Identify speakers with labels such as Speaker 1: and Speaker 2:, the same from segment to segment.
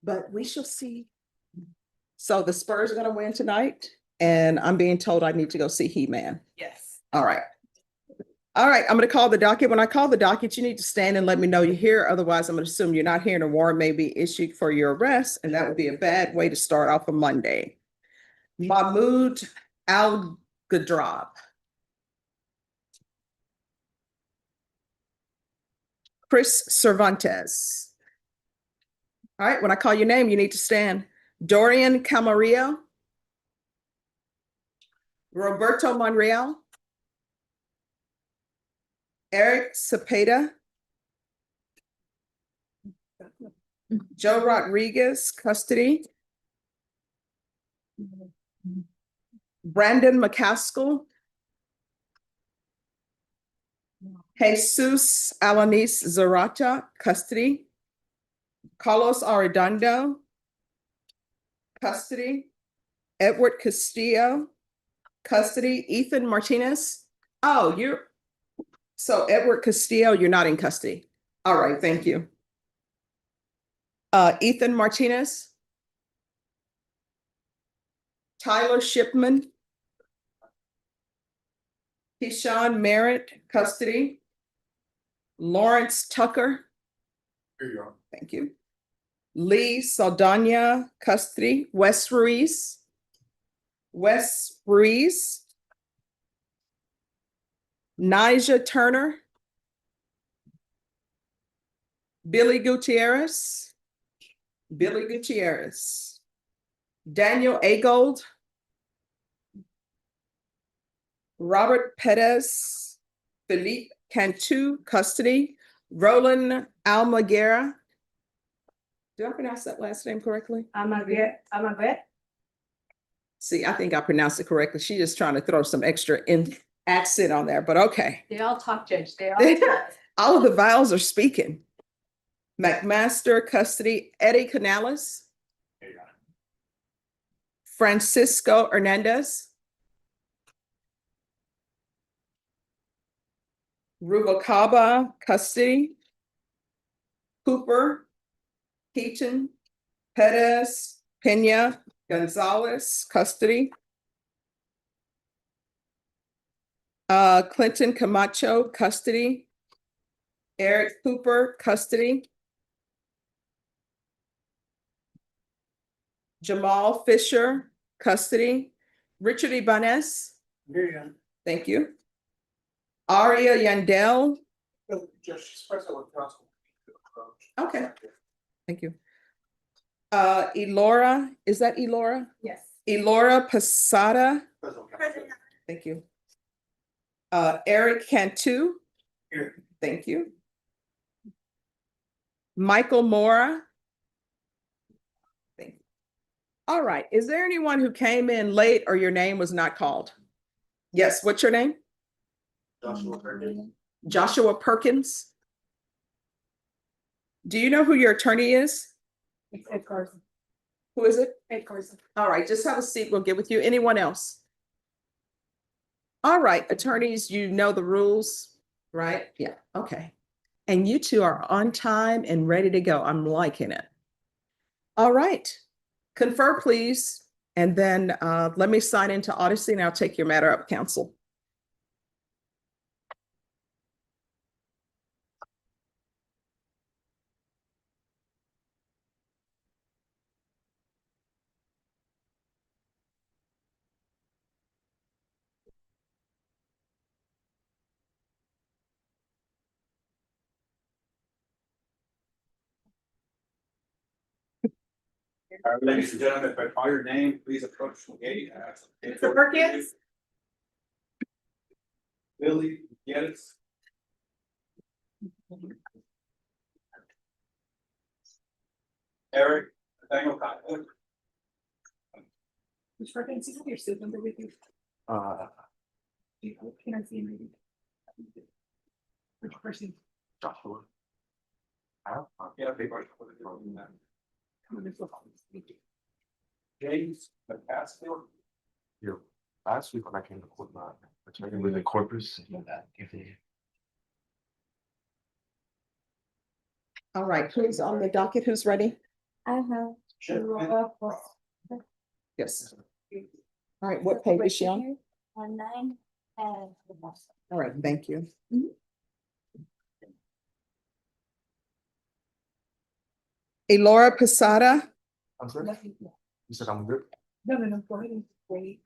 Speaker 1: But we shall see. So the Spurs are gonna win tonight, and I'm being told I need to go see He-Man.
Speaker 2: Yes.
Speaker 1: All right. All right, I'm gonna call the docket. When I call the docket, you need to stand and let me know you're here. Otherwise, I'm gonna assume you're not here and a warrant may be issued for your arrest, and that would be a bad way to start off a Monday. Mahmoud Al-Gadrab. Chris Cervantes. All right, when I call your name, you need to stand. Dorian Camarillo. Roberto Monreal. Eric Cepeda. Joe Rodriguez, custody. Brandon McCaskill. Jesus Alanis Zarata, custody. Carlos Arredondo, custody. Edward Castillo, custody. Ethan Martinez. Oh, so Edward Castillo, you're not in custody. All right, thank you. Ethan Martinez. Tyler Shipman. Keyshawn Merritt, custody. Lawrence Tucker.
Speaker 3: Here you are.
Speaker 1: Thank you. Lee Saldana, custody. Wes Ruiz. Wes Ruiz. Nija Turner. Billy Gutierrez. Billy Gutierrez. Daniel Agold. Robert Perez. Philippe Cantu, custody. Roland Almaguera. Did I pronounce that last name correctly?
Speaker 2: Almaguer.
Speaker 1: See, I think I pronounced it correctly. She's just trying to throw some extra accent on there, but okay.
Speaker 2: They all talk, Judge. They all talk.
Speaker 1: All of the vowels are speaking. McMaster, custody. Eddie Canales.
Speaker 3: Here you are.
Speaker 1: Francisco Hernandez. Rubalcaba, custody. Cooper. Keaton. Perez. Pena. Gonzalez, custody. Clinton Camacho, custody. Eric Cooper, custody. Jamal Fisher, custody. Richard Ibanez.
Speaker 3: Here you are.
Speaker 1: Thank you. Aria Yandel.
Speaker 3: Just special with counsel.
Speaker 1: Okay. Thank you. Elora, is that Elora?
Speaker 2: Yes.
Speaker 1: Elora Posada.
Speaker 3: President.
Speaker 1: Thank you. Eric Cantu.
Speaker 3: Here.
Speaker 1: Thank you. Michael Mora. Thank you. All right. Is there anyone who came in late or your name was not called? Yes. What's your name?
Speaker 3: Joshua Perkins.
Speaker 1: Joshua Perkins. Do you know who your attorney is?
Speaker 2: It's Ed Carson.
Speaker 1: Who is it?
Speaker 2: Ed Carson.
Speaker 1: All right. Just have a seat. We'll get with you. Anyone else? All right. Attorneys, you know the rules, right? Yeah. Okay. And you two are on time and ready to go. I'm liking it. All right. Confer, please. And then let me sign into Odyssey and I'll take your matter up, counsel.
Speaker 3: All right, ladies and gentlemen, if I call your name, please approach the gate.
Speaker 2: Mr. Perkins?
Speaker 3: Billy, get it? Eric, Nathaniel Cotton.
Speaker 2: Mr. Perkins, you have your suit number with you? Can I see him maybe? Which person?
Speaker 3: Joshua. Yeah, they are.
Speaker 2: Come on, let's look.
Speaker 3: James McCaskill.
Speaker 4: Here, last week when I came to court, my attorney with the corpus.
Speaker 1: All right, who's on the docket? Who's ready?
Speaker 5: I have.
Speaker 1: Yes. All right, what page is she on?
Speaker 5: On 9 and.
Speaker 1: All right, thank you. Elora Posada,
Speaker 4: I'm good. You said I'm good.
Speaker 2: No, go ahead and wait.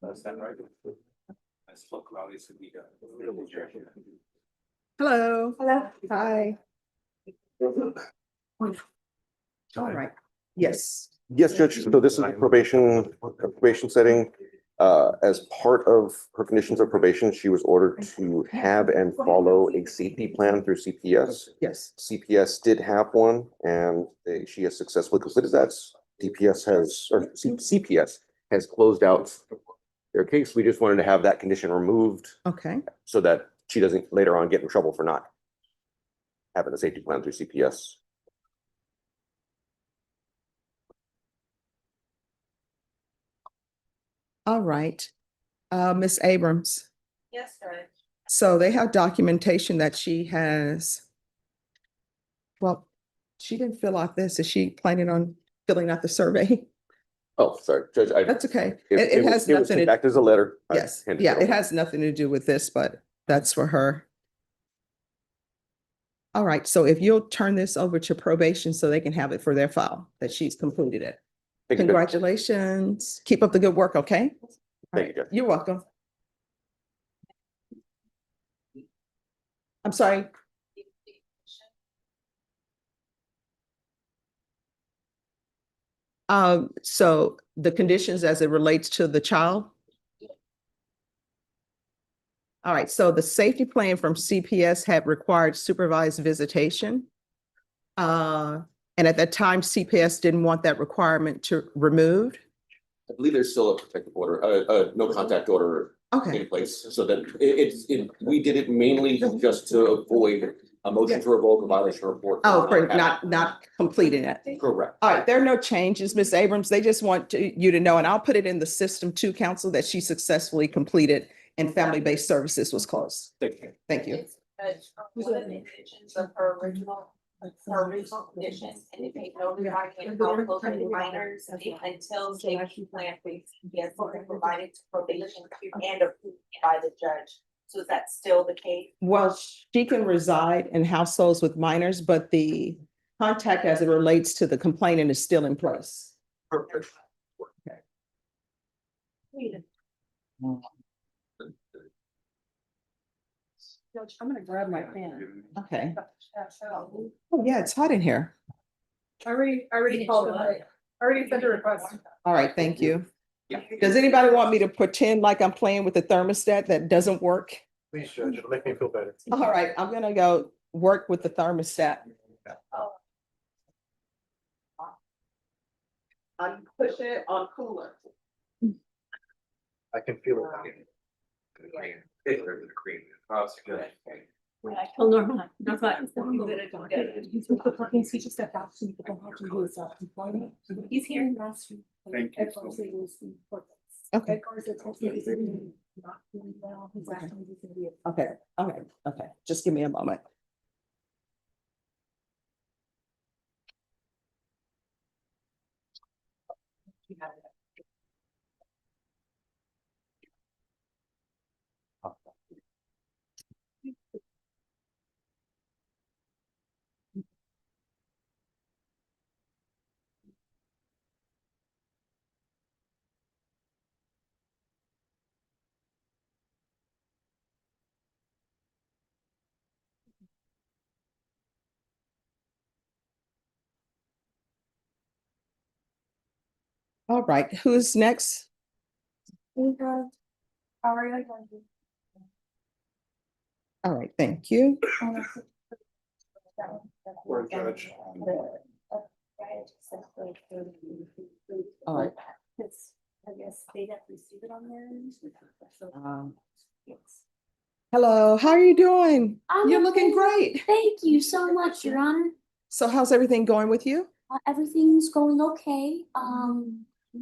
Speaker 3: That's that right? I spoke about this.
Speaker 1: hello.
Speaker 5: Hello.
Speaker 1: Hi. All right, yes.
Speaker 6: Yes, Judge. So this is a probation setting. As part of her conditions of probation, she was ordered to have and follow a safety plan through CPS.
Speaker 1: Yes.
Speaker 6: CPS did have one and she has successfully completed that. CPS has closed out their case. We just wanted to have that condition removed
Speaker 1: Okay,
Speaker 6: so that she doesn't later on get in trouble for not having a safety plan through CPS.
Speaker 1: all right. Ms. Abrams,
Speaker 5: Yes, sir.
Speaker 1: so they have documentation that she has. Well, she didn't fill out this. Is she planning on filling out the survey?
Speaker 6: Oh, sorry, Judge.
Speaker 1: That's okay. It has
Speaker 6: It was
Speaker 1: nothing to,
Speaker 6: back as a letter. I
Speaker 1: yes,
Speaker 6: handed
Speaker 1: yeah,
Speaker 6: over.
Speaker 1: it has nothing to do with this, but that's for her. All right, so if you'll turn this over to probation so they can have it for their file, that she's completed it.
Speaker 6: Thank you, Judge.
Speaker 1: Congratulations. Keep up the good work, okay? All
Speaker 6: Thank
Speaker 1: right,
Speaker 6: you, Judge.
Speaker 1: you're welcome. I'm sorry. So the conditions as it relates to the child? All right, so the safety plan from CPS had required supervised visitation. And at that time, CPS didn't want that requirement to removed.
Speaker 6: I believe there's still a protective order, no contact order
Speaker 1: Okay,
Speaker 6: in place, so that we did it mainly just to avoid a motion to revoke a violation report.
Speaker 1: oh, for not completing it.
Speaker 6: Correct.
Speaker 1: All right, there are no changes, Ms. Abrams. They just want you to know, and I'll put it in the system to council that she successfully completed and family-based services was closed.
Speaker 6: Thank you.
Speaker 1: Thank you.
Speaker 5: One of the intentions of her original condition, and it made no regarding local minors until safety plan yes, provided to probation and approved by the judge. So is that still the case?
Speaker 1: Well, she can reside in households with minors, but the contact as it relates to the complainant is still in place.
Speaker 6: Perfect.
Speaker 2: Judge, I'm gonna grab my pen.
Speaker 1: Okay. Oh, yeah, it's hot in here.
Speaker 2: I already called it. I already sent a request.
Speaker 1: All right, thank you. Does anybody want me to pretend like I'm playing with the thermostat that doesn't work?
Speaker 4: Please, Judge, it'll make me feel better.
Speaker 1: All right, I'm gonna go work with the thermostat. I'm pushing it on cooler.
Speaker 4: I can feel it. The cream. The cream. Oh, it's good.
Speaker 5: Oh, Norma, that's what.
Speaker 2: He just stepped out. So you don't have to do his employment.
Speaker 5: He's here last week.
Speaker 3: Thank you.
Speaker 1: Okay,
Speaker 2: Not doing well. He's actually just gonna be
Speaker 1: okay. Just give me a moment. All right, who's next?
Speaker 5: We have. Already.
Speaker 1: All right, thank you.
Speaker 3: Or judge.
Speaker 1: All right.
Speaker 5: I guess they didn't receive it on their end. So, yes.
Speaker 1: Hello, how are you doing?
Speaker 7: I'm
Speaker 1: You're looking
Speaker 7: okay.
Speaker 1: great.
Speaker 7: Thank you so much, Your Honor.
Speaker 1: So how's everything going with you?
Speaker 7: Everything's going okay.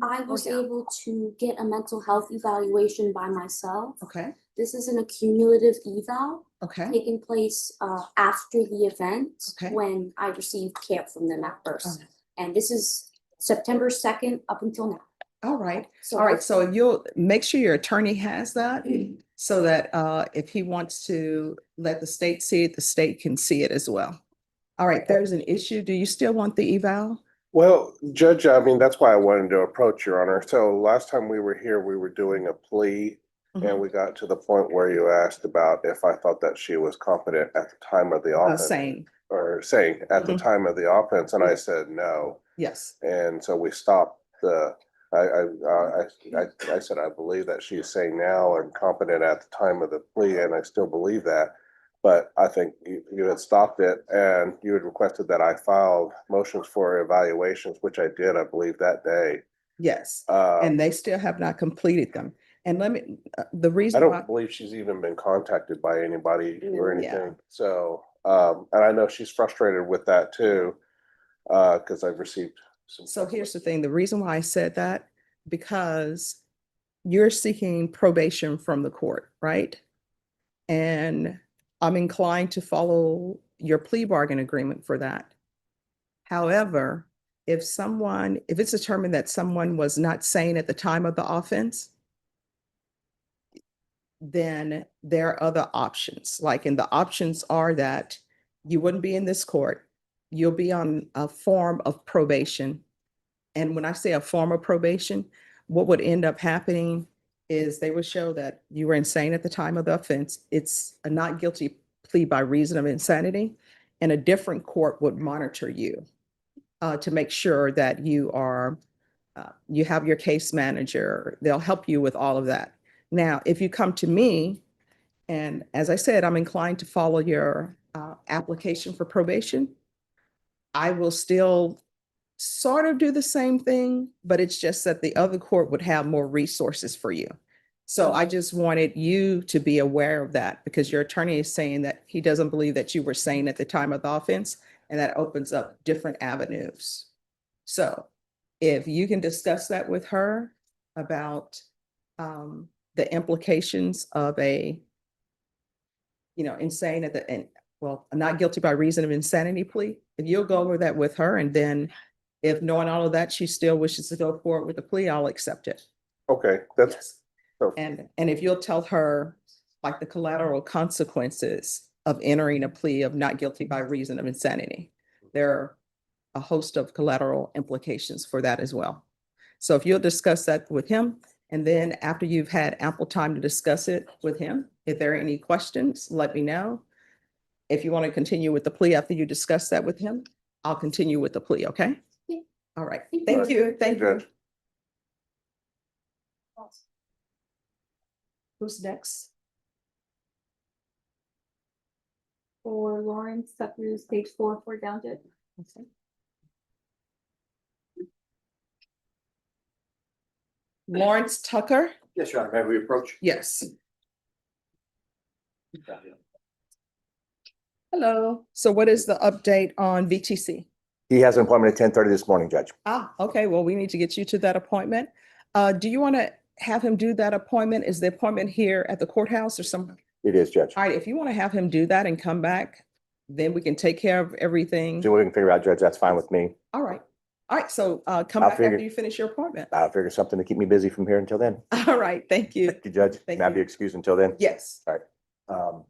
Speaker 7: I was
Speaker 1: yeah.
Speaker 7: able to get a mental health evaluation by myself.
Speaker 1: Okay,
Speaker 7: This is an accumulative eval
Speaker 1: okay,
Speaker 7: taking place after the event
Speaker 1: Okay.
Speaker 7: when I received care from them at first.
Speaker 1: Oh.
Speaker 7: And this is September 2nd up until now.
Speaker 1: all right.
Speaker 7: So
Speaker 1: All right, so if you'll make sure your attorney has that, so that if he wants to let the state see it, the state can see it as well. All right, there's an issue. Do you still want the eval?
Speaker 2: Well, Judge, I mean, that's why I wanted to approach Your Honor. So last time we were here, we were doing a plea. And we got to the point where you asked about if I thought that she was competent at the time of the offense.
Speaker 1: Same,
Speaker 2: Or saying at the
Speaker 1: Mhm.
Speaker 2: time of the offense, and I said no.
Speaker 1: yes.
Speaker 2: And so we stopped the, I said, I believe that she is saying now and competent at the time of the plea, and I still believe that. But I think you had stopped it and you had requested that I filed motions for evaluations, which I did, I believe, that day.
Speaker 1: Yes,
Speaker 2: Uh,
Speaker 1: and they still have not completed them. And let me, the
Speaker 2: I
Speaker 1: reason why,
Speaker 2: don't believe she's even been contacted by anybody or
Speaker 1: Yeah.
Speaker 2: anything. So, and I know she's frustrated with that too, because I've received some.
Speaker 1: so here's the thing, the reason why I said that, because you're seeking probation from the court, right? And I'm inclined to follow your plea bargain agreement for that. However, if it's determined that someone was not sane at the time of the offense, then there are other options. Like, and the options are that you wouldn't be in this court, you'll be on a form of probation. And when I say a form of probation, what would end up happening is they would show that you were insane at the time of the offense. It's a not guilty plea by reason of insanity, and a different court would monitor you to make sure that you have your case manager. They'll help you with all of that. Now, if you come to me, and as I said, I'm inclined to follow your application for probation, I will still sort of do the same thing, but it's just that the other court would have more resources for you. So I just wanted you to be aware of that, because your attorney is saying that he doesn't believe that you were sane at the time of the offense, and that opens up different avenues. So if you can discuss that with her about the implications of insane at the end, well, not guilty by reason of insanity plea, if you'll go over that with her, and then if knowing all of that, she still wishes to go forward with the plea, I'll accept it.
Speaker 2: Okay, that's,
Speaker 1: Yes.
Speaker 2: so-
Speaker 1: And if you'll tell her like the collateral consequences of entering a plea of not guilty by reason of insanity, there are a host of collateral implications for that as well. So if you'll discuss that with him, and then after you've had ample time to discuss it with him, if there are any questions, let me know. If you want to continue with the plea after you discuss that with him, I'll continue with the plea, okay?
Speaker 7: Yeah.
Speaker 1: All right,
Speaker 7: Thank
Speaker 1: thank
Speaker 7: you.
Speaker 1: you, thank you.
Speaker 2: Judge.
Speaker 1: Who's next?
Speaker 8: For Lawrence, up through stage 4 for down to.
Speaker 1: Okay. Lawrence Tucker?
Speaker 4: Yes, Your Honor, may we approach?
Speaker 1: Yes. Hello. So what is the update on VTC?
Speaker 4: He has an appointment at 10:30 this morning, Judge.
Speaker 1: Okay, well, we need to get you to that appointment. Do you want to have him do that appointment? Is the appointment here at the courthouse or some?
Speaker 4: It is, Judge.
Speaker 1: All right, if you want to have him do that and come back, then we can take care of everything.
Speaker 4: So we can figure out, Judge, that's fine with me.
Speaker 1: All right. All right, so come
Speaker 4: I'll
Speaker 1: back after
Speaker 4: figure-
Speaker 1: you finish your appointment.
Speaker 4: I'll figure something to keep me busy from here until then.
Speaker 1: All right, thank you.
Speaker 4: Thank you, Judge.
Speaker 1: Thank
Speaker 4: May I
Speaker 1: you.
Speaker 4: be excused until then?
Speaker 1: Yes.
Speaker 4: Um,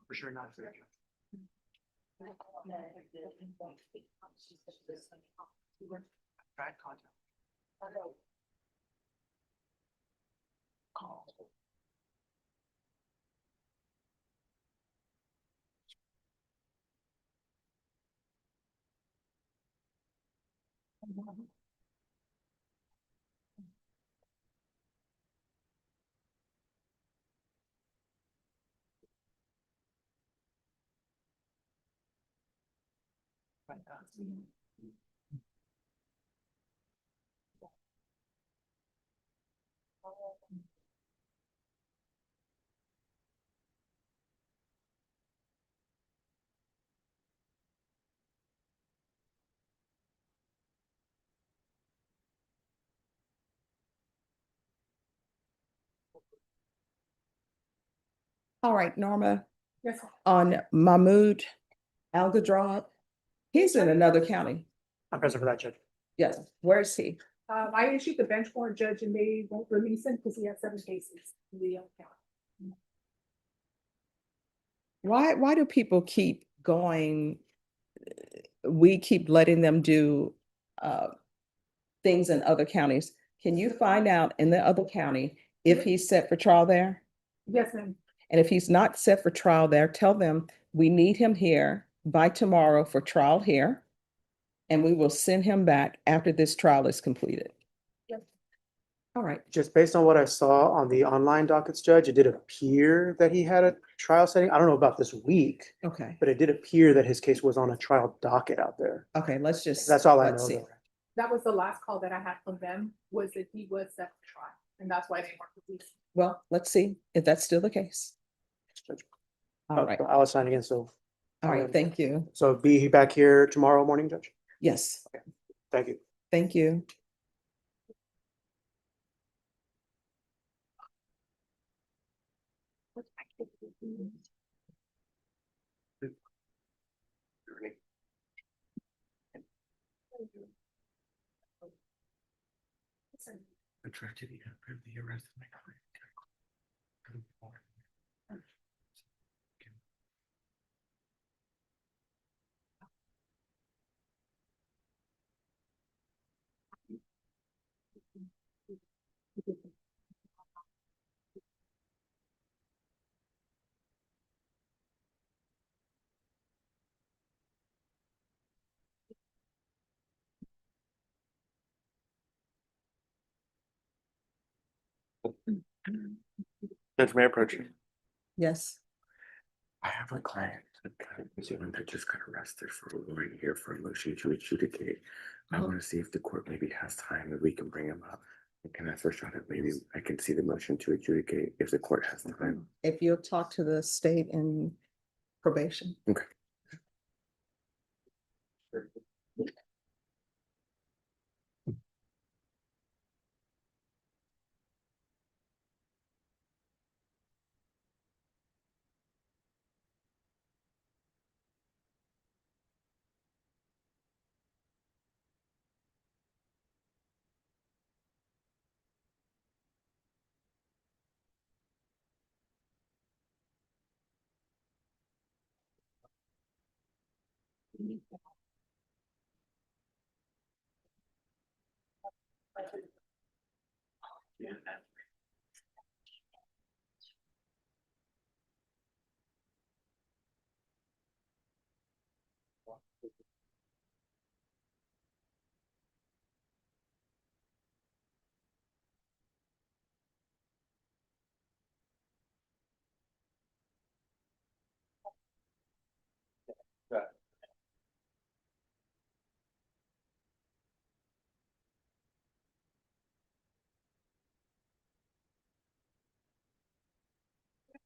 Speaker 3: For sure not. Bad contact. Call.
Speaker 1: All right, Norma,
Speaker 8: Yes.
Speaker 1: on Mahmoud Algadrab, he's in another county.
Speaker 9: I'm present for that, Judge.
Speaker 1: Yes, where is he?
Speaker 8: I issued the bench warrant, judge, and they won't release him because he has 7 cases in the county.
Speaker 1: Why do people keep going? We keep letting them do things in other counties. Can you find out in the other county if he's set for trial there?
Speaker 8: Yes, ma'am.
Speaker 1: And if he's not set for trial there, tell them we need him here by tomorrow for trial here. And we will send him back after this trial is completed.
Speaker 8: Yep.
Speaker 1: All right,
Speaker 9: Just based on what I saw on the online dockets, Judge, it did appear that he had a trial setting. I don't know about this week,
Speaker 1: okay,
Speaker 9: but it did appear that his case was on a trial docket out there.
Speaker 1: okay, let's just.
Speaker 9: That's all I
Speaker 1: let's
Speaker 9: know.
Speaker 1: see.
Speaker 9: though.
Speaker 8: That was the last call that I had from them, was that he was set for trial, and that's why they weren't released.
Speaker 1: Well, let's see if that's still the case.
Speaker 9: Judge.
Speaker 1: All right,
Speaker 9: I was signing in, so.
Speaker 1: all right, thank you.
Speaker 9: So be back here tomorrow morning, Judge?
Speaker 1: Yes,
Speaker 9: Thank you.
Speaker 1: thank you.
Speaker 3: The tragedy of the arrest of my client. Judge, may I approach you?
Speaker 1: Yes,
Speaker 3: I have a client that just got arrested for a warrant here for a motion to adjudicate. I want to see if the court maybe has time that we can bring him up. Can I first shot at maybe I can see the motion to adjudicate if the court has time.
Speaker 1: if you'll talk to the state and probation.
Speaker 3: Okay.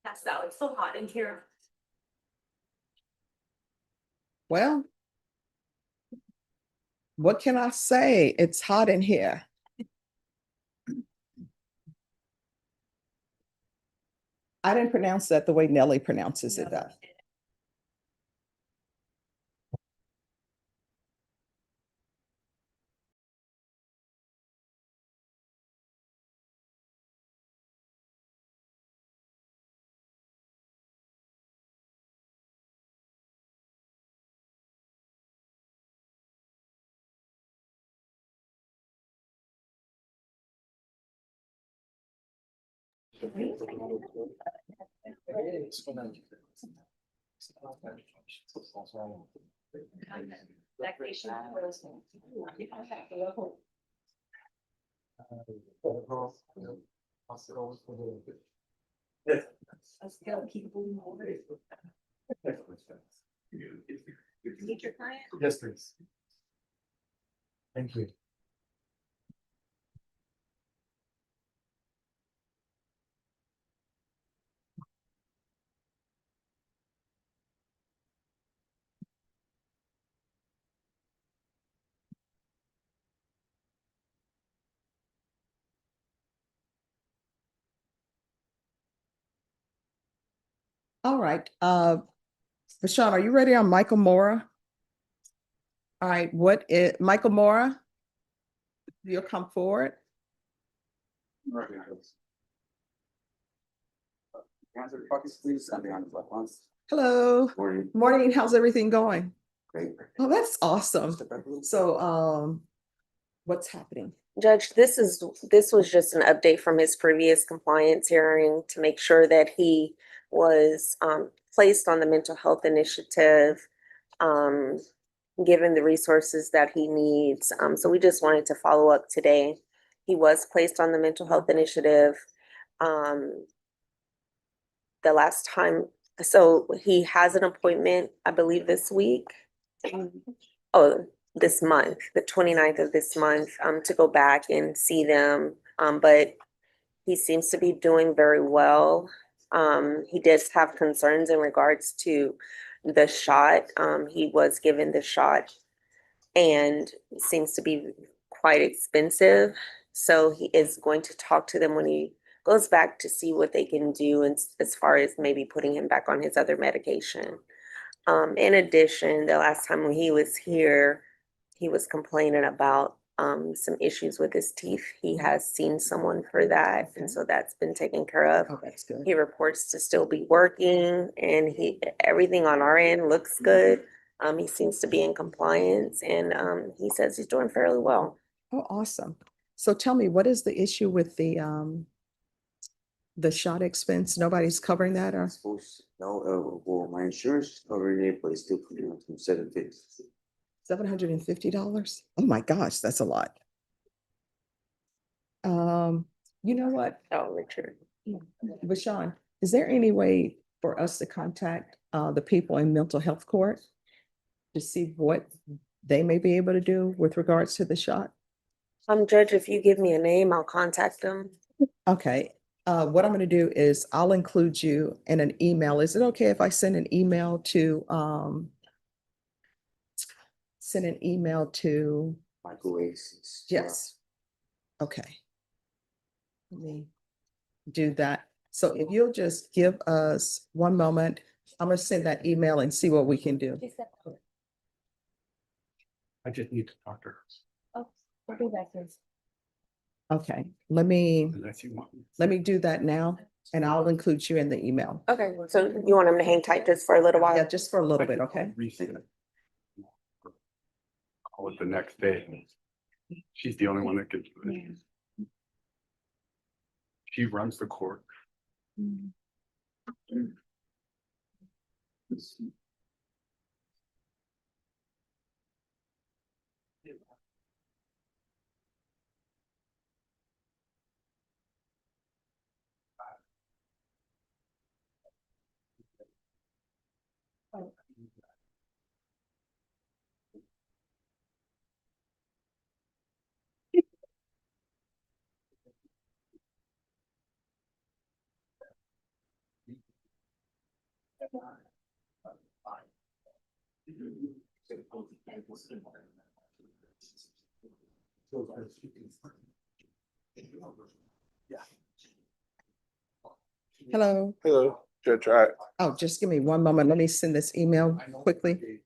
Speaker 5: That's out, it's so hot in here.
Speaker 1: Well, what can I say? It's hot in here. I didn't pronounce that the way Nellie pronounces it though.
Speaker 5: Meet your client?
Speaker 3: Yes, please. Thank you.
Speaker 1: All right, Bashan, are you ready on Michael Mora? All right, Michael Mora? You'll come forward. Hello,
Speaker 6: Morning.
Speaker 1: morning, how's everything going?
Speaker 6: Great.
Speaker 1: Oh, that's awesome. So, what's happening?
Speaker 10: Judge, this was just an update from his previous compliance hearing to make sure that he was placed on the mental health initiative, given the resources that he needs. So we just wanted to follow up today. He was placed on the mental health initiative. The last time, so he has an appointment, I believe, this week. Oh, this month, the 29th of this month, to go back and see them. But he seems to be doing very well. He does have concerns in regards to the shot. He was given the shot and it seems to be quite expensive. So he is going to talk to them when he goes back to see what they can do and as far as maybe putting him back on his other medication. In addition, the last time when he was here, he was complaining about some issues with his teeth. He has seen someone for that, and so that's been taken care of.
Speaker 1: Oh, that's good.
Speaker 10: He reports to still be working, and everything on our end looks good. He seems to be in compliance, and he says he's doing fairly well.
Speaker 1: Oh, awesome. So tell me, what is the issue with the shot expense? Nobody's covering that or?
Speaker 11: No, well, my insurance covering it, but it's still coming out from $750.
Speaker 1: $750? Oh my gosh, that's a lot. You know what,
Speaker 10: Oh, Richard.
Speaker 1: Bashan, is there any way for us to contact the people in mental health court to see what they may be able to do with regards to the shot?
Speaker 10: Judge, if you give me a name, I'll contact them.
Speaker 1: Okay, what I'm gonna do is I'll include you in an email. Is it okay if I send an email to
Speaker 11: Microwaves.
Speaker 1: yes. Okay. Let me do that. So if you'll just give us one moment, I'm gonna send that email and see what we can do.
Speaker 3: I just need to talk to her.
Speaker 8: We'll be back here.
Speaker 1: Okay, let me
Speaker 3: Unless you want.
Speaker 1: do that now and I'll include you in the email.
Speaker 10: Okay, so you want him to hang tight just for a little while?
Speaker 1: Yeah, just for a little bit, okay?
Speaker 3: Resend it. Call it the next day. She's the only one that could do it. She runs the court.
Speaker 1: Hello.
Speaker 2: Hello, Judge,
Speaker 1: Oh, just give me one moment. Let me send this email quickly.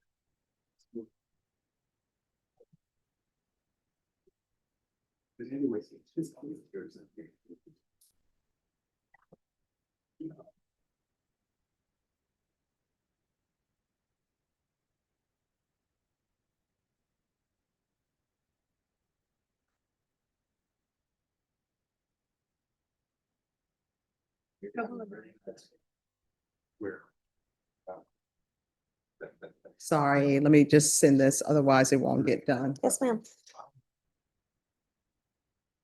Speaker 3: Where?
Speaker 1: Sorry, let me just send this, otherwise it won't get done.
Speaker 10: Yes, ma'am.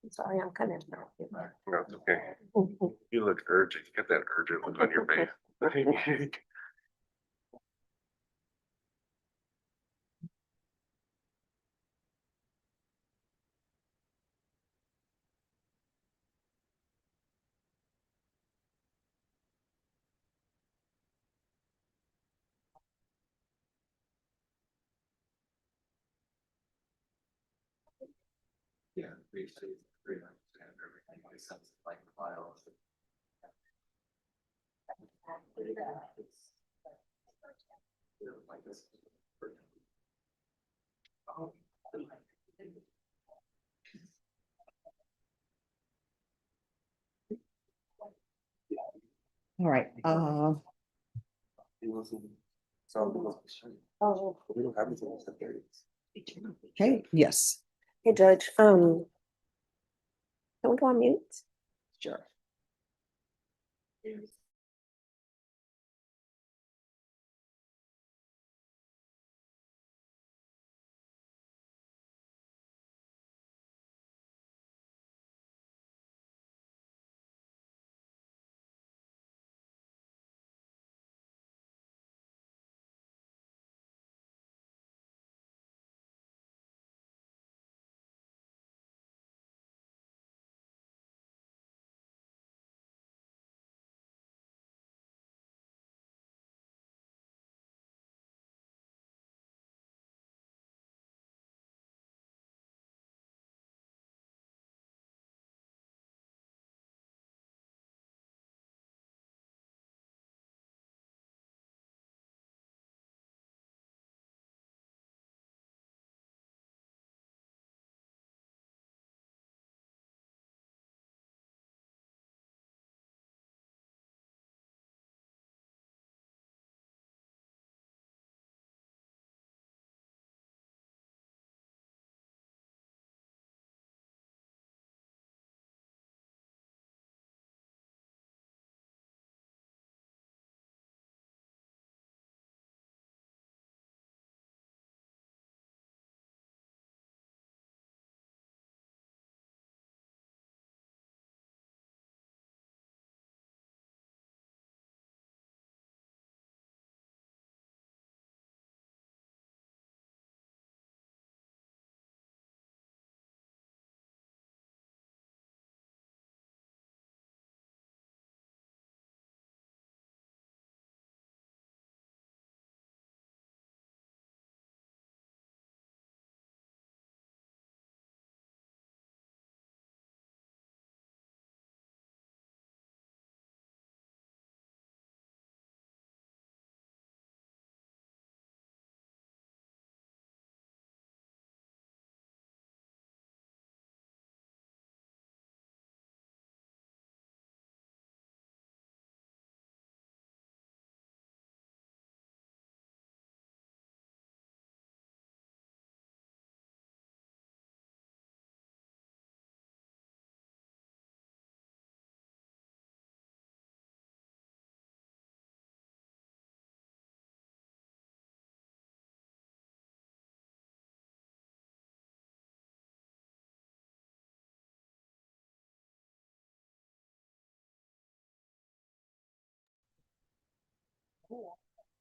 Speaker 10: I'm sorry, I'm kind of.
Speaker 2: no, it's okay. You look urgent. You got that urgent look on your face.
Speaker 4: Yeah. Everything sounds like files.
Speaker 1: All right,
Speaker 6: Oh. We don't have anything else to carry.
Speaker 1: okay, yes,
Speaker 10: Hey, Judge, can we go on mute?
Speaker 1: sure.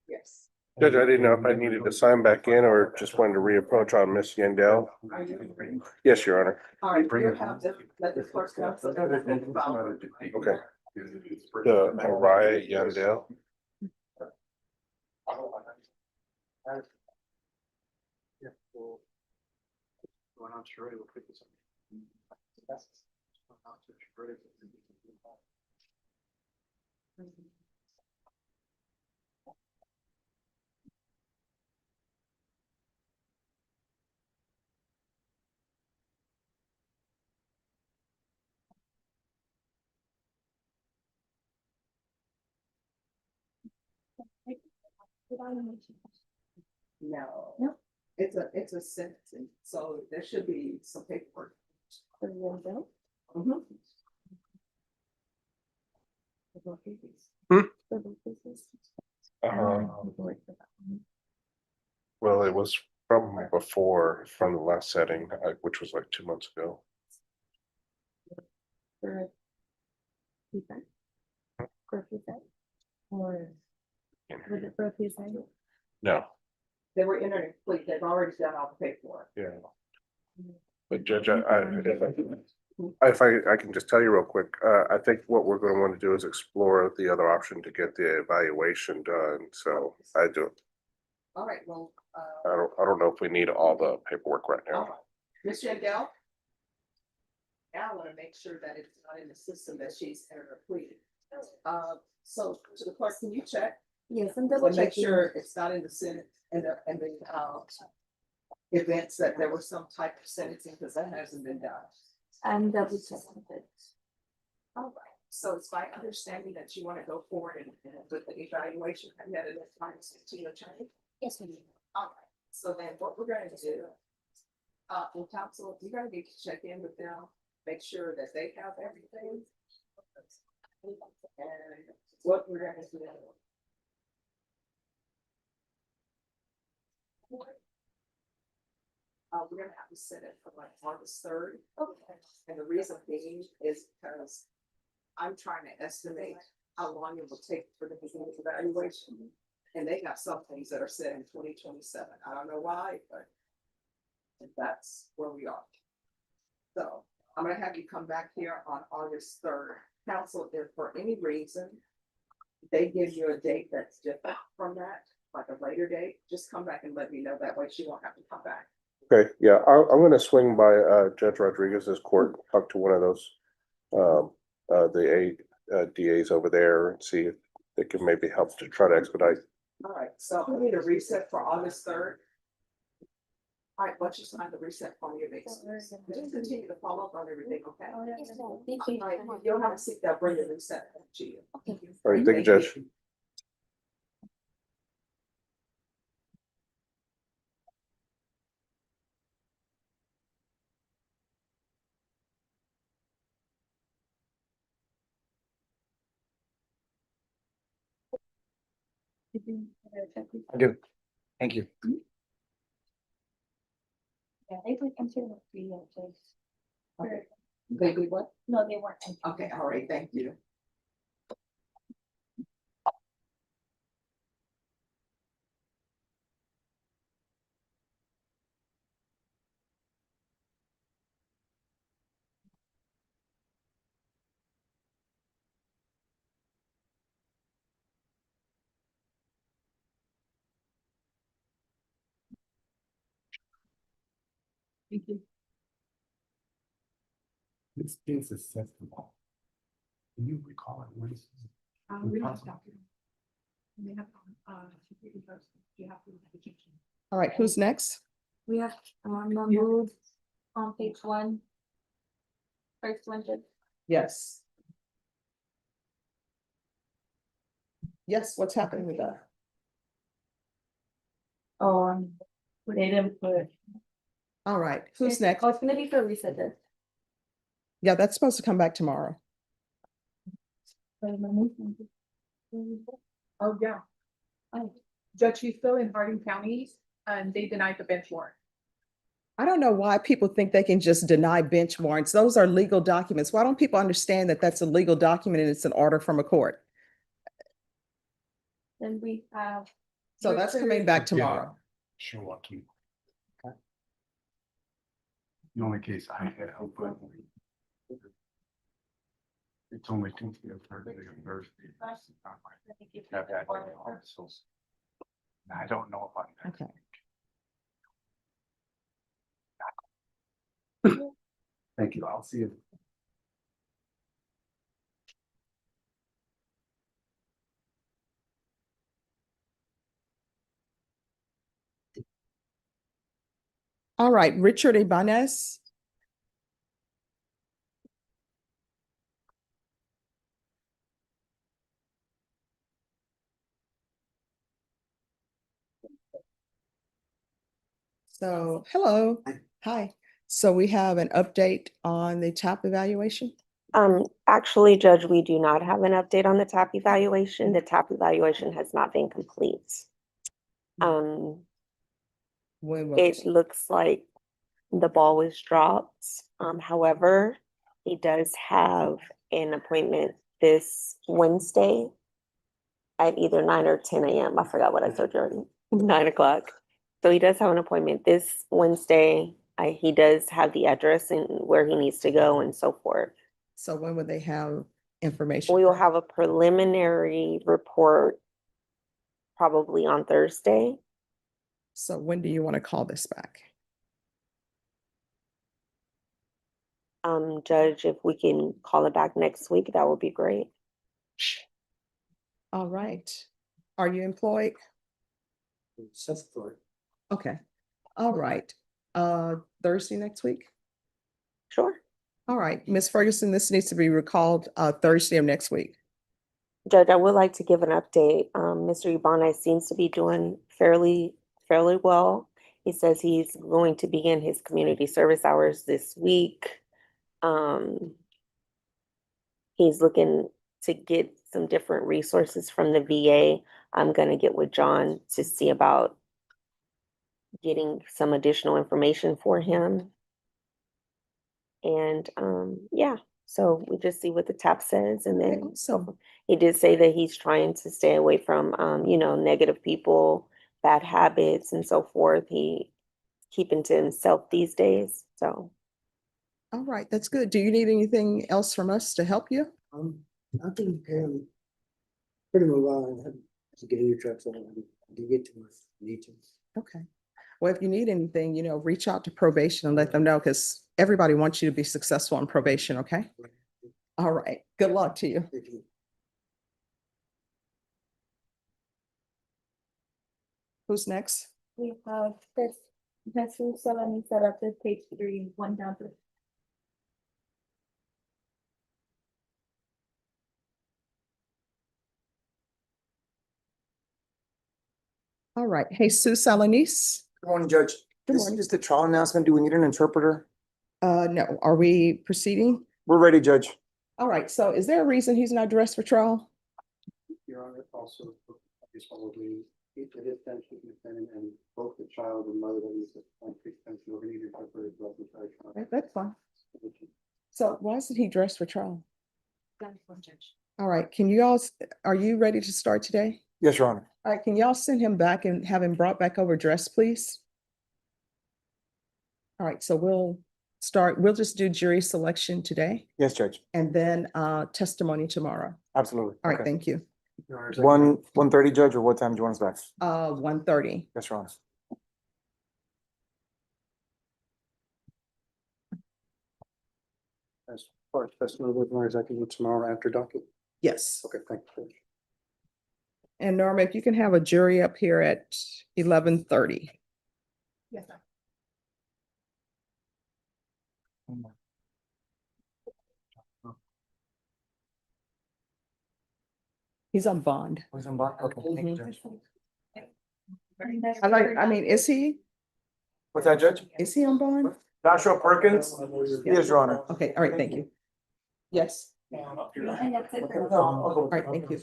Speaker 1: Yes.
Speaker 2: Judge, I didn't know if I needed to sign back in or just wanted to reapproach on Miss Yandell. Yes, Your Honor.
Speaker 1: All right, you have to let the clerk know.
Speaker 2: Okay. The Mariah Yandell.
Speaker 1: No. No. It's a sentencing, so there should be some paperwork. Mhm.
Speaker 2: Well, it was from before, from the last setting, which was like 2 months ago. No,
Speaker 1: They were entering a plea, they've already done all the paperwork.
Speaker 2: yeah. But Judge, if I can just tell you real quick, I think what we're gonna want to do is explore the other option to get the evaluation done, so I do.
Speaker 1: All right, well,
Speaker 2: I don't know if we need all the paperwork right
Speaker 1: all
Speaker 2: now.
Speaker 1: right. Ms. Yandell? Now I want to make sure that it's not in the system that she's ever pleaded. So to the clerk, can you check
Speaker 7: Yes, I'm double
Speaker 1: and make
Speaker 7: checking.
Speaker 1: sure it's not in the Senate and the events that there was some type of sentencing, because that hasn't been done.
Speaker 7: I'm double checking it.
Speaker 1: All right, so it's my understanding that you want to go forward and with the evaluation, and that it's time to your attorney.
Speaker 7: Yes, ma'am.
Speaker 1: All right, so then what we're going to do, in council, you're going to need to check in with them, make sure that they have everything. And what we're going to do. We're gonna have to set it for like August 3rd. Okay. And the reason being is because I'm trying to estimate how long it will take for the beginning evaluation. And they got some things that are set in 2027. I don't know why, but that's where we are. So I'm gonna have you come back here on August 3rd. Council, if for any reason they give you a date that's different from that, like a later date, just come back and let me know. That way she won't have to come back.
Speaker 2: Okay, yeah, I'm gonna swing by Judge Rodriguez's court, talk to one of those the DAs over there and see if they can maybe help to try to expedite.
Speaker 1: All right, so we need a reset for August 3rd. All right, let's just find the reset for your base. Just continue to follow up on everything, okay?
Speaker 7: Yes, ma'am. Thank you.
Speaker 1: All right, you'll have a seat, they'll bring the reset to you.
Speaker 7: Okay.
Speaker 2: All right, thank you, Judge.
Speaker 4: I do. Thank you.
Speaker 5: Yeah, they would consider it free, please.
Speaker 1: Okay. They do what?
Speaker 5: No, they weren't.
Speaker 1: Okay, all right, thank you.
Speaker 8: Thank you.
Speaker 3: This is acceptable. Can you recall it? What is?
Speaker 8: We don't have to document. We have, security person. You have to.
Speaker 1: All right, who's next?
Speaker 7: We have, Mahmood on page 1. First one, Judge.
Speaker 1: Yes. Yes, what's happening with that?
Speaker 5: They didn't put.
Speaker 1: All right, who's next?
Speaker 7: Oh, it's gonna be for reset, Judge.
Speaker 1: Yeah, that's supposed to come back tomorrow.
Speaker 8: Oh, yeah. Judge, he's still in Hardin County and they denied the bench warrant.
Speaker 1: I don't know why people think they can just deny bench warrants. Those are legal documents. Why don't people understand that that's a legal document and it's an order from a court?
Speaker 7: Then we have.
Speaker 1: So that's coming back tomorrow.
Speaker 3: Sure, Joaquin. The only case I had, but it's only Tuesday or Thursday or Thursday. Have that also. I don't know about that.
Speaker 1: Okay.
Speaker 3: Thank you. I'll see you.
Speaker 1: All right, Richard Ibanez. So, hello. Hi. So we have an update on the TAP evaluation?
Speaker 10: Actually, Judge, we do not have an update on the TAP evaluation. The TAP evaluation has not been complete.
Speaker 1: When will
Speaker 10: It looks like the ball was dropped. However, he does have an appointment this Wednesday at either 9 or 10 a.m. I forgot what I told you already. 9 o'clock. So he does have an appointment this Wednesday. He does have the address and where he needs to go and so forth.
Speaker 1: So when would they have information?
Speaker 10: We will have a preliminary report probably on Thursday.
Speaker 1: So when do you want to call this back?
Speaker 10: Judge, if we can call it back next week, that would be great.
Speaker 1: All right. Are you employed?
Speaker 11: Self-employed.
Speaker 1: Okay. All right. Thursday next week?
Speaker 10: Sure.
Speaker 1: All right, Ms. Ferguson, this needs to be recalled Thursday of next week.
Speaker 10: Judge, I would like to give an update. Mr. Ibanez seems to be doing fairly well. He says he's going to begin his community service hours this week. He's looking to get some different resources from the VA. I'm gonna get with John to see about getting some additional information for him. And yeah, so we just see what the tap says, and
Speaker 1: Okay,
Speaker 10: then
Speaker 1: awesome.
Speaker 10: he did say that he's trying to stay away from negative people, bad habits and so forth. He keeping to himself these days. So
Speaker 1: All right, that's good. Do you need anything else from us to help you?
Speaker 11: I think, pretty well, I have to get in your truck, so I can get to my need to.
Speaker 1: Okay. Well, if you need anything, reach out to probation and let them know, because everybody wants you to be successful on probation, okay? All right, good luck to you.
Speaker 11: Thank you.
Speaker 1: Who's next?
Speaker 7: We have this, Jesus Salami set up this page 3, 1 down to.
Speaker 1: All right, Jesus Alanis?
Speaker 9: Good morning, Judge.
Speaker 1: Good
Speaker 9: This
Speaker 1: morning.
Speaker 9: is the trial announcement. Do we need an interpreter?
Speaker 1: No, are we proceeding?
Speaker 9: We're ready, Judge.
Speaker 1: All right, so is there a reason he's not dressed for trial?
Speaker 4: Your Honor, also, this one will be, each of his pension defendant and both the child and mother that is on pension, we're going to need to separate as well.
Speaker 1: Okay, that's fine. So why isn't he dressed for trial? All right, are you ready to start today?
Speaker 9: Yes, Your Honor.
Speaker 1: All right, can y'all send him back and have him brought back over dressed, please? All right, so we'll just do jury selection today
Speaker 9: Yes, Judge.
Speaker 1: and then testimony tomorrow.
Speaker 9: Absolutely.
Speaker 1: All right,
Speaker 9: Okay.
Speaker 1: thank you.
Speaker 9: 1:30, Judge, or what time do you want us back?
Speaker 1: 1:30.
Speaker 9: Yes, Your Honor.
Speaker 4: As far as testimony with Mars, I can do tomorrow after docket.
Speaker 1: Yes.
Speaker 4: Okay, thank you.
Speaker 1: And Norma, if you can have a jury up here at 11:30.
Speaker 8: Yes, sir.
Speaker 1: He's on bond.
Speaker 9: Was on bond? Okay. Thank you, Judge.
Speaker 1: Is he?
Speaker 9: What's that, Judge?
Speaker 1: Is he on bond?
Speaker 9: Joshua Perkins? Yes, Your Honor.
Speaker 1: Okay, all right, thank you. Yes. All right, thank you.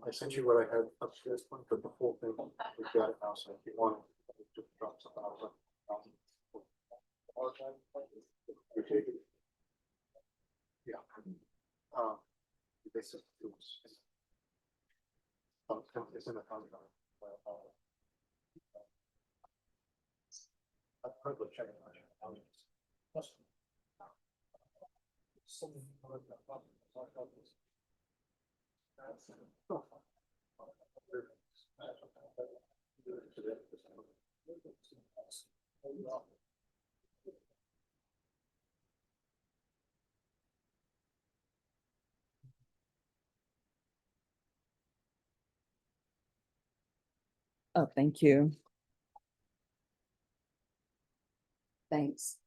Speaker 4: I sent you what I had upstairs, but the whole thing, we've got it now, so if you want. Just drop something out. Yeah. Basically, it was. It's in the contract. I've heard what checking.
Speaker 1: Oh, thank you. Thanks.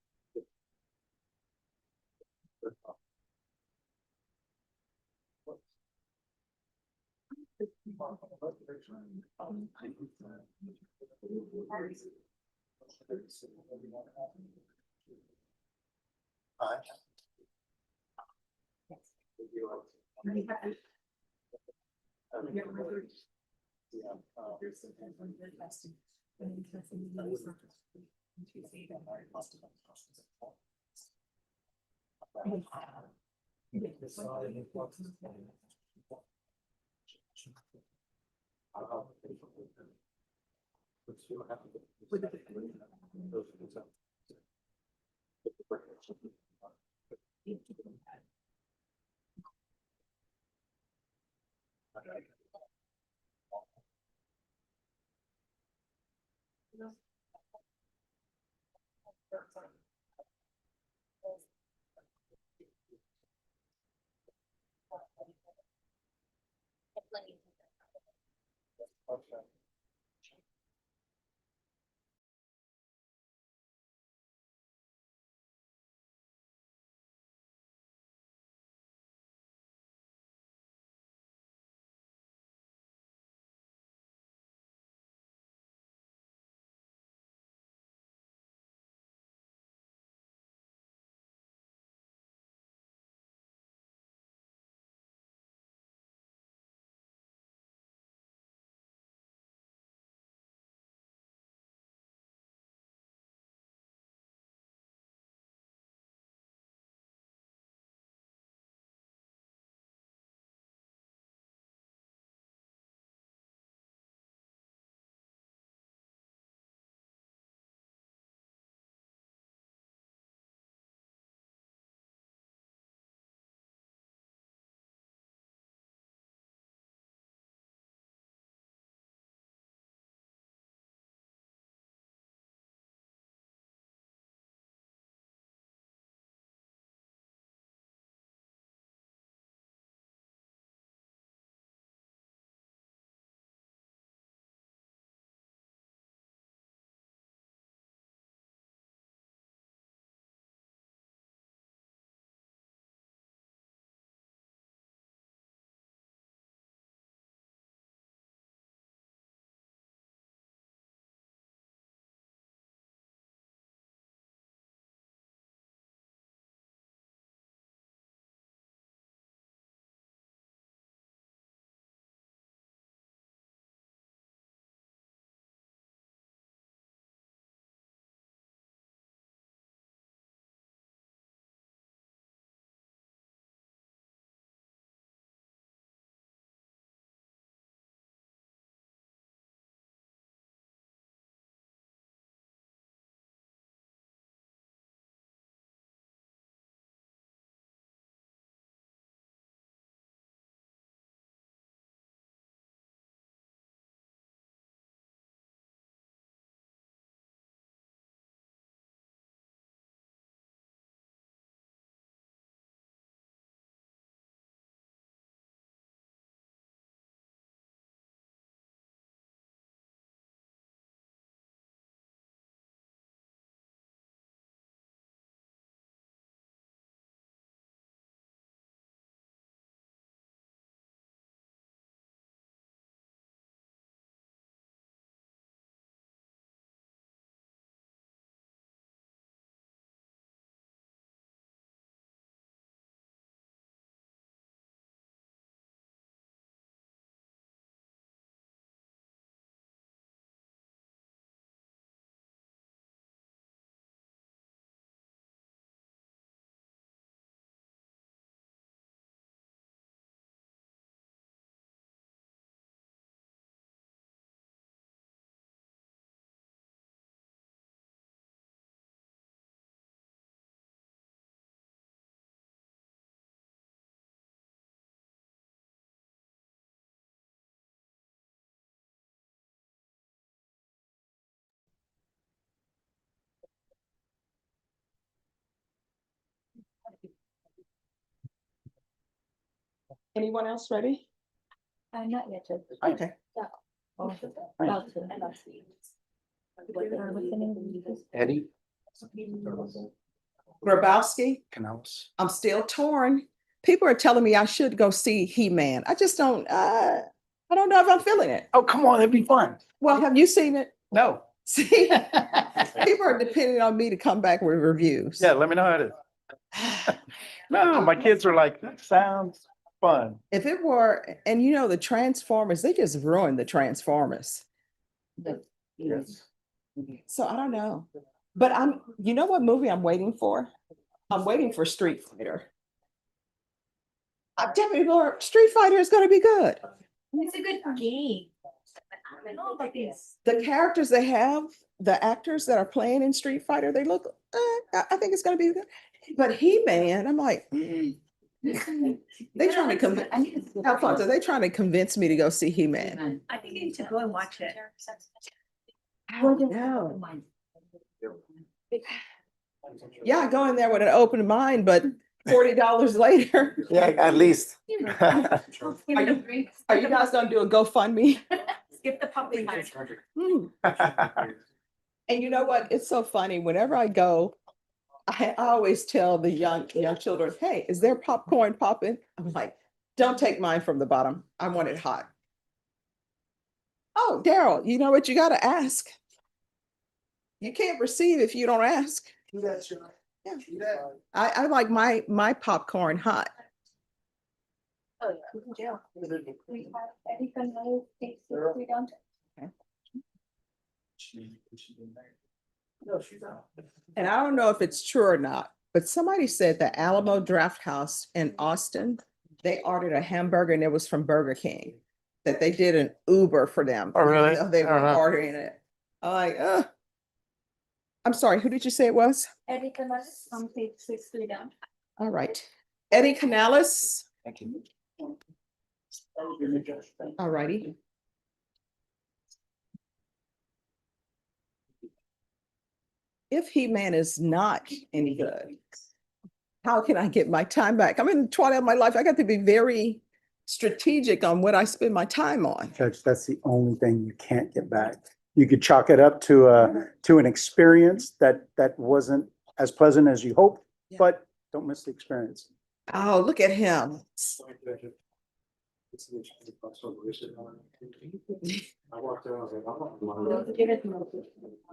Speaker 1: Anyone else ready?
Speaker 7: Not yet, Judge.
Speaker 1: Okay.
Speaker 7: About to.
Speaker 4: Eddie
Speaker 1: Grabowski,
Speaker 4: Canals.
Speaker 1: I'm still torn. People are telling me I should go see He-Man. I just don't, I don't know if I'm feeling it.
Speaker 4: Oh, come on, it'd be fun.
Speaker 1: Well, have you seen it?
Speaker 4: No.
Speaker 1: See, people are depending on me to come back with reviews.
Speaker 4: Yeah, let me know how it is. No, my kids are like, that sounds fun.
Speaker 1: If it were, and you know, the Transformers, they just ruined the Transformers.
Speaker 4: Yes.
Speaker 1: So I don't know. But you know what movie I'm waiting for? I'm waiting for Street Fighter. I'm definitely, Lord, Street Fighter is gonna be good.
Speaker 7: It's a good game. I don't know about this.
Speaker 1: The characters they have, the actors that are playing in Street Fighter, they look, I think it's gonna be good. But He-Man, I'm like, they trying to convince, Alfonso, they trying to convince me to go see He-Man.
Speaker 8: I think you need to go and watch it.
Speaker 1: No. Yeah, I go in there with an open mind, but $40 later.
Speaker 9: Yeah, at least.
Speaker 1: Are you guys gonna do a GoFundMe?
Speaker 8: Skip the puppy.
Speaker 1: Hmm. And you know what? It's so funny. Whenever I go, I always tell the young children, hey, is there popcorn popping? I'm like, don't take mine from the bottom. I want it hot. Oh, Daryl, you know what? You gotta ask. You can't receive if you don't ask.
Speaker 11: Do that, Sean.
Speaker 1: Yeah.
Speaker 11: Do that.
Speaker 1: I like my popcorn hot.
Speaker 7: Oh, yeah. We have Erica knows takes we don't.
Speaker 11: No, she's out.
Speaker 1: And I don't know if it's true or not, but somebody said the Alamo Draft House in Austin, they ordered a hamburger and it was from Burger King. That they did an Uber for them.
Speaker 9: Oh, really?
Speaker 1: even though They
Speaker 9: I don't
Speaker 1: were
Speaker 9: know.
Speaker 1: ordering it. I'm like, I'm sorry, who did you say it was?
Speaker 7: Erica knows on page 6 3 down.
Speaker 1: All right. Eddie Canales.
Speaker 9: Thank you.
Speaker 1: All righty. If He-Man is not any good, how can I get my time back? I'm in the twilight of my life. I got to be very strategic on what I spend my time on.
Speaker 12: Judge, that's the only thing you can't get back. You could chalk it up to an experience that wasn't as pleasant as you hoped,
Speaker 1: Yeah.
Speaker 12: but don't miss the experience.
Speaker 1: Oh, look at him.
Speaker 4: I walked out, I was like, I'm not.
Speaker 7: Give it to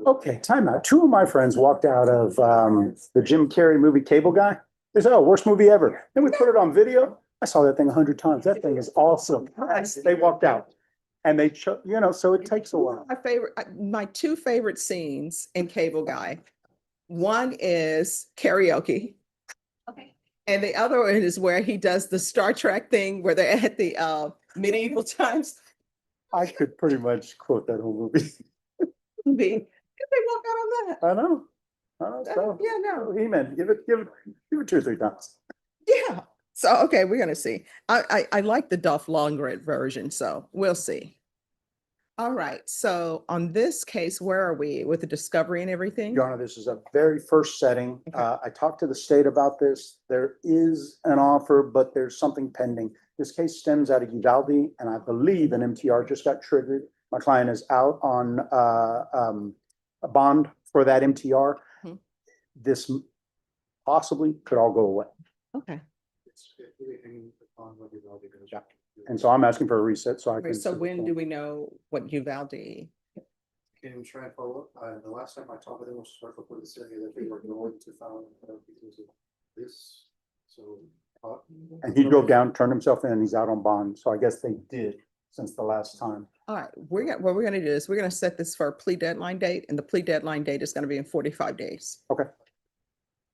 Speaker 12: Okay, timeout. Two of my friends walked out of the Jim Carrey movie Cable Guy. They said, oh, worst movie ever. Then we put it on video. I saw that thing 100 times. That thing is awesome. They walked out. And they, so it takes a while.
Speaker 1: My two favorite scenes in Cable Guy. One is karaoke.
Speaker 7: Okay.
Speaker 1: And the other one is where he does the Star Trek thing where they're at the medieval times.
Speaker 12: I could pretty much quote that whole movie.
Speaker 1: Could they walk out on that?
Speaker 12: I know. So,
Speaker 1: Yeah, no.
Speaker 12: He-Man, give it 2 or 3 times.
Speaker 1: Yeah. So, okay, we're gonna see. I like the Dolph Lundgren version, so we'll see. All right, so on this case, where are we with the discovery and everything?
Speaker 12: Your Honor, this is a very first setting.
Speaker 1: Okay.
Speaker 12: I talked to the state about this. There is an offer, but there's something pending. This case stems out of Uvalde, and I believe an MTR just got triggered. My client is out on a bond for that MTR.
Speaker 1: Mhm.
Speaker 12: This possibly could all go away.
Speaker 1: Okay,
Speaker 4: It's really hanging upon whether they'll be gonna-
Speaker 12: Yeah. And so I'm asking for a reset so I can.
Speaker 1: so when do we know what Uvalde?
Speaker 4: Can try and follow up. The last time I talked with them was short before the city that they were going to file because of this, so.
Speaker 12: And he drove down, turned himself in, and he's out on bond. So I guess they did since the last time.
Speaker 1: All right, what we're gonna do is we're gonna set this for a plea deadline date, and the plea deadline date is gonna be in 45 days.
Speaker 12: Okay.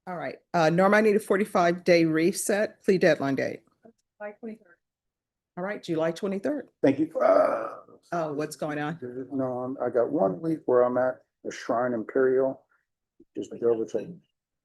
Speaker 1: All right, Norm, I need a 45-day reset, plea deadline date.
Speaker 8: July 23rd.
Speaker 1: All right, July 23rd.
Speaker 12: Thank you.
Speaker 1: Oh, what's going on?
Speaker 12: No, I got 1 week where I'm at the Shrine Imperial. Just go over to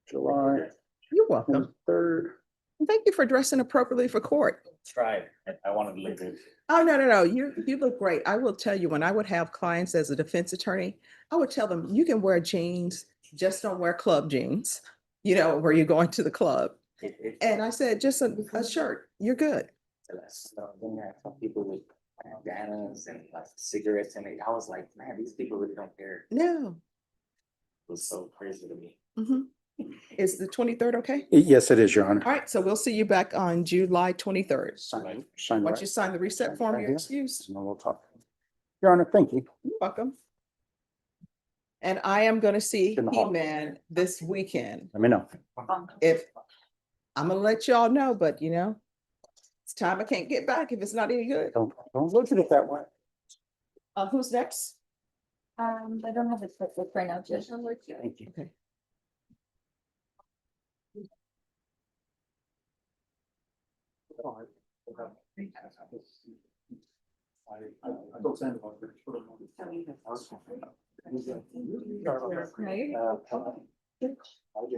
Speaker 12: July
Speaker 1: You're welcome.
Speaker 12: 3rd.
Speaker 1: And thank you for dressing appropriately for court.
Speaker 3: Tried. I wanted to leave it.
Speaker 1: Oh, no. You look great. I will tell you, when I would have clients as a defense attorney, I would tell them, you can wear jeans, just don't wear club jeans, where you're going to the club. And I said, just a shirt, you're good.
Speaker 3: Then I saw people with bandanas and like cigarettes, and I was like, man, these people really don't care.
Speaker 1: No.
Speaker 3: It was so crazy to me.
Speaker 1: Mhm. Is the 23rd okay?
Speaker 12: Yes, it is, Your Honor.
Speaker 1: All right, so we'll see you back on July 23rd.
Speaker 12: Sign
Speaker 1: Once
Speaker 12: right.
Speaker 1: you sign the reset form,
Speaker 12: Right
Speaker 1: you're
Speaker 12: here.
Speaker 1: excused.
Speaker 12: And then we'll talk. Your Honor, thank you.
Speaker 1: You're welcome. And I am gonna see
Speaker 12: In the hall.
Speaker 1: He-Man this weekend.
Speaker 12: Let me know.
Speaker 1: If, I'm gonna let y'all know, but it's time I can't get back if it's not any good.
Speaker 12: Don't look at it that way.
Speaker 1: Who's next?
Speaker 7: I don't have it set right now, Judge.
Speaker 12: Thank you.
Speaker 1: Okay.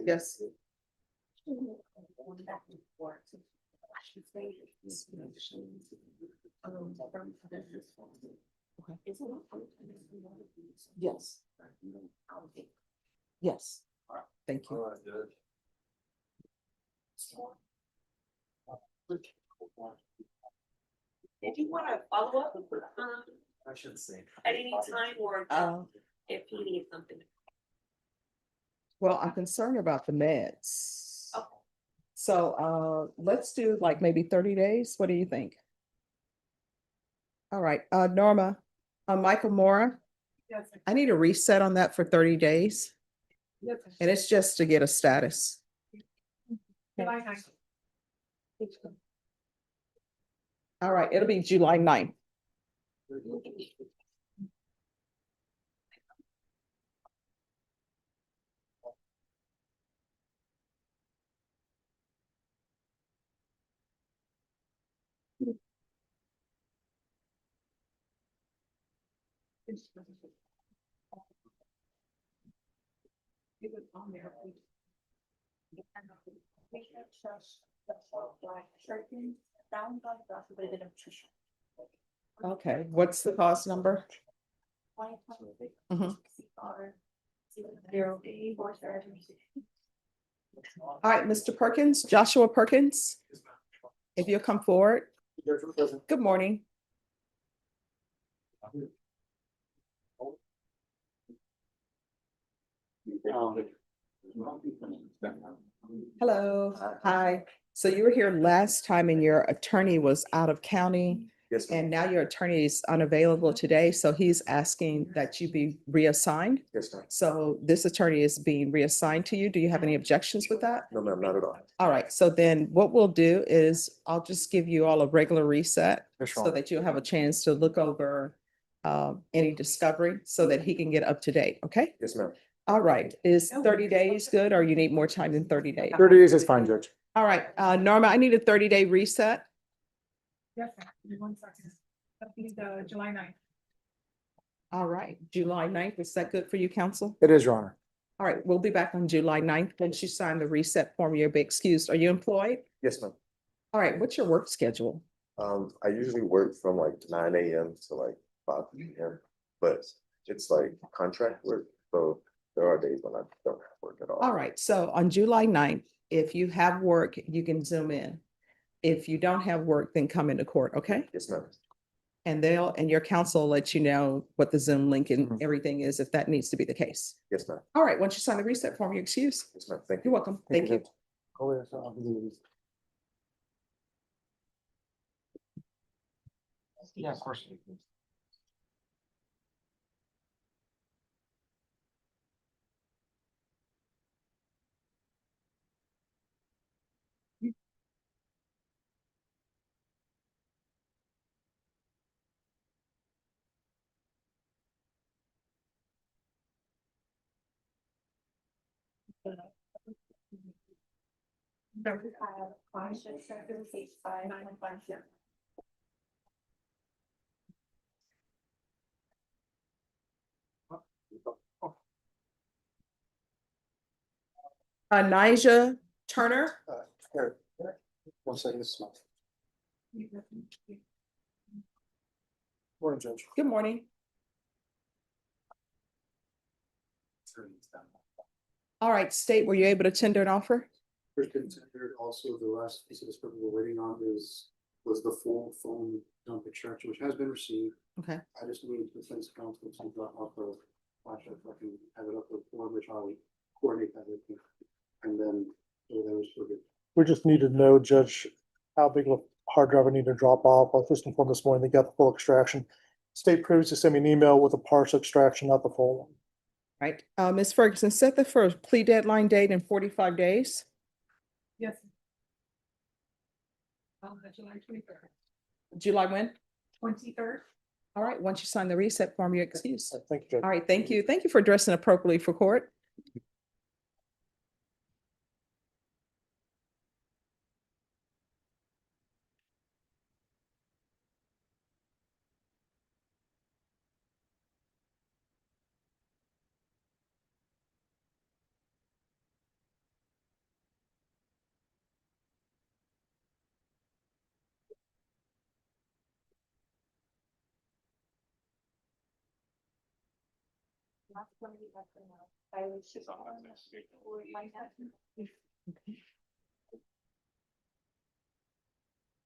Speaker 1: Yes. Yes. Yes. Thank you.
Speaker 5: Did you want to follow up,
Speaker 3: I should say.
Speaker 5: at any time or
Speaker 1: Uh,
Speaker 5: if you need something?
Speaker 1: well, I'm concerned about the meds.
Speaker 5: Okay.
Speaker 1: So, let's do like maybe 30 days. What do you think? All right, Norma, Michael Mora,
Speaker 8: Yes, sir.
Speaker 1: I need a reset on that for 30 days.
Speaker 8: Yes, sir.
Speaker 1: And it's just to get a status.
Speaker 8: July 9th.
Speaker 1: All right, it'll be July 9th.
Speaker 8: It was on there.
Speaker 1: Okay, what's the cost number? Mhm. All right, Mr. Perkins, Joshua Perkins, if you'll come forward. Good morning. Hello, hi. So you were here last time and your attorney was out of county
Speaker 6: Yes, ma'am.
Speaker 1: and now your attorney is unavailable today, so he's asking that you be reassigned.
Speaker 6: Yes, ma'am.
Speaker 1: So this attorney is being reassigned to you. Do you have any objections with that?
Speaker 6: No, ma'am, not at all.
Speaker 1: All right, so then what we'll do is I'll just give you all a regular reset so that you'll have a chance to look over any discovery so that he can get up to date, okay?
Speaker 6: Yes, ma'am.
Speaker 1: All right, is 30 days good or you need more time than 30 days?
Speaker 12: 30 days is fine, Judge.
Speaker 1: All right, Norma, I need a 30-day reset.
Speaker 8: Yes, sir. Give me 1 second. That'll be the July 9th.
Speaker 1: All right, July 9th, is that good for you, counsel?
Speaker 12: It is, Your Honor.
Speaker 1: All right, we'll be back on July 9th. Once you sign the reset form, you'll be excused. Are you employed?
Speaker 6: Yes, ma'am.
Speaker 1: All right, what's your work schedule?
Speaker 6: I usually work from like 9 a.m. to like 5 p.m. But it's like contract work, so there are days when I don't have work at all.
Speaker 1: All right, so on July 9th, if you have work, you can zoom in. If you don't have work, then come into court, okay?
Speaker 6: Yes, ma'am.
Speaker 1: And your counsel will let you know what the Zoom link and
Speaker 12: Mhm.
Speaker 1: everything is, if that needs to be the case.
Speaker 6: Yes, ma'am.
Speaker 1: All right, once you sign the reset form, you're excused.
Speaker 6: Yes, ma'am. Thank you.
Speaker 1: You're welcome. Thank you.
Speaker 12: Judge. Oh, yes, I'll do this.
Speaker 3: Yeah, of course.
Speaker 1: Nija Turner,
Speaker 4: Here. 1 second, this is my. Morning, Judge.
Speaker 1: good morning. All right, state, were you able to tender an offer?
Speaker 4: First considered, also the last piece of this paper we're waiting on was the full phone dump extraction, which has been received.
Speaker 1: Okay.
Speaker 4: I just need the defense counsel to drop off the flash drive, so I can have it up with form, which I'll coordinate that with you. And then, so that was for good.
Speaker 9: We just need to know, Judge, how big of a hard drive I need to drop off. I was just informed this morning they got the full extraction. State previously sent me an email with a partial extraction, not the full one.
Speaker 1: Right, Ms. Ferguson, set the first plea deadline date in 45 days.
Speaker 8: Yes. July 23rd.
Speaker 1: July when?
Speaker 8: 23rd.
Speaker 1: All right, once you sign the reset form, you're excused.
Speaker 9: Thank you, Judge.
Speaker 1: All right, thank you. Thank you for dressing appropriately for court.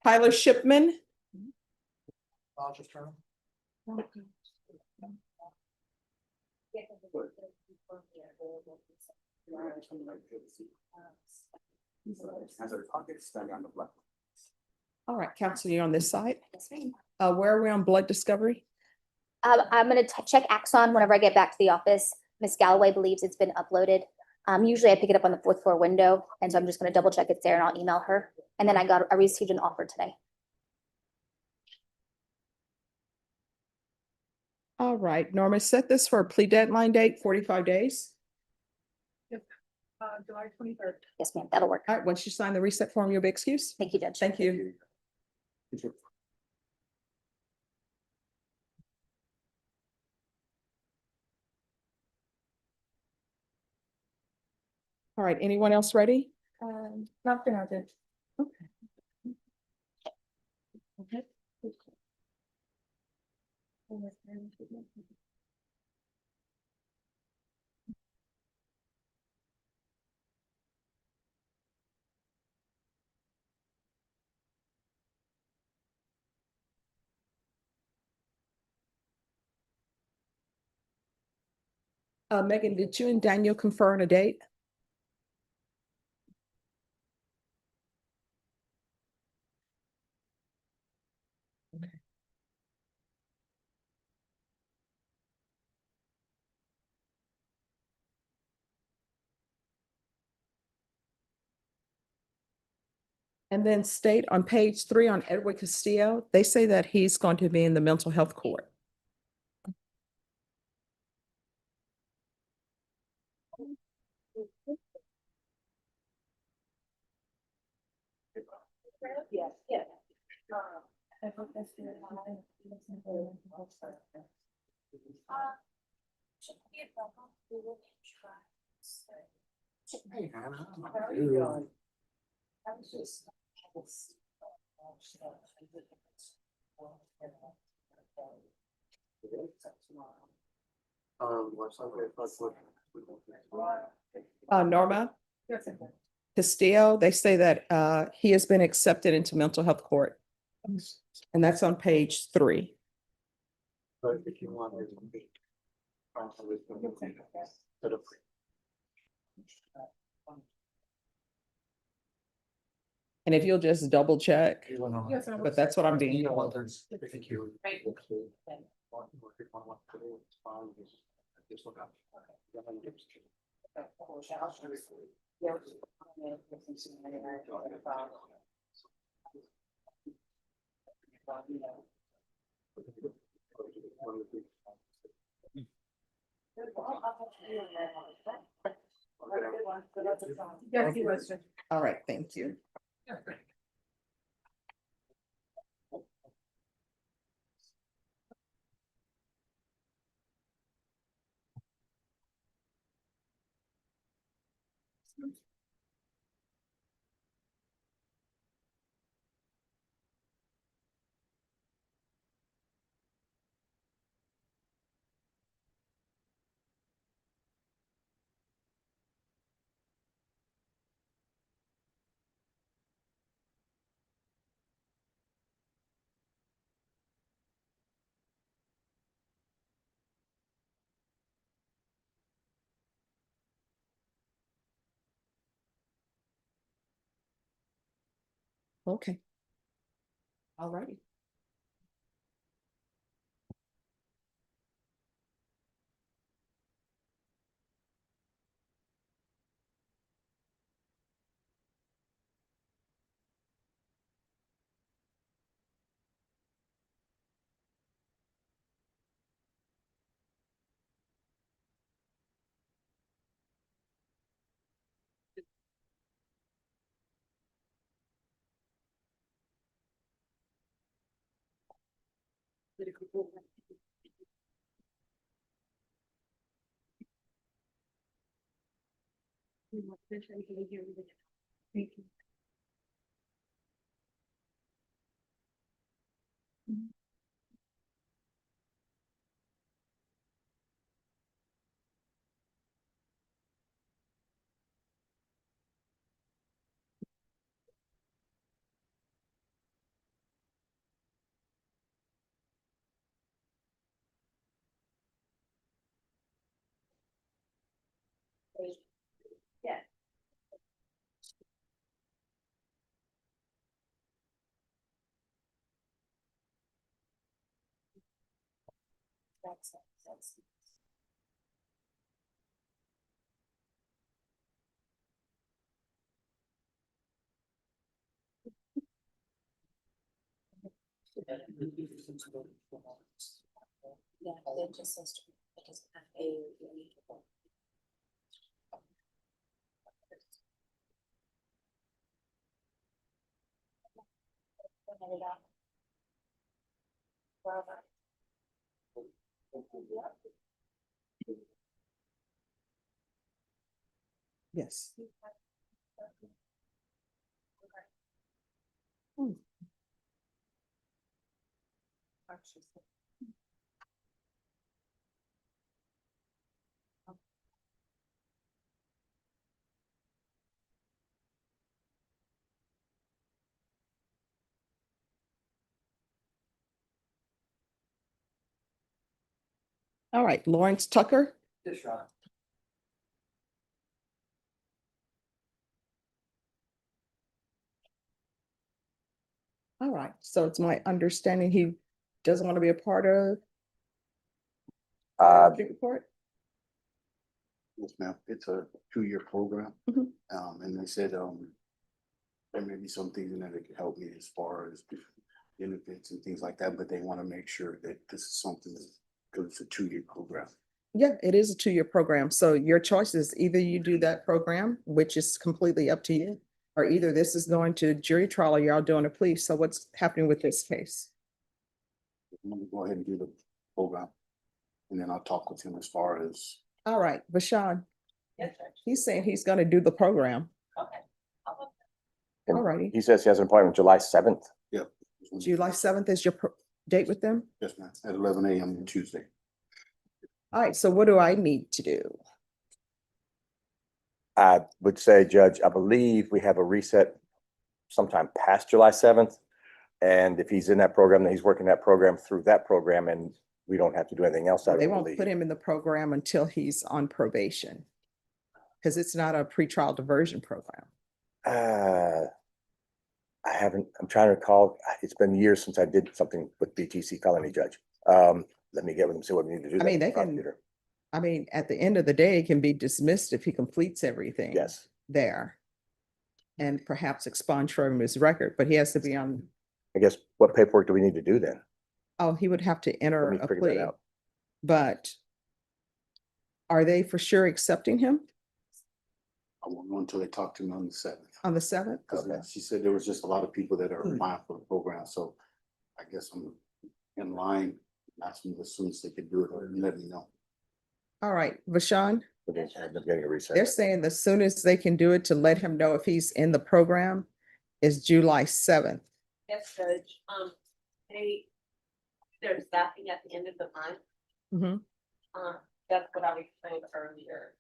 Speaker 1: Tyler Shipman,
Speaker 9: I'll just turn.
Speaker 1: all right, Council, you're on this side. Where are we on blood discovery?
Speaker 7: I'm gonna check Axon whenever I get back to the office. Miss Galloway believes it's been uploaded. Usually I pick it up on the fourth floor window, and so I'm just gonna double check it's there and I'll email her. And then I received an offer today.
Speaker 1: All right, Norma, set this for a plea deadline date, 45 days.
Speaker 8: July 23rd.
Speaker 7: Yes, ma'am, that'll work.
Speaker 1: All right, once you sign the reset form, you'll be excused.
Speaker 7: Thank you, Judge.
Speaker 1: Thank you. All right, anyone else ready?
Speaker 8: Not for now, Judge.
Speaker 1: Megan, did you and Daniel confer on a date? And then state on page 3 on Edward Castillo, they say that he's going to be in the mental health court.
Speaker 8: Yes, yes.
Speaker 1: Norma
Speaker 8: Yes, sir.
Speaker 1: Castillo, they say that he has been accepted into mental health court. And that's on page 3.
Speaker 4: But if you want.
Speaker 1: And if you'll just double check,
Speaker 8: Yes, sir.
Speaker 1: but that's what I'm being told.
Speaker 4: Thank you.
Speaker 8: Yes, he was. Judge.
Speaker 1: All right, thank you. Okay. All righty.
Speaker 8: Thank you.
Speaker 5: Yeah. That's. Yeah, it just says, it doesn't have a.
Speaker 1: Yes. All right, Lawrence Tucker.
Speaker 11: Yes, Your Honor.
Speaker 1: All right, so it's my understanding he doesn't want to be a part of the report?
Speaker 4: Yes, ma'am. It's a 2-year program.
Speaker 1: Mhm.
Speaker 4: And they said, there may be some things in there that could help me as far as benefits and things like that, but they want to make sure that this is something that, because it's a 2-year program.
Speaker 1: Yeah, it is a 2-year program. So your choice is either you do that program, which is completely up to you, or either this is going to jury trial or y'all doing a plea. So what's happening with this case?
Speaker 4: I'm gonna go ahead and do the program. And then I'll talk with him as far as,
Speaker 1: All right, Vashawn,
Speaker 5: Yes, Judge.
Speaker 1: he's saying he's gonna do the program.
Speaker 5: Okay. I'll-
Speaker 1: All righty.
Speaker 6: He says he has an appointment July 7th.
Speaker 1: July 7th is your date with them?
Speaker 4: yes, ma'am, at 11 a.m. on Tuesday.
Speaker 1: All right, so what do I need to do?
Speaker 6: I would say, Judge, I believe we have a reset sometime past July 7th. And if he's in that program, then he's working that program through that program and we don't have to do anything else. I
Speaker 1: They
Speaker 6: don't
Speaker 1: won't
Speaker 6: believe.
Speaker 1: put him in the program until he's on probation. Because it's not a pretrial diversion program.
Speaker 6: I haven't, I'm trying to recall, it's been years since I did something with BTC felony, Judge. Let me get with him, see what we need to do.
Speaker 1: I mean,
Speaker 6: there,
Speaker 1: they can-
Speaker 6: prosecutor.
Speaker 1: I mean, at the end of the day, it can be dismissed if he completes everything.
Speaker 6: Yes.
Speaker 1: There. And perhaps expunge from his record, but he has to be on,
Speaker 6: I guess, what paperwork do we need to do then?
Speaker 1: oh, he would have to enter
Speaker 6: Let me
Speaker 1: a
Speaker 6: figure that
Speaker 1: plea.
Speaker 6: out.
Speaker 1: But are they for sure accepting him
Speaker 4: I won't know until they talk to me on the 7th.
Speaker 1: on the 7th?
Speaker 4: Because she said there was just a lot of people that are applying for the program, so I guess I'm in line, asking as soon as they could do it, or let me know.
Speaker 1: All right, Vashawn,
Speaker 6: Okay, I'm getting a reset.
Speaker 1: they're saying the soonest they can do it to let him know if he's in the program is July 7th.
Speaker 5: Yes, Judge. There's staffing at the end of the month.
Speaker 1: Mhm.
Speaker 5: That's what I was saying earlier.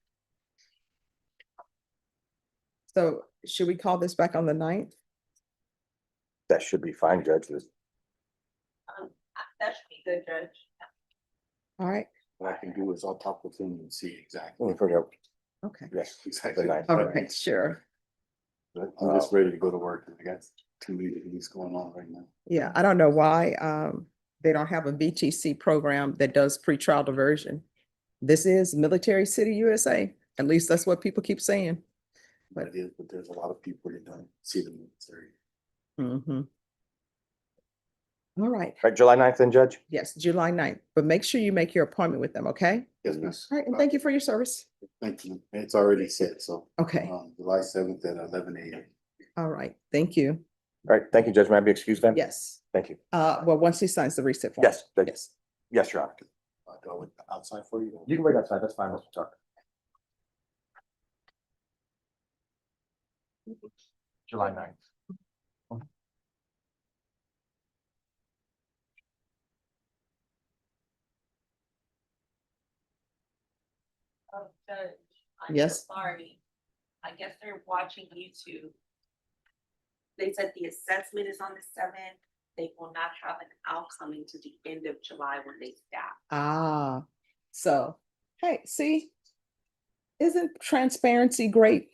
Speaker 1: So should we call this back on the 9th?
Speaker 6: That should be fine, Judge.
Speaker 5: That should be good, Judge.
Speaker 1: All right,
Speaker 4: What I can do is I'll talk with him and see
Speaker 6: Let
Speaker 4: exactly.
Speaker 6: me figure out.
Speaker 1: okay.
Speaker 6: Yes,
Speaker 4: Exactly.
Speaker 6: the 9th.
Speaker 1: All right, sure.
Speaker 4: But I'm just ready to go to work. I got 2 meetings going on right now.
Speaker 1: Yeah, I don't know why they don't have a BTC program that does pretrial diversion. This is Military City, USA. At least that's what people keep saying.
Speaker 4: But it is, but there's a lot of people that don't see the military.
Speaker 1: Mhm. All right,
Speaker 6: Right, July 9th then, Judge?
Speaker 1: yes, July 9th, but make sure you make your appointment with them, okay?
Speaker 4: Yes, miss.
Speaker 1: All right, and thank you for your service.
Speaker 4: Thank you. It's already set, so.
Speaker 1: Okay,
Speaker 4: July 7th at 11 a.m.
Speaker 1: all right, thank you.
Speaker 6: All right, thank you, Judge. May I be excused then?
Speaker 1: Yes,
Speaker 6: Thank you.
Speaker 1: well, once he signs the reset form.
Speaker 6: Yes,
Speaker 1: Yes.
Speaker 6: yes, Your Honor.
Speaker 4: Do I wait outside for you?
Speaker 6: You can wait outside, that's fine, Mr. Tucker. July 9th.
Speaker 5: Oh, Judge. I'm
Speaker 1: Yes.
Speaker 5: Sorry. I guess they're watching YouTube. They said the assessment is on the 7th. They will not have an outcome until the end of July when they staff.
Speaker 1: Ah, so, hey, see, Isn't transparency great?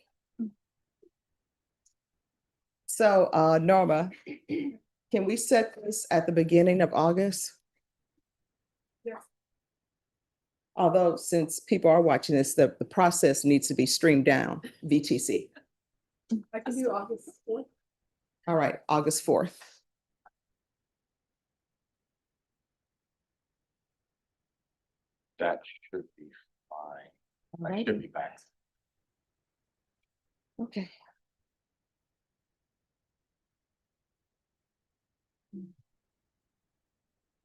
Speaker 1: So, Norma, can we set this at the beginning of August?
Speaker 8: Yeah.
Speaker 1: Although, since people are watching this, the process needs to be streamed down, VTC.
Speaker 8: I can do August 4th.
Speaker 1: All right, August 4th.
Speaker 3: That should be fine. I should be back.
Speaker 1: Okay.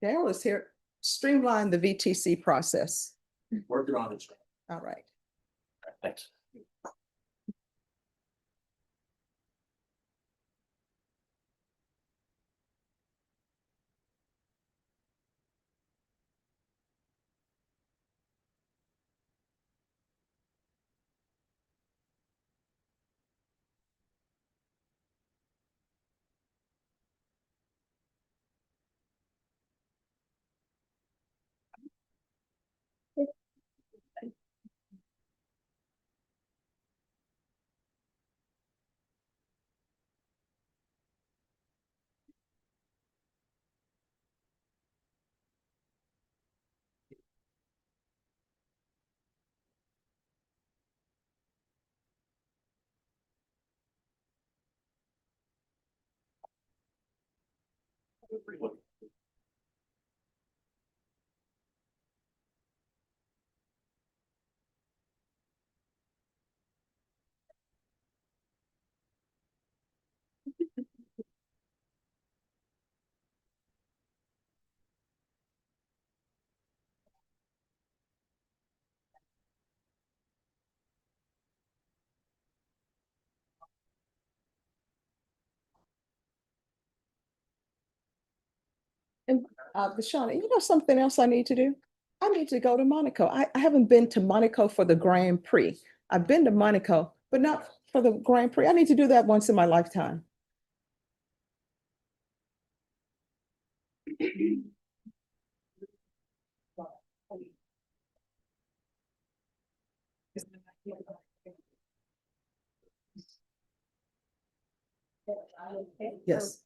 Speaker 1: Daryl is here. Streamline the VTC process.
Speaker 3: Working on it.
Speaker 1: All right.
Speaker 3: Thanks.
Speaker 1: And Shauna, you know something else I need to do? I need to go to Monaco. I haven't been to Monaco for the Grand Prix. I've been to Monaco, but not for the Grand Prix. I need to do that once in my lifetime. Yes.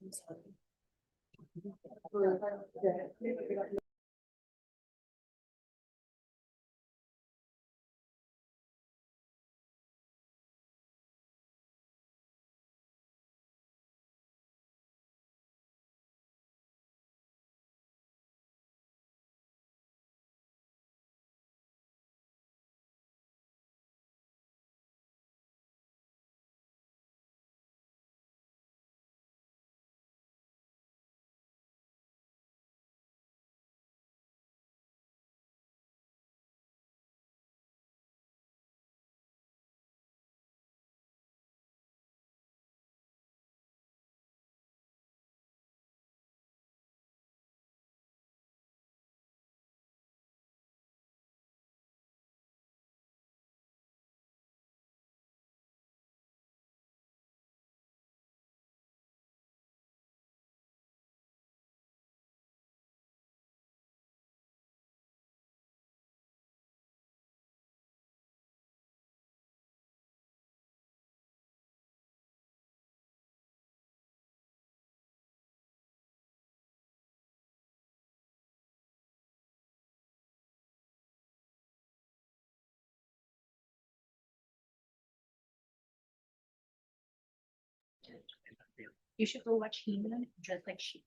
Speaker 8: You should go watch He-Man, just like she.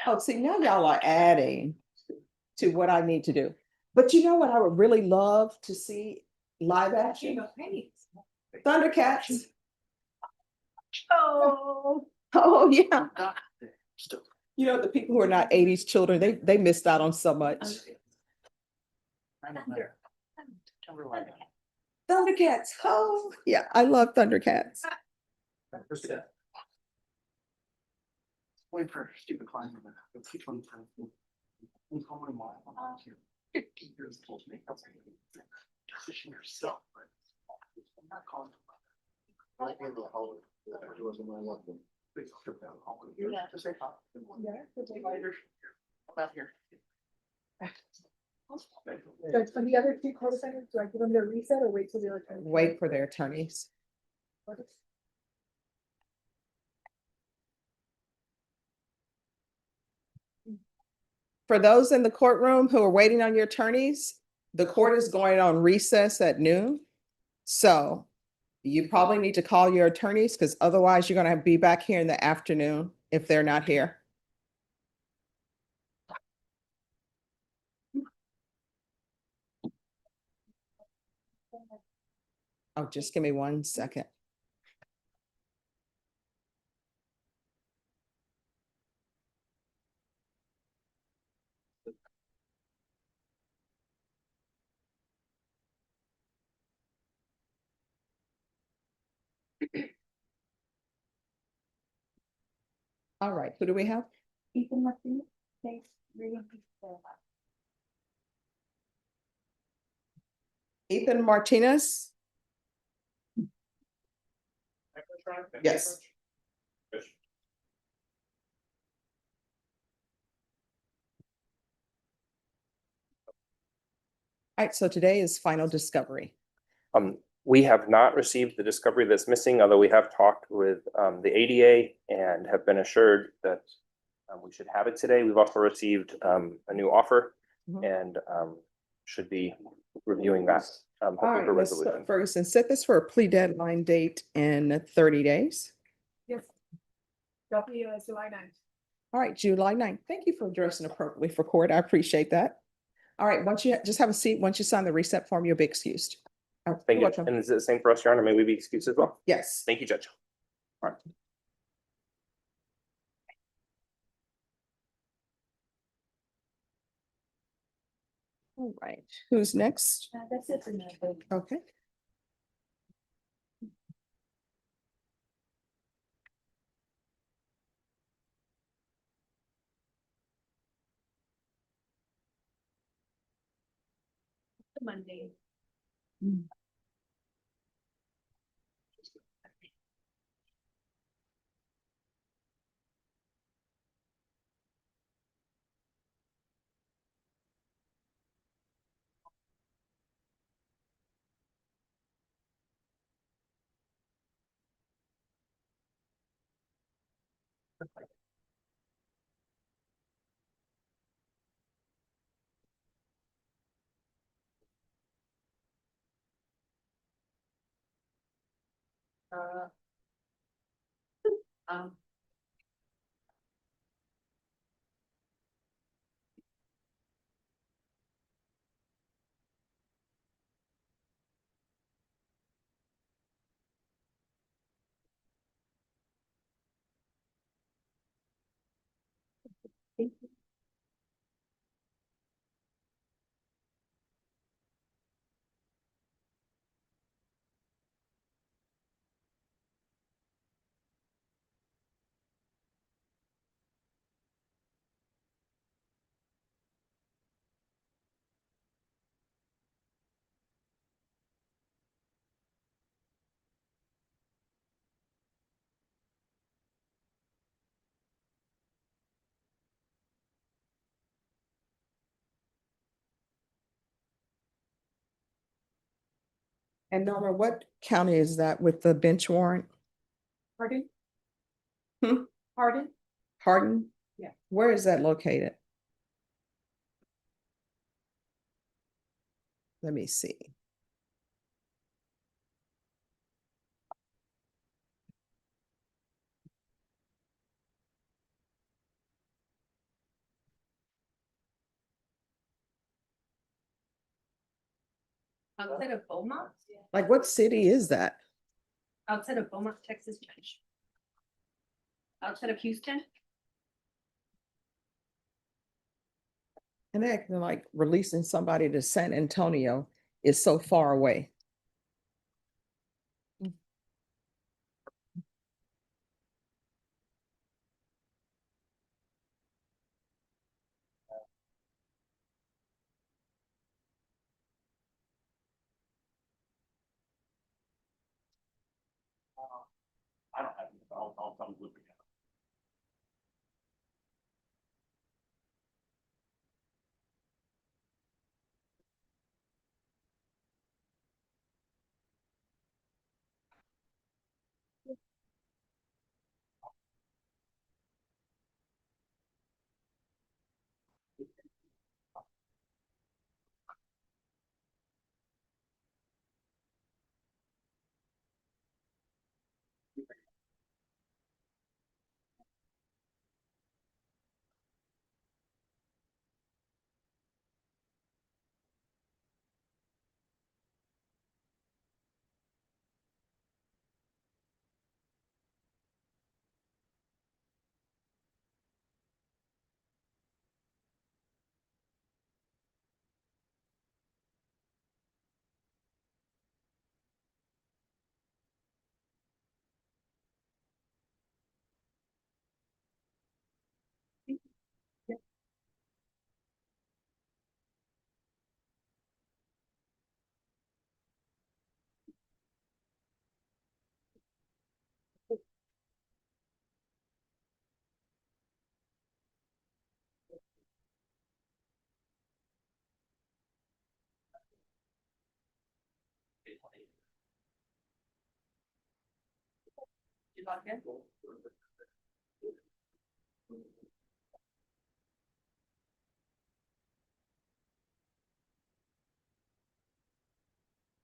Speaker 1: Oh, see, now y'all are adding to what I need to do. But you know what I would really love to see live action? Thundercats.
Speaker 8: Oh.
Speaker 1: Oh, yeah. You know, the people who are not 80s children, they missed out on so much. Thundercats. Oh, yeah, I love Thundercats.
Speaker 12: Wait for stupid client. Which one? 50 years old. Decision yourself. I'm not calling. Please strip down all of you. Just say hi. I'm out here.
Speaker 8: Judge, for the other two co-defendants, do I give them their reset or wait till their attorney?
Speaker 1: Wait for their attorneys. For those in the courtroom who are waiting on your attorneys, the court is going on recess at noon. So you probably need to call your attorneys because otherwise you're gonna be back here in the afternoon if they're not here. Oh, just give me 1 second. All right, who do we have?
Speaker 8: Ethan Martinez, thanks.
Speaker 1: Ethan Martinez? Yes. All right, so today is final discovery.
Speaker 13: We have not received the discovery that's missing, although we have talked with the ADA and have been assured that we should have it today. We've also received a new offer and should be reviewing that.
Speaker 1: All
Speaker 13: Hoping
Speaker 1: right,
Speaker 13: for
Speaker 1: Ms.
Speaker 13: resolution.
Speaker 1: Ferguson, set this for a plea deadline date in 30 days.
Speaker 8: Yes. Roughly, July 9th.
Speaker 1: All right, July 9th. Thank you for dressing appropriately for court. I appreciate that. All right, once you just have a seat, once you sign the reset form, you'll be excused.
Speaker 13: Thank
Speaker 1: You're
Speaker 13: you.
Speaker 1: welcome.
Speaker 13: And is it the same for us, Your Honor? May we be excused as well?
Speaker 1: Yes.
Speaker 13: Thank you, Judge.
Speaker 1: All right. All right, who's next?
Speaker 8: That's it for now.
Speaker 1: Okay.
Speaker 8: Monday.
Speaker 1: And Norma, what county is that with the bench warrant?
Speaker 8: Pardon?
Speaker 1: Hmm?
Speaker 8: Pardon?
Speaker 1: Hardin?
Speaker 8: Yeah.
Speaker 1: Where is that located? Let me see.
Speaker 8: Outside of Beaumont?
Speaker 1: Like, what city is that?
Speaker 8: Outside of Beaumont, Texas, Judge. Outside of Houston?
Speaker 1: And they're acting like releasing somebody to San Antonio is so far away.
Speaker 13: I don't have, I'll look at it.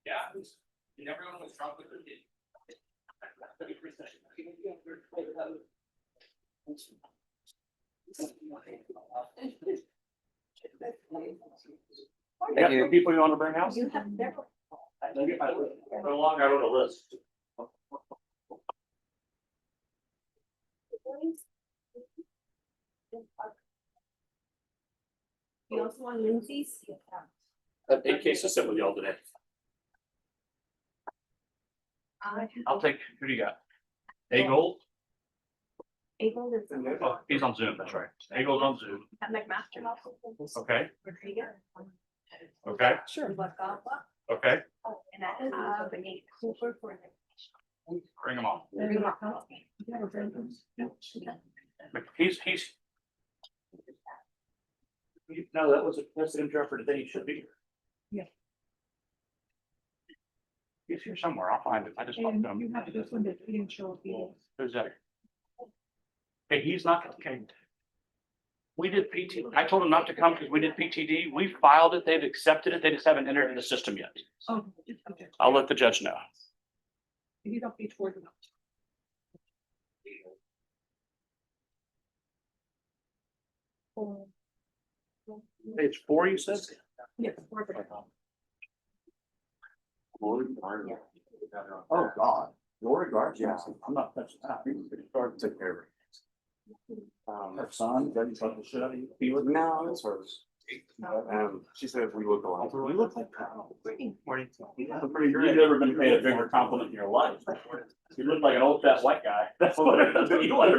Speaker 13: Yeah. Everyone was drunk with their Any people you want to bring out?
Speaker 8: You have never.
Speaker 13: For long, I wrote a list.
Speaker 8: You also want Lindsay's?
Speaker 13: I have 8 cases sit with y'all today. I'll take, who do you got? Gold?
Speaker 8: Abel is.
Speaker 13: Oh, he's on Zoom, that's right. Gold's on Zoom.
Speaker 8: At McMaster.
Speaker 13: Okay, okay,
Speaker 1: Sure.
Speaker 13: okay.
Speaker 8: And I have a Cooper for.
Speaker 13: Bring him on.
Speaker 8: Bring him up.
Speaker 13: He's. No, that's an interpreter that he should be here.
Speaker 8: Yeah.
Speaker 13: He's here somewhere. I'll find it. I just talked
Speaker 8: And
Speaker 13: to him.
Speaker 8: you have this one that you didn't show up either.
Speaker 13: Who's that? Hey, he's not, okay. We did PT, I told him not to come because we did PTD. We filed it. They've accepted it. They just haven't entered it in the system yet.
Speaker 8: Oh, okay.
Speaker 13: I'll let the judge know.
Speaker 8: You don't be toward them.
Speaker 13: It's 4, you said?
Speaker 8: Yes. We're good.
Speaker 13: Oh, God. Your regards, yes. I'm not touching that. Start to take care of it. Her son, that he's like the shit out of you. He was.
Speaker 3: No, it's hers. She said if we look alike.
Speaker 13: We look like. Morning. You look pretty great. You've never been paid a bigger compliment in your life. You look like an old fat white guy. That's what you want.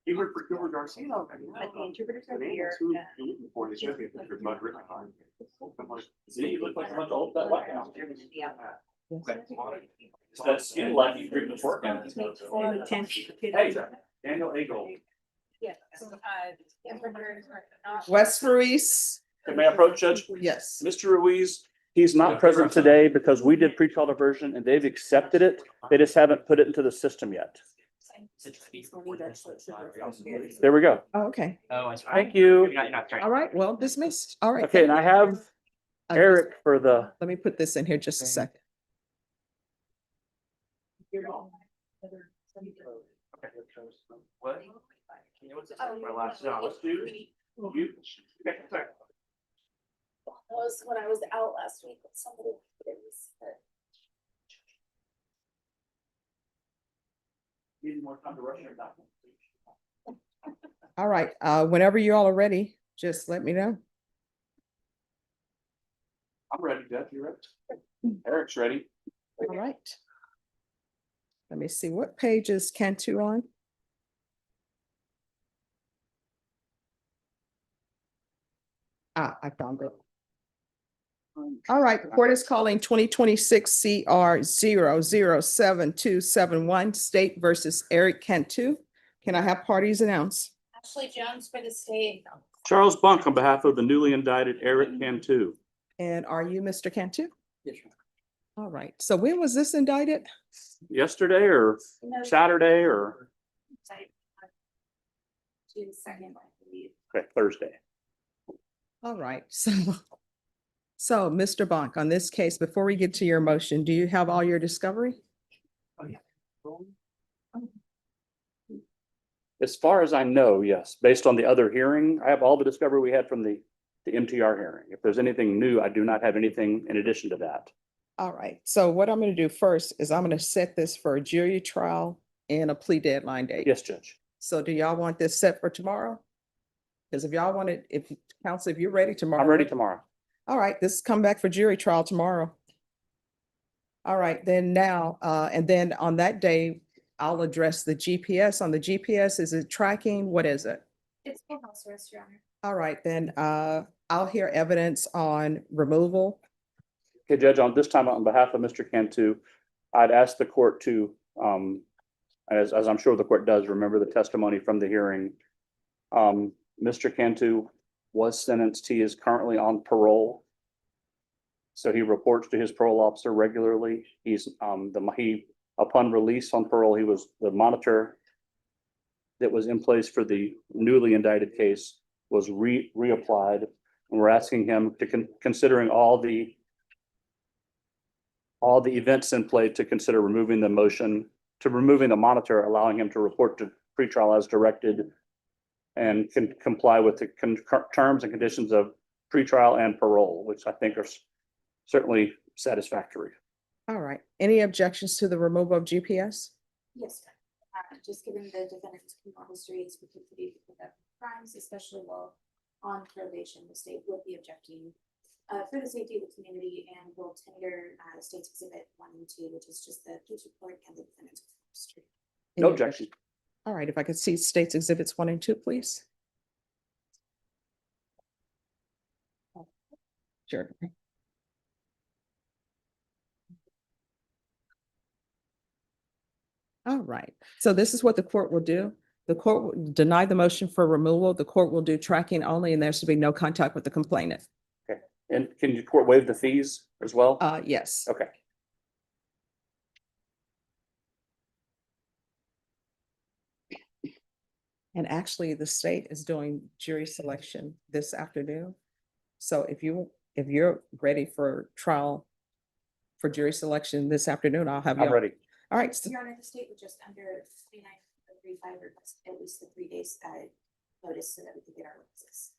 Speaker 13: You work for Gilbert Garcia.
Speaker 8: But the interpreters are here.
Speaker 13: See, you look like a bunch of old fat white guys. It's that skin like you drink the pork in. Hey, Daniel Eagle.
Speaker 8: Yes.
Speaker 1: West Ruiz,
Speaker 13: May I approach Judge?
Speaker 1: yes.
Speaker 13: Mr. Ruiz, he's not present today because we did pre-trial diversion and they've accepted it. They just haven't put it into the system yet. There we go.
Speaker 1: Oh, okay.
Speaker 13: Thank you.
Speaker 1: All right, well, dismissed. All right.
Speaker 13: Okay, and I have Eric for the.
Speaker 1: Let me put this in here just a second.
Speaker 13: What? My last job. Let's do it. You. Okay, sorry.
Speaker 7: Was when I was out last week with somebody.
Speaker 13: Need more time to rush your document.
Speaker 1: All right, whenever you all are ready, just let me know.
Speaker 13: I'm ready, Jeff. You ready? Eric's ready.
Speaker 1: All right. Let me see, what page is Cantu on? Ah, I found it. All right, court is calling 2026 CR 0072771 State versus Eric Cantu. Can I have parties announced?
Speaker 5: Ashley Jones for the state.
Speaker 13: Charles Bunk on behalf of the newly indicted Eric Cantu.
Speaker 1: And are you Mr. Cantu?
Speaker 11: Yes,
Speaker 1: All right, so when was this indicted?
Speaker 13: Yesterday or Saturday or
Speaker 5: June 2nd, I believe.
Speaker 13: okay, Thursday?
Speaker 1: All right, so Mr. Bonk, on this case, before we get to your motion, do you have all your discovery?
Speaker 13: As far as I know, yes, based on the other hearing, I have all the discovery we had from the MTR hearing. If there's anything new, I do not have anything in addition to that.
Speaker 1: All right, so what I'm gonna do first is I'm gonna set this for a jury trial and a plea deadline date.
Speaker 13: Yes, Judge.
Speaker 1: So do y'all want this set for tomorrow? Because if y'all want it, if counsel, if you're ready tomorrow.
Speaker 13: I'm ready tomorrow.
Speaker 1: All right, this come back for jury trial tomorrow. All right, then now, and then on that day, I'll address the GPS. On the GPS, is it tracking? What is it?
Speaker 7: It's full house arrest, Your Honor.
Speaker 1: All right, then, I'll hear evidence on removal.
Speaker 13: Okay, Judge, on this time, on behalf of Mr. Cantu, I'd ask the court to, as I'm sure the court does, remember the testimony from the hearing. Mr. Cantu was sentenced. He is currently on parole.
Speaker 14: So he reports to his parole officer regularly. Upon release on parole, he was the monitor that was in place for the newly indicted case was reapplied. And we're asking him to considering all the events in play to consider removing the monitor, allowing him to report to pretrial as directed and can comply with the terms and conditions of pretrial and parole, which I think are certainly satisfactory.
Speaker 1: All right. Any objections to the removal of GPS?
Speaker 5: Yes, sir. Just given the defendant's criminal history, it's particularly for crimes, especially while on probation, the state would be objecting for the safety of the community and will tender State's Exhibit 1 and 2, which is just the police report and the defendant's criminal history.
Speaker 14: No objection.
Speaker 1: All right, if I could see States Exhibits 1 and 2, please. Sure. All right, so this is what the court will do. The court will deny the motion for removal. The court will do tracking only, and there should be no contact with the complainant.
Speaker 14: Okay. And can your court waive the fees as well?
Speaker 1: Yes.
Speaker 14: Okay.
Speaker 1: And actually, the state is doing jury selection this afternoon. So if you're ready for trial for jury selection this afternoon, I'll have you.
Speaker 14: I'm ready.
Speaker 1: All right.
Speaker 5: Your Honor, the state would just under 29.35 request at least the 3 days notice so that we can get our witnesses.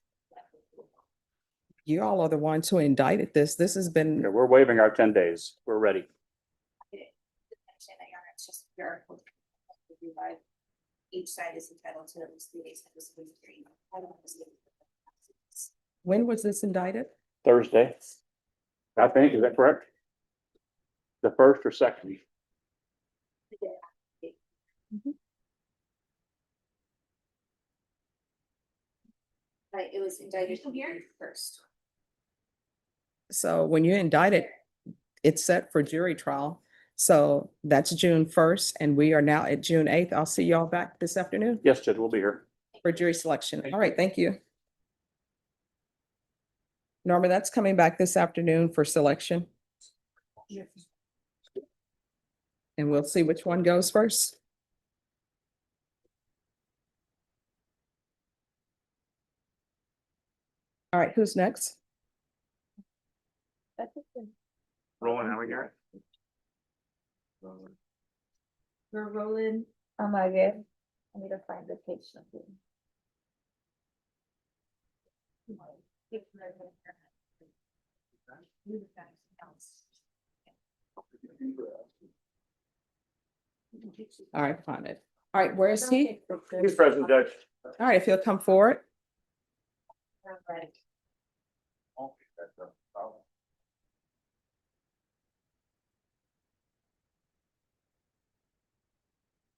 Speaker 1: You all are the ones who indicted this. This has been,
Speaker 14: Okay, we're waiving our 10 days. We're ready.
Speaker 5: Understand that, Your Honor, it's just your article. Each side is entitled to at least 3 days notice of the hearing. I don't understand.
Speaker 1: when was this indicted?
Speaker 14: Thursday. I think, is that correct? The first or second?
Speaker 5: It was indicted here first.
Speaker 1: So when you indict it, it's set for jury trial. So that's June 1st, and we are now at June 8th. I'll see y'all back this afternoon
Speaker 14: Yes, Judge, we'll be here.
Speaker 1: for jury selection. All right, thank you. Norma, that's coming back this afternoon for selection. And we'll see which one goes first. All right, who's next?
Speaker 3: Rolling, how we got?
Speaker 5: We're rolling. Oh my God. I need to find the page something.
Speaker 1: All right, found it. All right, where is he?
Speaker 14: He's present, Judge.
Speaker 1: All right, if he'll come forward.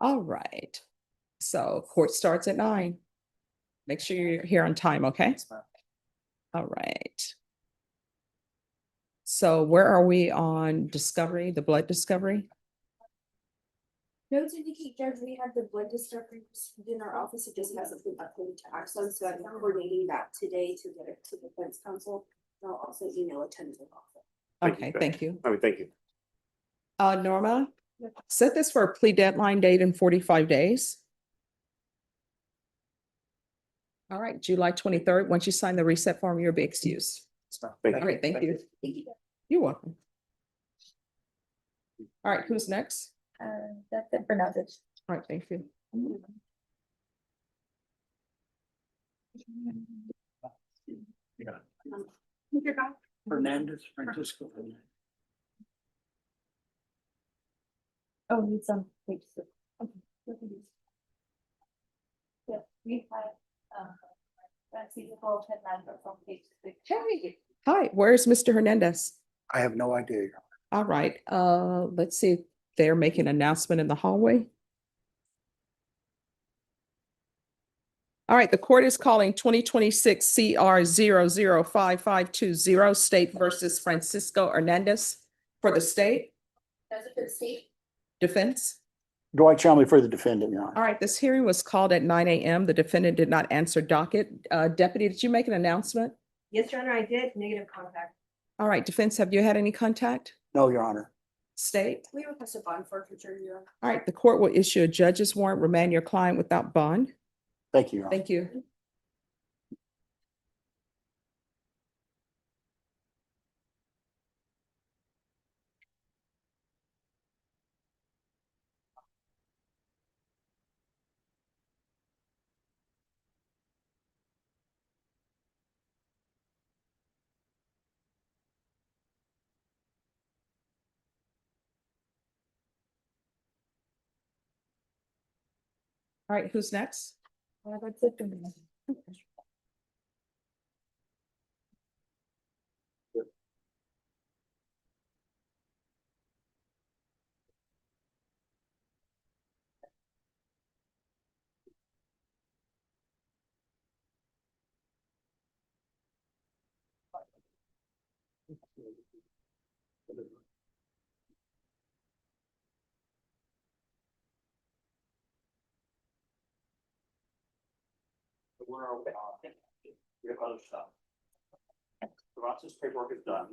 Speaker 1: All right. So court starts at 9. Make sure you're here on time, okay? All right. So where are we on discovery, the blood discovery?
Speaker 5: Notes indicate, Judge, we had the blood discovery in our office. It just hasn't been uploaded to Axon, so I'm coordinating that today to get it to the defense counsel. I'll also email a tentative offer.
Speaker 1: Okay, thank you.
Speaker 14: I mean, thank you.
Speaker 1: Norma, set this for a plea deadline date in 45 days. All right, July 23rd. Once you sign the reset form, you'll be excused.
Speaker 14: Thank
Speaker 1: All
Speaker 14: you.
Speaker 1: right, thank you. You're welcome. All right, who's next?
Speaker 5: That's it for now, Judge.
Speaker 1: All right, thank you.
Speaker 4: Hernandez, Francisco.
Speaker 5: Oh, need some page 6. Yeah, we have, that's the whole headline from page 6.
Speaker 1: Hey, hi, where's Mr. Hernandez?
Speaker 4: I have no idea.
Speaker 1: All right, let's see if they're making an announcement in the hallway. All right, the court is calling 2026 CR 005520 State versus Francisco Hernandez for the state
Speaker 5: That's it for the state.
Speaker 1: defense.
Speaker 12: Dwight Chumley for the defendant, Your Honor.
Speaker 1: All right, this hearing was called at 9 a.m. The defendant did not answer docket. Deputy, did you make an announcement?
Speaker 8: Yes, Your Honor, I did. Negative contact.
Speaker 1: All right, defense, have you had any contact?
Speaker 14: No, Your Honor.
Speaker 1: State?
Speaker 8: We request a bond forfeiture, Your Honor.
Speaker 1: All right, the court will issue a judge's warrant, remand your client without bond.
Speaker 14: Thank you, Your Honor.
Speaker 1: Thank you. All right, who's next?
Speaker 8: That's it for me.
Speaker 14: Where are we on? We have other stuff. Ross's paperwork is done.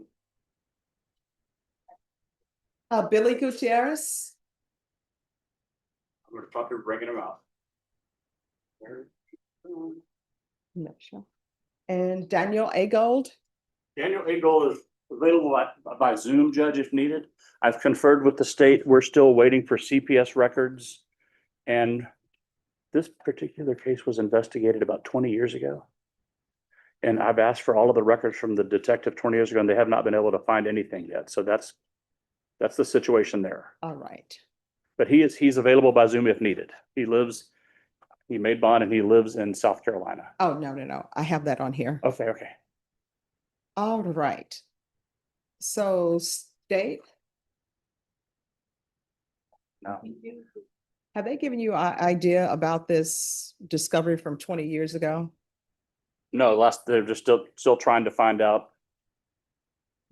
Speaker 1: Billy Gutierrez?
Speaker 14: I'm gonna talk to bringing him out.
Speaker 1: No, sure. And Daniel A. Gold?
Speaker 14: Daniel Eagle is available by Zoom, Judge, if needed. I've conferred with the state. We're still waiting for CPS records. And this particular case was investigated about 20 years ago. And I've asked for all of the records from the detective 20 years ago, and they have not been able to find anything yet. So that's the situation there.
Speaker 1: All right.
Speaker 14: But he's available by Zoom if needed. He made bond and he lives in South Carolina.
Speaker 1: Oh, no. I have that on here.
Speaker 14: Okay.
Speaker 1: All right. So state,
Speaker 14: No.
Speaker 1: have they given you an idea about this discovery from 20 years ago?
Speaker 14: No, they're just still trying to find out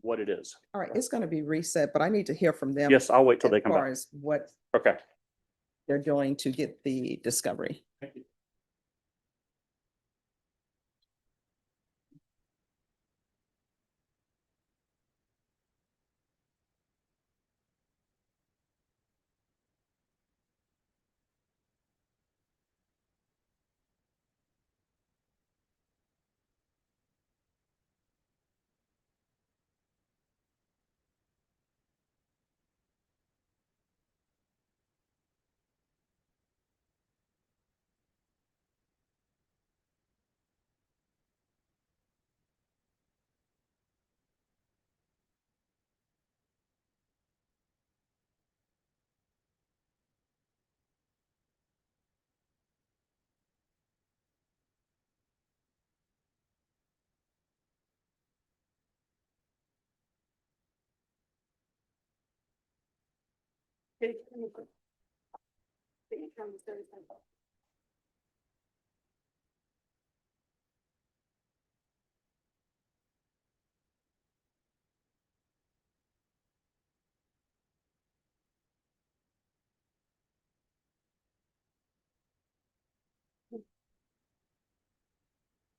Speaker 14: what it is.
Speaker 1: All right, it's gonna be reset, but I need to hear from them.
Speaker 14: Yes, I'll wait till they
Speaker 1: as
Speaker 14: come
Speaker 1: far
Speaker 14: back.
Speaker 1: as what
Speaker 14: Okay.
Speaker 1: they're doing to get the discovery.
Speaker 14: Thank you.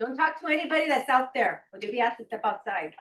Speaker 8: Don't talk to anybody that's out there. Would you be asked to step outside?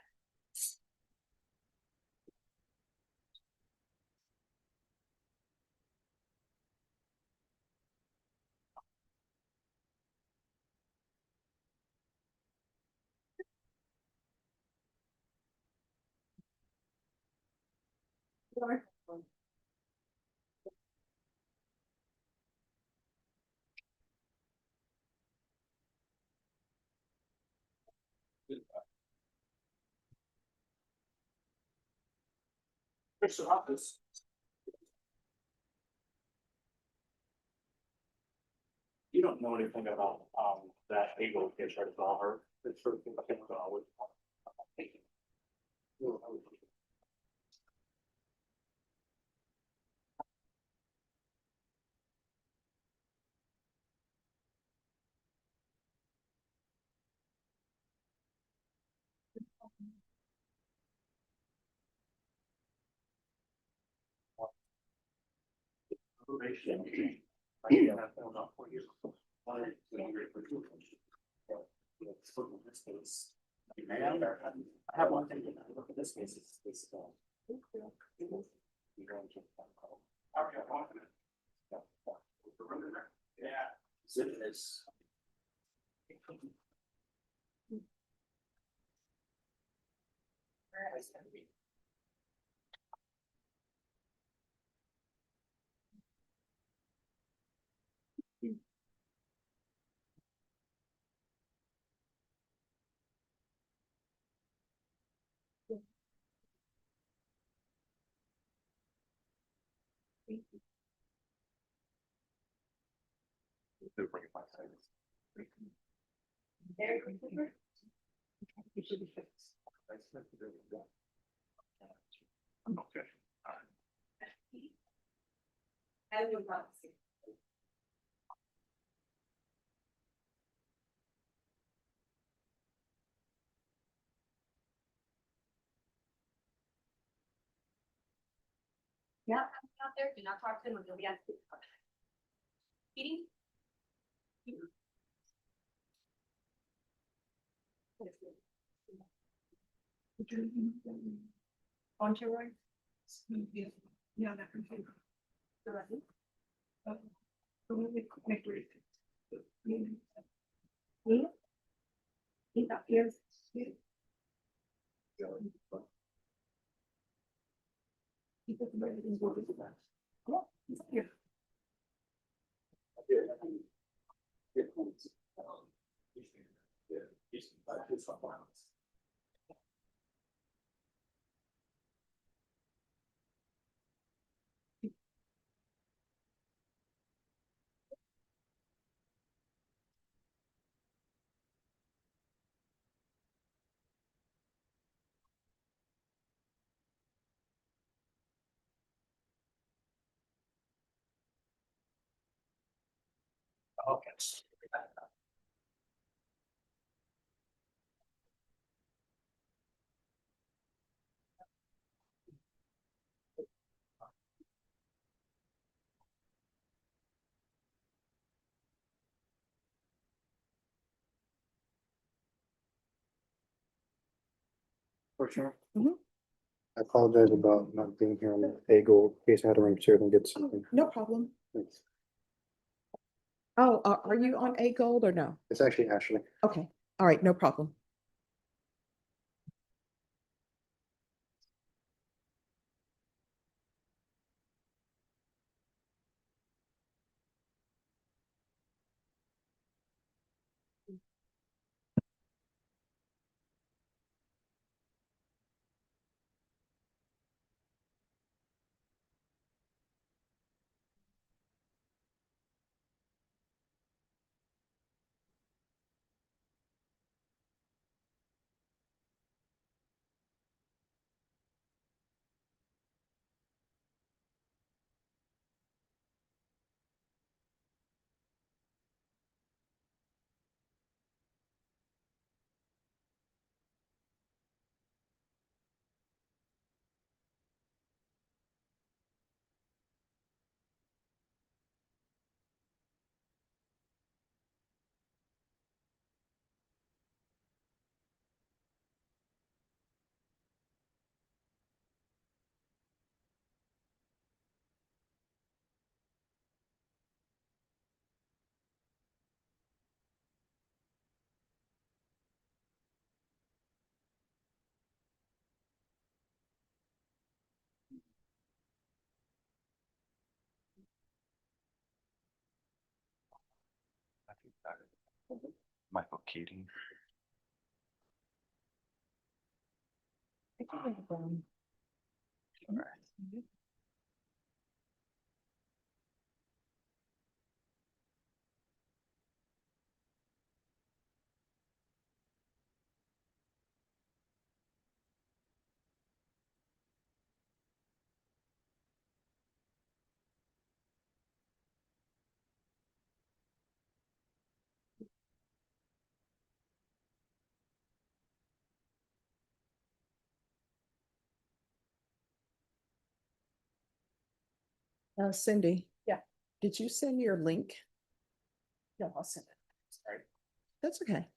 Speaker 14: Mr. Office. You don't know anything about that Eagle case, right? It's all her. It's her. I have one thing.
Speaker 3: This case is. Yeah. It is.
Speaker 14: Okay.
Speaker 5: And your policy. Yeah, out there, do not talk to them until we have. Eating? On your right? Yeah, that can be. The right. Eat up here.
Speaker 14: Okay.
Speaker 9: For sure.
Speaker 1: Mhm.
Speaker 9: I apologize about not being here on the A-Gold case. I had to run upstairs and get something.
Speaker 1: No problem.
Speaker 9: Thanks.
Speaker 1: Oh, are you on A Gold or no?
Speaker 9: It's actually Ashley.
Speaker 1: Okay, all right, no problem.
Speaker 3: I think that Michael Keating.
Speaker 1: Cindy.
Speaker 8: Yeah.
Speaker 1: Did you send your link?
Speaker 8: No, I'll send it.
Speaker 1: Sorry. That's okay.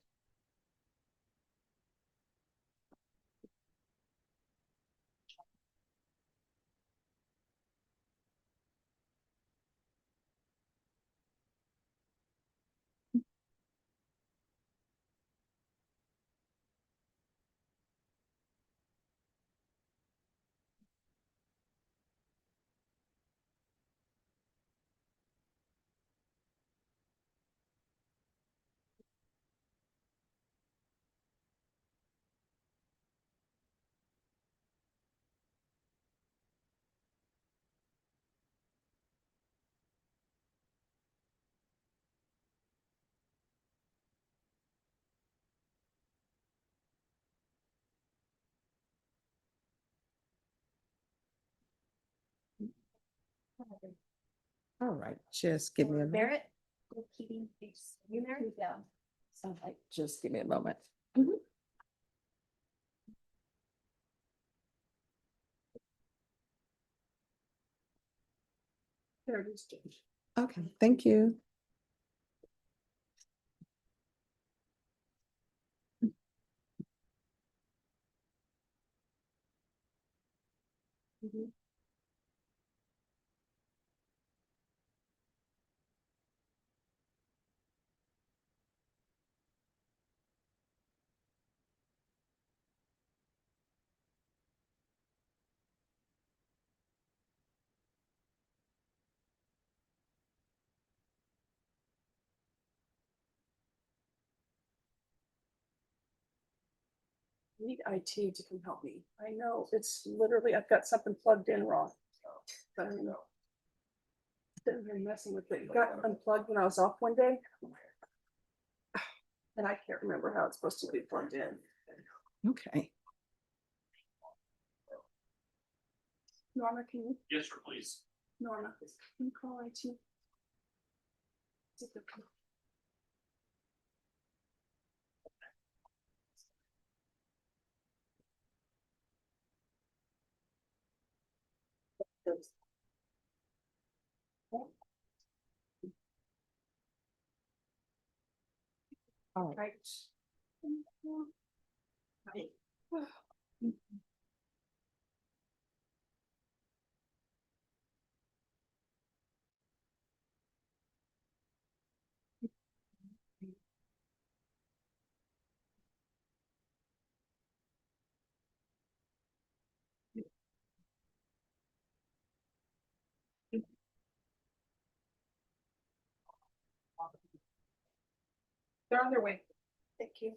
Speaker 1: All right, just give me a minute.
Speaker 5: Barrett? You Barrett? Yeah.
Speaker 1: All right, just give me a moment.
Speaker 8: There it is, Judge.
Speaker 1: Okay, thank you.
Speaker 8: Need IT to come help me. I know it's literally, I've got something plugged in wrong. But I don't know. Sitting here messing with it. It got unplugged when I was off one day. And I can't remember how it's supposed to be plugged in.
Speaker 1: Okay.
Speaker 8: Norma, can you?
Speaker 14: Yes, sir, please.
Speaker 8: Norma, can you call IT? See if they'll come.
Speaker 1: All right.
Speaker 8: Right. They're on their way. Thank you.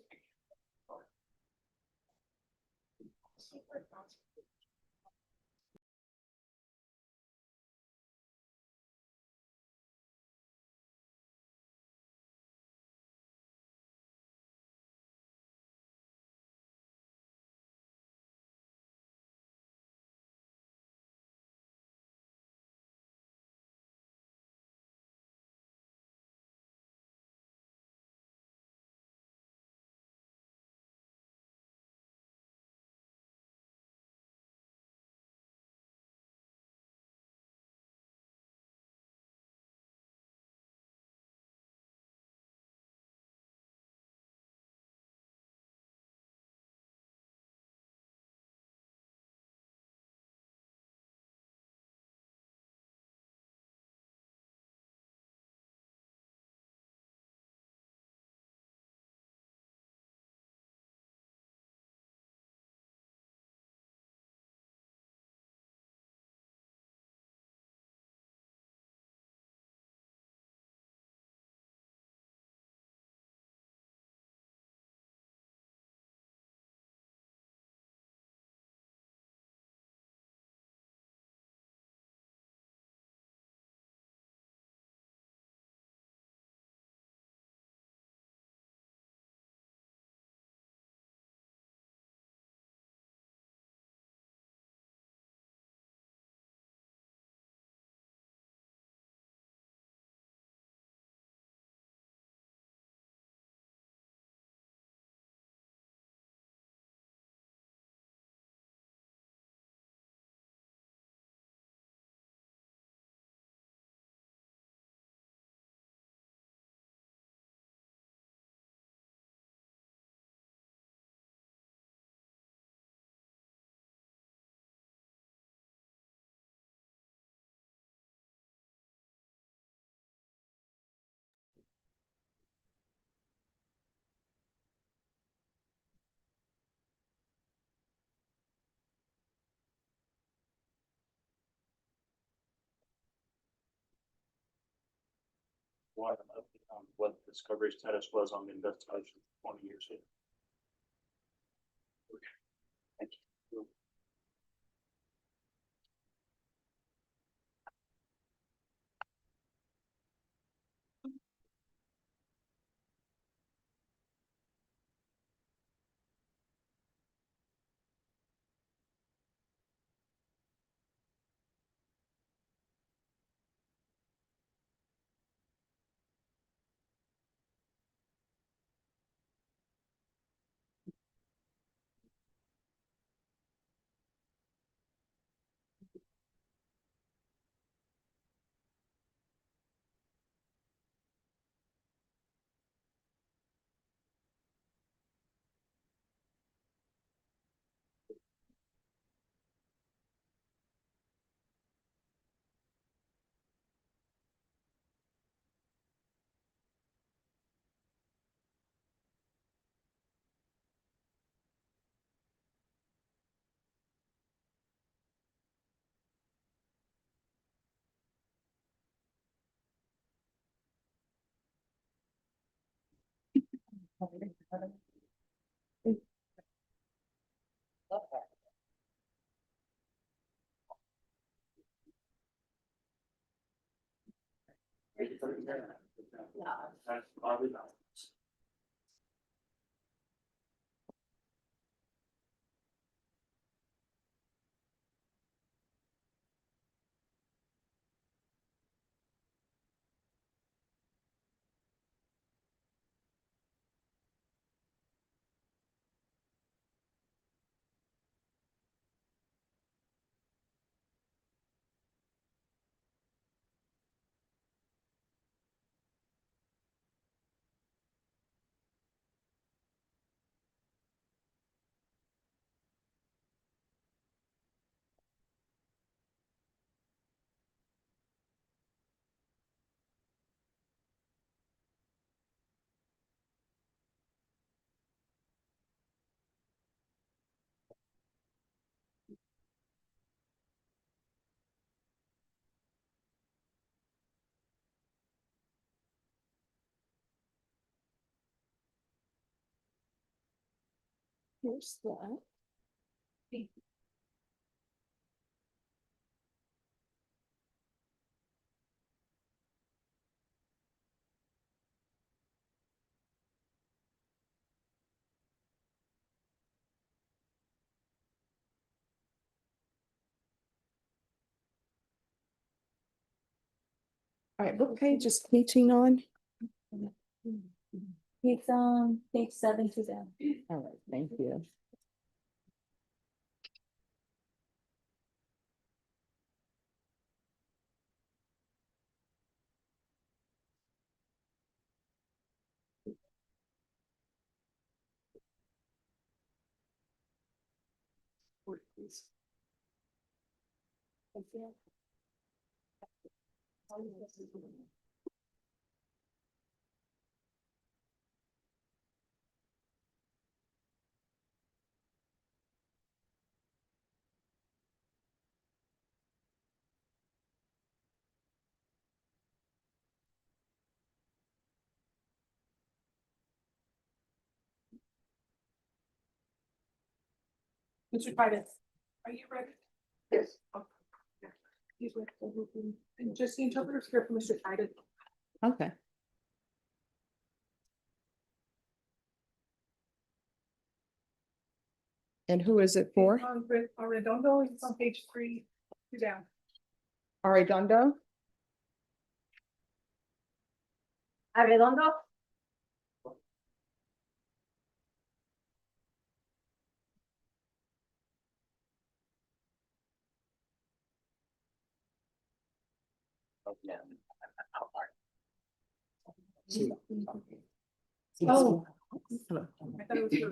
Speaker 14: What the discovery status was on the investigation 20 years ago. Thank you.
Speaker 8: Here's that.
Speaker 1: All right, what page is teaching on?
Speaker 7: It's on page 7 to them.
Speaker 1: All right, thank you.
Speaker 8: Mr. Titus, are you ready? Yes. He's ready. And just the interpreter's here for Mr. Titus.
Speaker 1: Okay. And who is it for?
Speaker 8: Arredondo, it's on page 3, down.
Speaker 1: Arredondo?
Speaker 8: Arredondo? Oh. I thought it was for.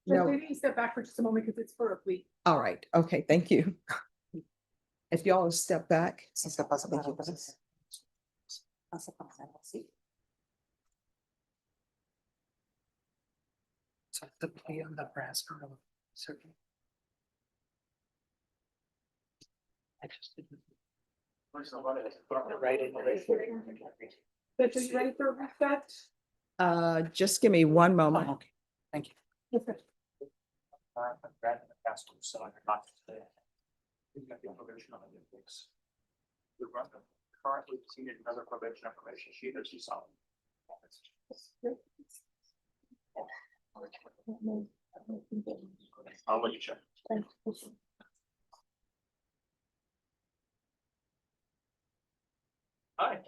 Speaker 1: No.
Speaker 8: Just maybe step back for just a moment because it's for a plea.
Speaker 1: All right, okay, thank you. If y'all will step back. Thank you.
Speaker 11: So the plea on the brass girl, certainly. I just didn't. Right in.
Speaker 8: But are you ready for a reset?
Speaker 1: Just give me one moment.
Speaker 11: Okay, thank you.
Speaker 8: Okay.
Speaker 11: So I'm not today. We've got the probation on the books. The currently seated another probation information sheet as you saw. I'll let you check. Hi.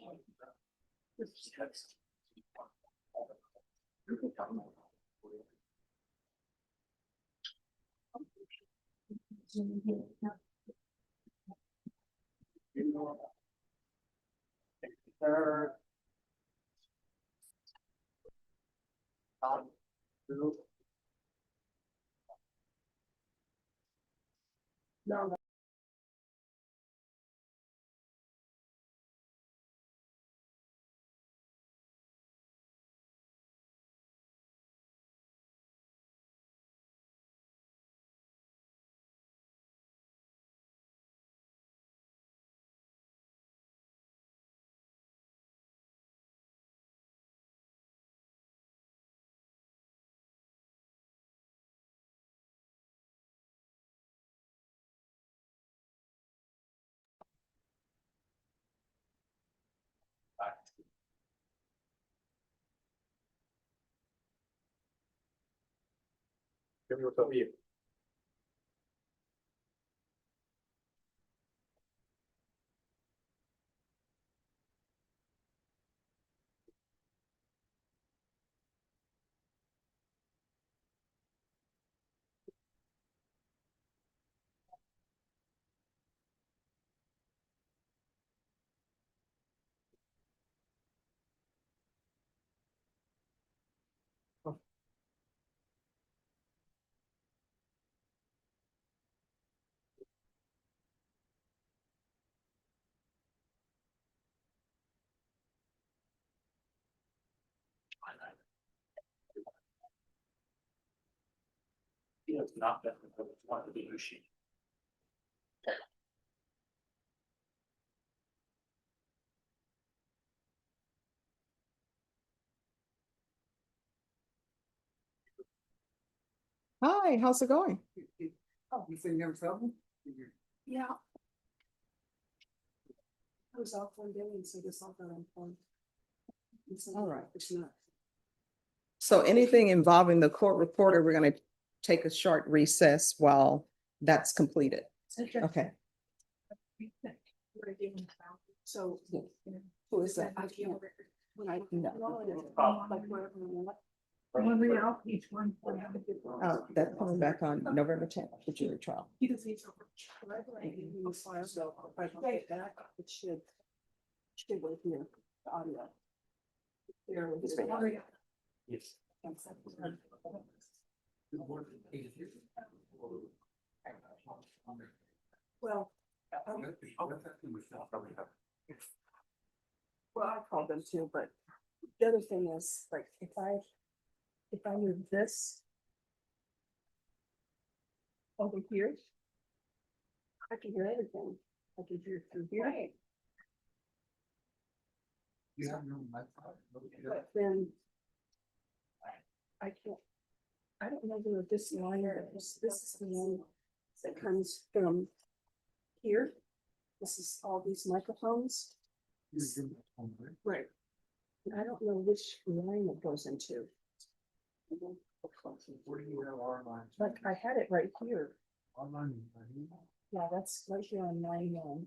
Speaker 11: No. He has not been one of the machine.
Speaker 1: Hi, how's it going?
Speaker 8: Oh, you think you're in trouble? Yeah. I was off one day and so this all got on phone.
Speaker 1: All right.
Speaker 8: It's not.
Speaker 1: So anything involving the court reporter, we're gonna take a short recess while that's completed. Okay.
Speaker 8: So. Who is that? I can't. When I.
Speaker 1: No.
Speaker 8: Like wherever we want.
Speaker 1: Each one. That's coming back on November 10th, the jury trial.
Speaker 8: He doesn't need so much. So if I play it back, it should. Should go here, the audio. There it is.
Speaker 11: Yes.
Speaker 8: Well. Well, I called them too, but the other thing is, like, if I move this over here, I can hear everything. I can hear through here. But then I can't, I don't know where this line is. This is the one that comes from here. This is all these microphones. Right. And I don't know which line it goes into. Like I had it right here. Yeah, that's right here on line 1.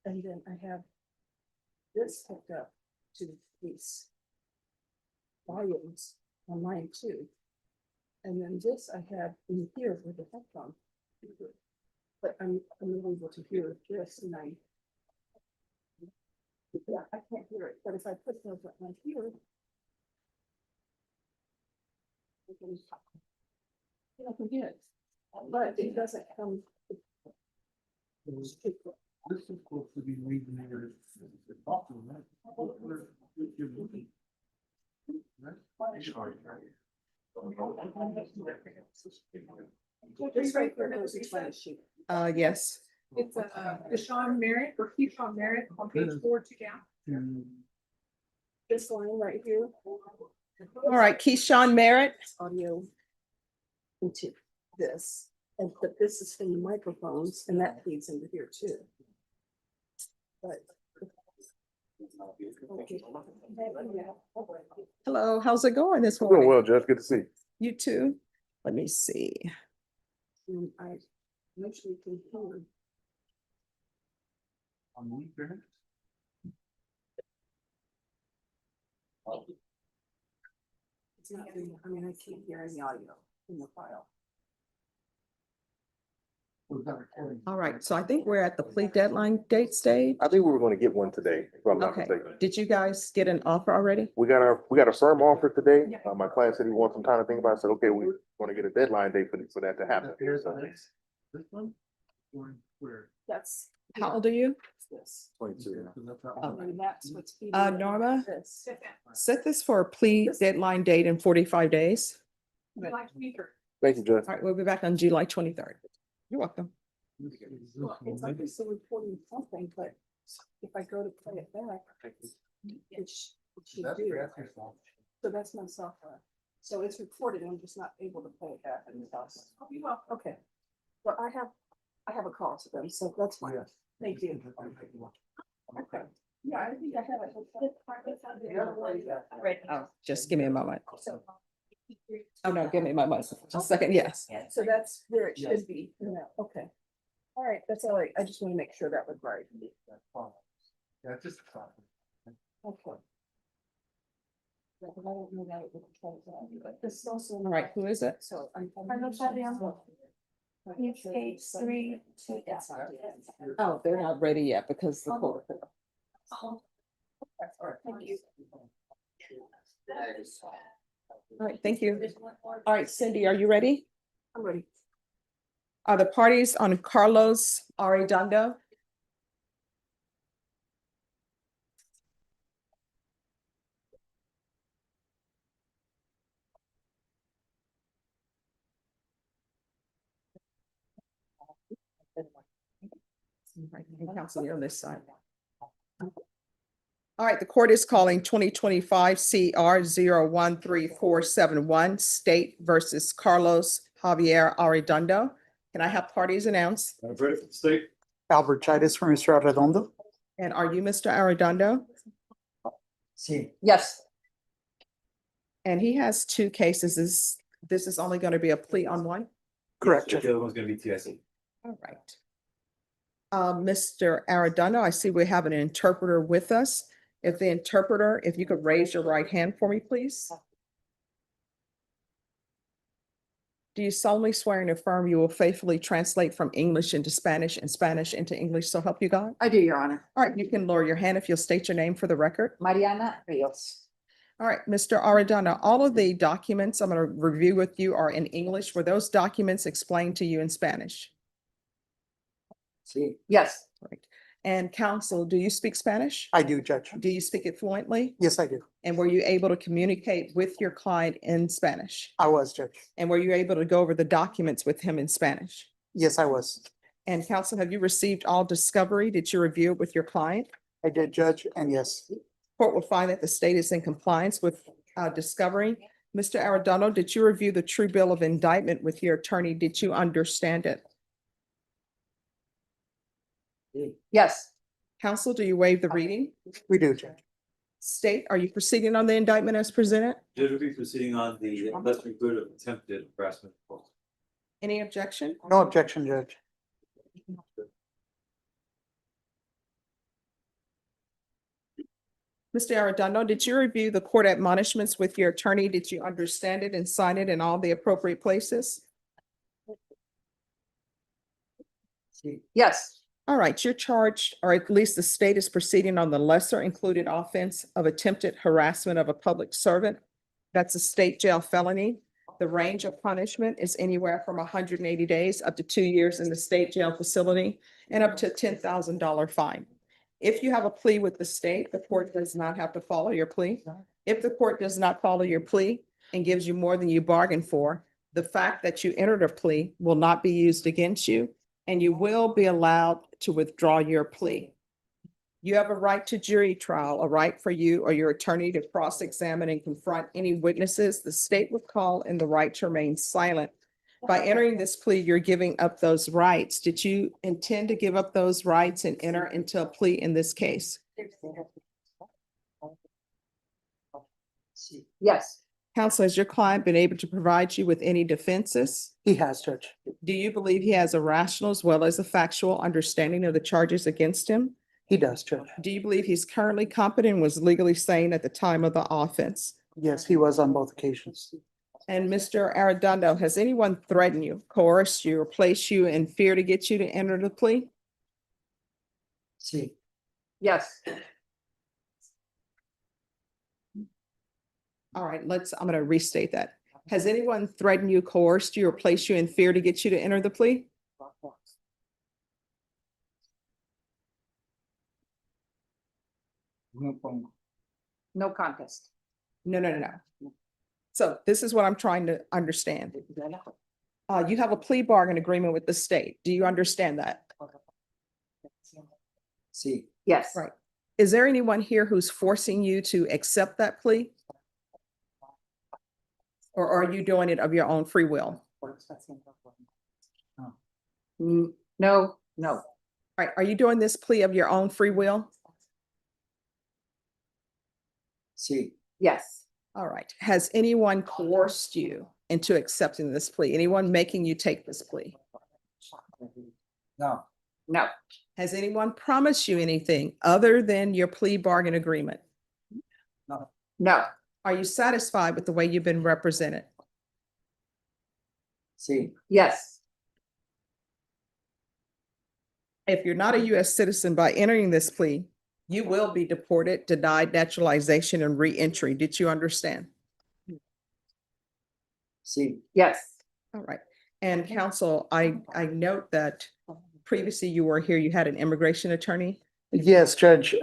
Speaker 8: And then I have this hooked up to these volumes on line 2. And then this I have in here with the headphone. But I'm able to hear this and yeah, I can't hear it, but if I put those right here. I can hear it, but it doesn't come.
Speaker 11: This is supposed to be reading here.
Speaker 8: Just right there, goes each line sheet.
Speaker 1: Yes.
Speaker 8: It's Deshaun Merritt or Keyshawn Merritt on page 4 to down. This line right here.
Speaker 1: All right, Keyshawn Merritt.
Speaker 8: Audio. Into this, and but this is from the microphones and that feeds into here too. But.
Speaker 1: Hello, how's it going this
Speaker 2: Doing
Speaker 1: morning?
Speaker 2: well, Judge. Good to see you.
Speaker 1: You too? Let me see.
Speaker 8: I usually can hear. It's not, I mean, I can't hear any audio in the file.
Speaker 1: All right, so I think we're at the plea deadline date stage.
Speaker 2: I think we were going to get one today, if I'm not
Speaker 1: Okay,
Speaker 2: mistaken.
Speaker 1: did you guys get an offer already?
Speaker 2: We got a firm offer today. My client said he wants some time to think about it. I said, okay, we want to get a deadline date for that to happen. So,
Speaker 11: This one? Where?
Speaker 8: That's.
Speaker 1: How old are you?
Speaker 8: This.
Speaker 2: 22.
Speaker 8: And that's what's.
Speaker 1: Norma?
Speaker 8: This.
Speaker 1: Set this for a plea deadline date in 45 days.
Speaker 2: Thank you, Judge.
Speaker 1: All right, we'll be back on July 23rd. You're welcome.
Speaker 8: Well, it's obviously recording something, but if I go to play it back, it should do. So that's my software. So it's recorded, I'm just not able to play it back in the house. Okay. Well, I have a call to them, so that's fine. Thank you. Okay. Yeah, I think I have it.
Speaker 1: Oh, just give me a moment. Oh, no, give me my motion. Just a second, yes.
Speaker 8: So that's where it should be. Okay. All right, that's all right. I just want to make sure that was right.
Speaker 3: Yeah, just.
Speaker 8: Okay. Yeah, 'cause I don't know that it would control that, but this is also.
Speaker 1: All right, who is it?
Speaker 8: So I'm.
Speaker 5: Page 3, 2 down.
Speaker 1: Oh, they're not ready yet because the court.
Speaker 8: All right, thank you.
Speaker 1: All right, thank you. All right, Cindy, are you ready?
Speaker 8: I'm ready.
Speaker 1: Are the parties on Carlos Arredondo? Counsel, you're on this side. All right, the court is calling 2025 CR 013471 State versus Carlos Javier Arredondo. Can I have parties announced?
Speaker 12: State. Albert Chides for Mr. Arredondo.
Speaker 1: And are you Mr. Arredondo?
Speaker 8: Yes.
Speaker 1: And he has two cases. This is only going to be a plea on one?
Speaker 12: Correct, Judge.
Speaker 3: The other one's gonna be TSC.
Speaker 1: All right. Mr. Arredondo, I see we have an interpreter with us. If the interpreter, if you could raise your right hand for me, please. Do you solemnly swear and affirm you will faithfully translate from English into Spanish and Spanish into English, so help you God?
Speaker 8: I do, Your Honor.
Speaker 1: All right, you can lower your hand if you'll state your name for the record.
Speaker 8: Mariana Rios.
Speaker 1: All right, Mr. Arredondo, all of the documents I'm going to review with you are in English. Were those documents explained to you in Spanish?
Speaker 8: Yes.
Speaker 1: Right. And counsel, do you speak Spanish?
Speaker 9: I do, Judge.
Speaker 1: Do you speak it fluently?
Speaker 9: Yes, I do.
Speaker 1: And were you able to communicate with your client in Spanish?
Speaker 9: I was, Judge.
Speaker 1: And were you able to go over the documents with him in Spanish?
Speaker 9: Yes, I was.
Speaker 1: And counsel, have you received all discovery? Did you review it with your client?
Speaker 9: I did, Judge, and yes.
Speaker 1: Court will find that the state is in compliance with discovery. Mr. Arredondo, did you review the true bill of indictment with your attorney? Did you understand it?
Speaker 8: Yes.
Speaker 1: Counsel, do you waive the reading?
Speaker 9: We do, Judge.
Speaker 1: State, are you proceeding on the indictment as presented?
Speaker 3: Judge will be proceeding on the lesser good of attempted harassment.
Speaker 1: Any objection?
Speaker 9: No objection, Judge.
Speaker 1: Mr. Arredondo, did you review the court admonishments with your attorney? Did you understand it and sign it in all the appropriate places?
Speaker 8: Yes.
Speaker 1: All right, you're charged, or at least the state is proceeding on the lesser included offense of attempted harassment of a public servant. That's a state jail felony. The range of punishment is anywhere from 180 days up to 2 years in the state jail facility and up to a $10,000 fine. If you have a plea with the state, the court does not have to follow your plea. If the court does not follow your plea and gives you more than you bargained for, the fact that you entered a plea will not be used against you, and you will be allowed to withdraw your plea. You have a right to jury trial, a right for you or your attorney to cross-examine and confront any witnesses the state would call, and the right to remain silent. By entering this plea, you're giving up those rights. Did you intend to give up those rights and enter into a plea in this case?
Speaker 8: Yes.
Speaker 1: Counsel, has your client been able to provide you with any defenses?
Speaker 9: He has, Judge.
Speaker 1: Do you believe he has a rational as well as a factual understanding of the charges against him?
Speaker 9: He does, Judge.
Speaker 1: Do you believe he's currently competent and was legally sane at the time of the offense?
Speaker 9: Yes, he was on both occasions.
Speaker 1: And Mr. Arredondo, has anyone threatened you, coerced you, or placed you in fear to get you to enter the plea?
Speaker 8: Yes.
Speaker 1: All right, I'm going to restate that. Has anyone threatened you, coerced you, or placed you in fear to get you to enter the plea?
Speaker 8: No contest.
Speaker 1: No. So this is what I'm trying to understand. You have a plea bargain agreement with the state. Do you understand that?
Speaker 8: Yes.
Speaker 1: Right. Is there anyone here who's forcing you to accept that plea? Or are you doing it of your own free will?
Speaker 8: No.
Speaker 1: All right, are you doing this plea of your own free will?
Speaker 8: Yes.
Speaker 1: All right. Has anyone coerced you into accepting this plea? Anyone making you take this plea?
Speaker 11: No.
Speaker 1: No. Has anyone promised you anything other than your plea bargain agreement?
Speaker 11: No.
Speaker 1: No. Are you satisfied with the way you've been represented?
Speaker 11: See.
Speaker 1: Yes. If you're not a US citizen by entering this plea, you will be deported, denied naturalization, and re-entry. Did you understand?
Speaker 11: See.
Speaker 1: Yes. All right. And counsel, I note that previously you were here, you had an immigration attorney.
Speaker 12: Yes, Judge,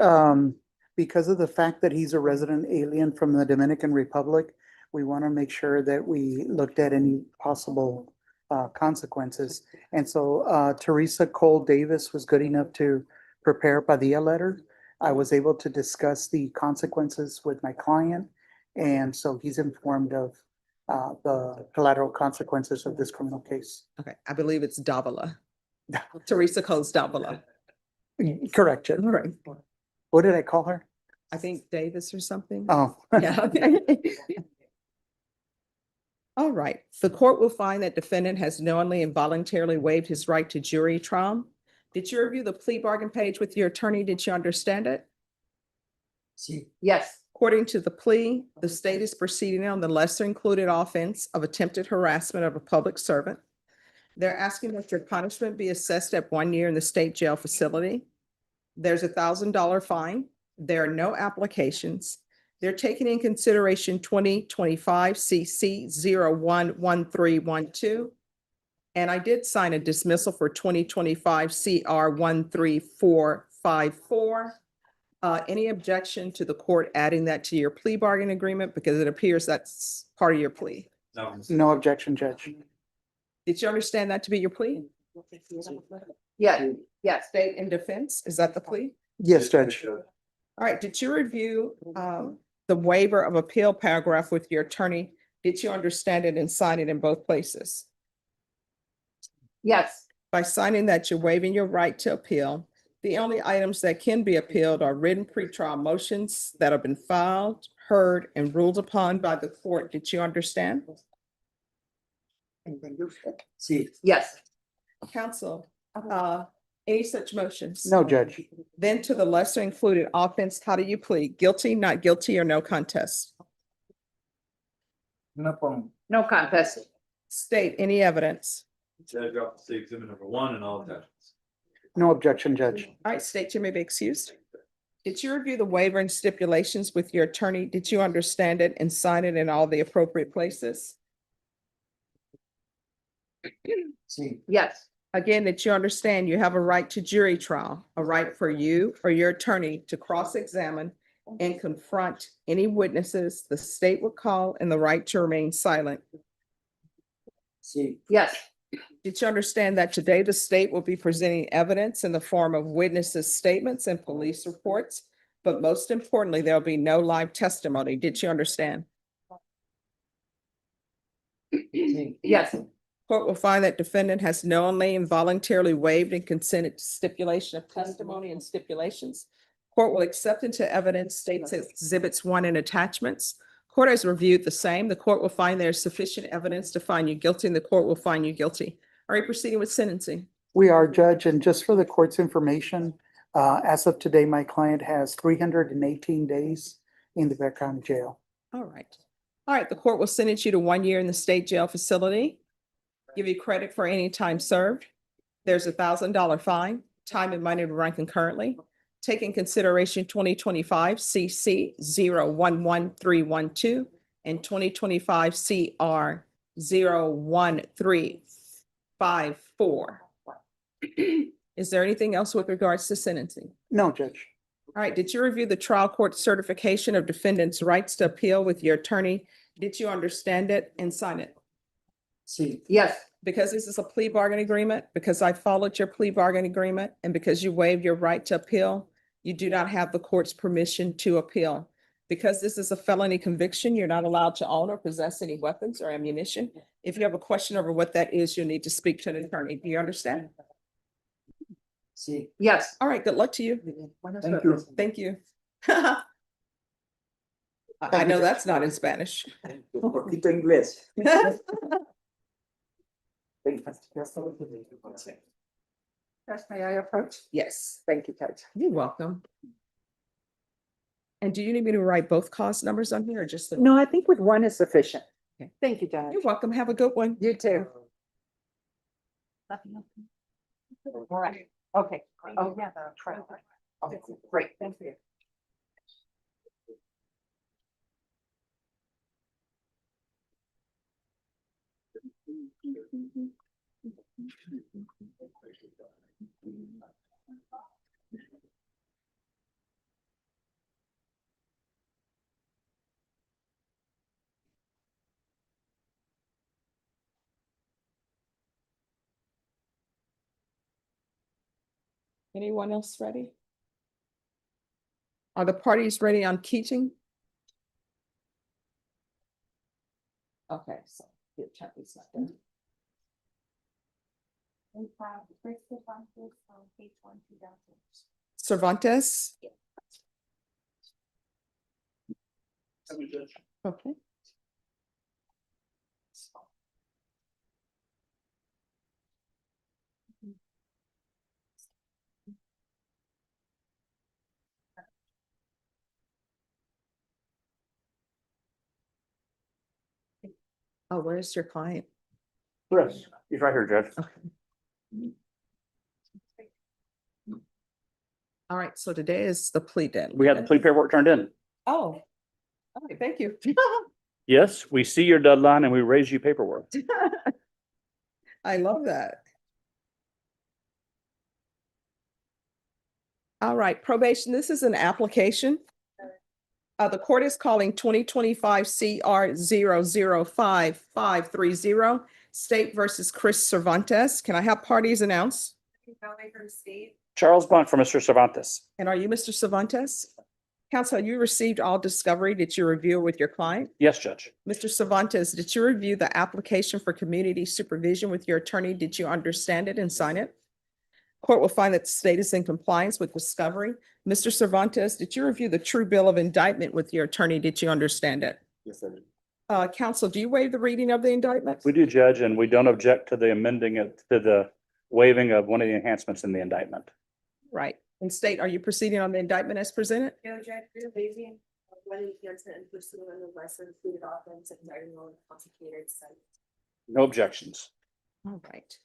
Speaker 12: because of the fact that he's a resident alien from the Dominican Republic, we want to make sure that we looked at any possible consequences. And so Teresa Cole Davis was good enough to prepare a Padilla letter. I was able to discuss the consequences with my client, and so he's informed of the collateral consequences of this criminal case.
Speaker 1: Okay, I believe it's Davila. Teresa Cole's Davila.
Speaker 12: Correct, Judge.
Speaker 1: All right.
Speaker 12: What did I call her?
Speaker 1: I think Davis or something.
Speaker 12: Oh.
Speaker 1: Yeah. Okay. All right. The court will find that defendant has knowingly and voluntarily waived his right to jury trial. Did you review the plea bargain page with your attorney? Did you understand it?
Speaker 11: See.
Speaker 1: Yes. According to the plea, the state is proceeding on the lesser included offense of attempted harassment of a public servant. They're asking that your punishment be assessed at 1 year in the state jail facility. There's a $1,000 fine. There are no applications. They're taking in consideration 2025 CC 011312. And I did sign a dismissal for 2025 CR 13454. Any objection to the court adding that to your plea bargain agreement? Because it appears that's part of your plea.
Speaker 12: No objection, Judge.
Speaker 1: Did you understand that to be your plea? Yeah, yeah, state and defense, is that the plea?
Speaker 12: Yes, Judge.
Speaker 1: All right, did you review the waiver of appeal paragraph with your attorney? Did you understand it and sign it in both places? Yes. By signing that, you're waiving your right to appeal. The only items that can be appealed are written pretrial motions that have been filed, heard, and ruled upon by the court. Did you understand?
Speaker 11: See.
Speaker 1: Yes. Counsel, any such motions?
Speaker 12: No, Judge.
Speaker 1: Then to the lesser included offense, how do you plead? Guilty, not guilty, or no contest?
Speaker 11: No contest.
Speaker 1: State any evidence.
Speaker 11: Exhibit number 1 and all attachments.
Speaker 12: No objection, Judge.
Speaker 1: All right, state you may be excused. Did you review the waiver and stipulations with your attorney? Did you understand it and sign it in all the appropriate places?
Speaker 11: See.
Speaker 1: Yes. Again, that you understand you have a right to jury trial, a right for you or your attorney to cross-examine and confront any witnesses the state would call, and the right to remain silent.
Speaker 11: See.
Speaker 1: Yes. Did you understand that today the state will be presenting evidence in the form of witnesses' statements and police reports? But most importantly, there'll be no live testimony. Did you understand? Yes. Court will find that defendant has knowingly and voluntarily waived and consented to stipulation of testimony and stipulations. Court will accept into evidence states exhibits 1 and attachments. Court has reviewed the same. The court will find there is sufficient evidence to find you guilty, and the court will find you guilty. Are you proceeding with sentencing?
Speaker 12: We are, Judge, and just for the court's information, as of today, my client has 318 days in the Bear County Jail.
Speaker 1: All right. All right, the court will sentence you to 1 year in the state jail facility. Give you credit for any time served. There's a $1,000 fine. Time and money to run concurrently. Take in consideration 2025 CC 011312 and 2025 CR 01354. Is there anything else with regards to sentencing?
Speaker 12: No, Judge.
Speaker 1: All right, did you review the trial court certification of defendant's rights to appeal with your attorney? Did you understand it and sign it?
Speaker 11: See.
Speaker 1: Yes. Because this is a plea bargain agreement, because I followed your plea bargain agreement, and because you waived your right to appeal, you do not have the court's permission to appeal. Because this is a felony conviction, you're not allowed to own or possess any weapons or ammunition. If you have a question over what that is, you'll need to speak to an attorney. Do you understand?
Speaker 11: See.
Speaker 1: Yes. All right, good luck to you.
Speaker 11: Thank you.
Speaker 1: Thank you. I know that's not in Spanish.
Speaker 11: Poquito inglés.
Speaker 8: Judge, may I approach?
Speaker 1: Yes,
Speaker 8: Thank you, Judge.
Speaker 1: you're welcome. And do you need me to write both cause numbers on here or just the?
Speaker 8: No, I think with one is sufficient.
Speaker 1: Okay.
Speaker 8: Thank you, Judge.
Speaker 1: You're welcome. Have a good one.
Speaker 8: You too. All right, okay. Oh, yeah. Okay, great, thank you.
Speaker 1: Anyone else ready? Are the parties ready on Keating? Okay, so the attorney's not there.
Speaker 5: We have Chris Cervantes on page 1,2000.
Speaker 1: Cervantes? Okay. Oh, where's your client?
Speaker 14: Chris, he's right here, Judge.
Speaker 1: All right, so today is the plea deadline.
Speaker 14: We had the plea paperwork turned in.
Speaker 1: Oh, okay, thank you.
Speaker 14: Yes, we see your deadline and we raise you paperwork.
Speaker 1: I love that. All right, probation, this is an application. The court is calling 2025 CR 005-530, State versus Chris Cervantes. Can I have parties announce?
Speaker 14: Charles Bunt for Mr. Cervantes.
Speaker 1: And are you Mr. Cervantes? Counsel, you received all discovery. Did you review with your client?
Speaker 14: Yes, Judge.
Speaker 1: Mr. Cervantes, did you review the application for community supervision with your attorney? Did you understand it and sign it? Court will find that the state is in compliance with discovery. Mr. Cervantes, did you review the true bill of indictment with your attorney? Did you understand it?
Speaker 2: Yes, I did.
Speaker 1: Counsel, do you waive the reading of the indictment?
Speaker 14: We do, Judge, and we don't object to the amending it to the waiving of one of the enhancements in the indictment.
Speaker 1: Right. And state, are you proceeding on the indictment as presented?
Speaker 10: No, Judge, we're waiving one enhancement and pursuing the lesser included offense and very more complicated site.
Speaker 14: No objections.
Speaker 1: All right.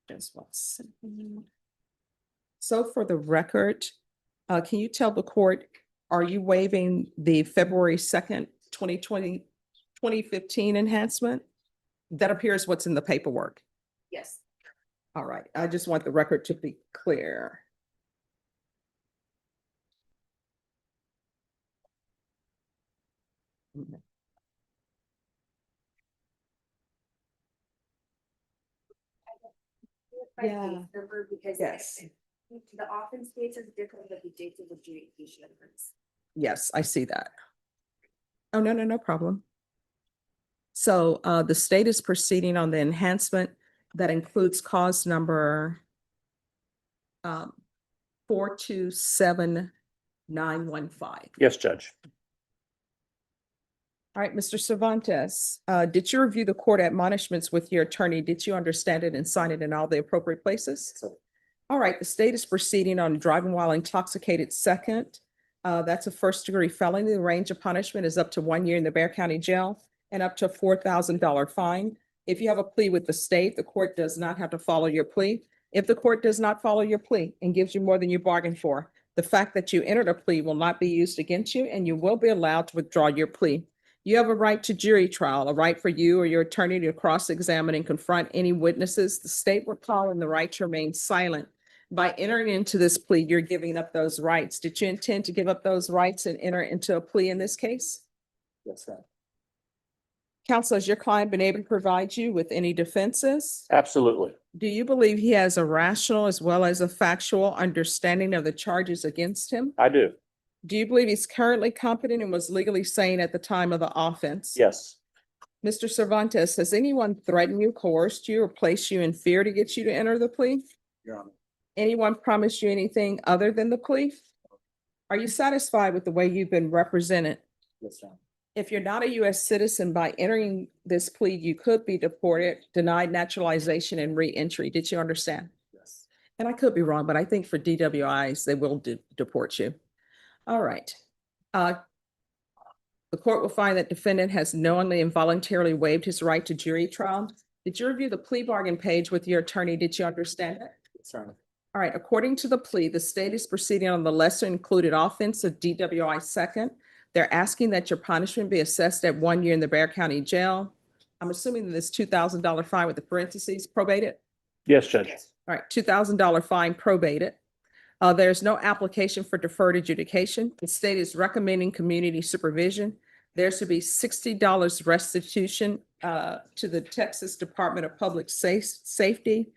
Speaker 1: Just 1 second. So for the record, can you tell the court, are you waiving the February 2nd, 2015 enhancement? That appears what's in the paperwork.
Speaker 10: Yes.
Speaker 1: All right, I just want the record to be clear. Yeah.
Speaker 10: Because
Speaker 1: Yes.
Speaker 10: the offense dates is different than the dates of adjudication.
Speaker 1: Yes, I see that. Oh, no problem. So the state is proceeding on the enhancement that includes cause number 427915.
Speaker 14: Yes, Judge.
Speaker 1: All right, Mr. Cervantes, did you review the court admonishments with your attorney? Did you understand it and sign it in all the appropriate places? All right, the state is proceeding on driving while intoxicated second. That's a first-degree felony. The range of punishment is up to 1 year in the Bear County Jail and up to a $4,000 fine. If you have a plea with the state, the court does not have to follow your plea. If the court does not follow your plea and gives you more than you bargained for, the fact that you entered a plea will not be used against you and you will be allowed to withdraw your plea. You have a right to jury trial, a right for you or your attorney to cross-examine and confront any witnesses. The state will call in the right to remain silent. By entering into this plea, you're giving up those rights. Did you intend to give up those rights and enter into a plea in this case?
Speaker 14: Yes, sir.
Speaker 1: Counsel, has your client been able to provide you with any defenses?
Speaker 14: Absolutely.
Speaker 1: Do you believe he has a rational as well as a factual understanding of the charges against him?
Speaker 14: I do.
Speaker 1: Do you believe he's currently competent and was legally sane at the time of the offense?
Speaker 14: Yes.
Speaker 1: Mr. Cervantes, has anyone threatened you, coerced you, or placed you in fear to get you to enter the plea?
Speaker 14: Your Honor.
Speaker 1: Anyone promised you anything other than the plea? Are you satisfied with the way you've been represented?
Speaker 4: Yes, sir.
Speaker 1: If you're not a US citizen, by entering this plea, you could be deported, denied naturalization and re-entry. Did you understand?
Speaker 4: Yes.
Speaker 1: And I could be wrong, but I think for DWIs, they will deport you. All right. The court will find that defendant has knowingly and voluntarily waived his right to jury trial. Did you review the plea bargain page with your attorney? Did you understand it?
Speaker 4: Yes, sir.
Speaker 1: All right, according to the plea, the state is proceeding on the lesser included offense of DWI second. They're asking that your punishment be assessed at 1 year in the Bear County Jail. I'm assuming that this $2,000 fine with the parentheses probated.
Speaker 14: Yes, Judge.
Speaker 1: All right, $2,000 fine probated. There's no application for deferred adjudication. The state is recommending community supervision. There should be $60 restitution to the Texas Department of Public Safety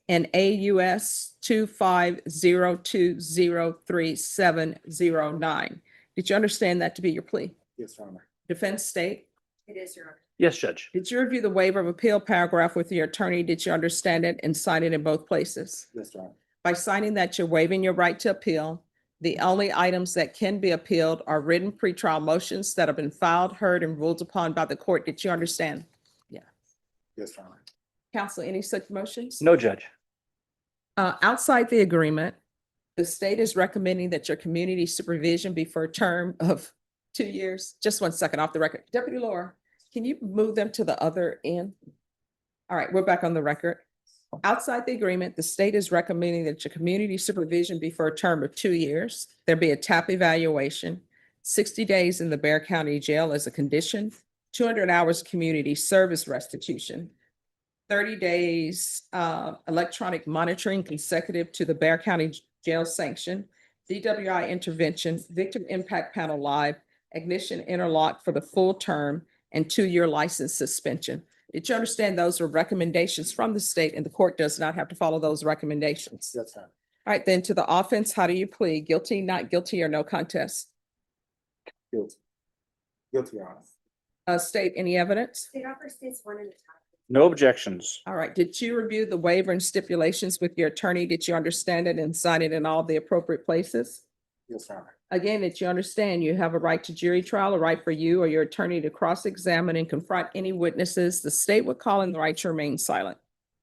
Speaker 1: and AUS 250203709. Did you understand that to be your plea?
Speaker 4: Yes, Your Honor.
Speaker 1: Defense state?
Speaker 5: It is, Your Honor.
Speaker 14: Yes, Judge.
Speaker 1: Did you review the waiver of appeal paragraph with your attorney? Did you understand it and sign it in both places?
Speaker 4: Yes, Your Honor.
Speaker 1: By signing that, you're waiving your right to appeal. The only items that can be appealed are written pretrial motions that have been filed, heard, and ruled upon by the court. Did you understand?
Speaker 4: Yes, Your Honor.
Speaker 1: Counsel, any such motions?
Speaker 14: No, Judge.
Speaker 1: Outside the agreement, the state is recommending that your community supervision be for a term of 2 years. Just 1 second off the record. Deputy Laura, can you move them to the other end? All right, we're back on the record. Outside the agreement, the state is recommending that your community supervision be for a term of 2 years. There be a TAP evaluation, 60 days in the Bear County Jail as a condition, 200 hours community service restitution, 30 days electronic monitoring consecutive to the Bear County Jail sanction, DWI intervention, victim impact panel live, ignition interlock for the full term, and 2-year license suspension. Did you understand those are recommendations from the state and the court does not have to follow those recommendations?
Speaker 4: Yes, sir.
Speaker 1: All right, then to the offense, how do you plead? Guilty, not guilty, or no contest?
Speaker 4: Guilty. Guilty, Your Honor.
Speaker 1: State any evidence?
Speaker 5: State offer states one at a time.
Speaker 14: No objections.
Speaker 1: All right, did you review the waiver and stipulations with your attorney? Did you understand it and sign it in all the appropriate places?
Speaker 4: Yes, Your Honor.
Speaker 1: Again, did you understand you have a right to jury trial, a right for you or your attorney to cross-examine and confront any witnesses the state would call in the right to remain silent?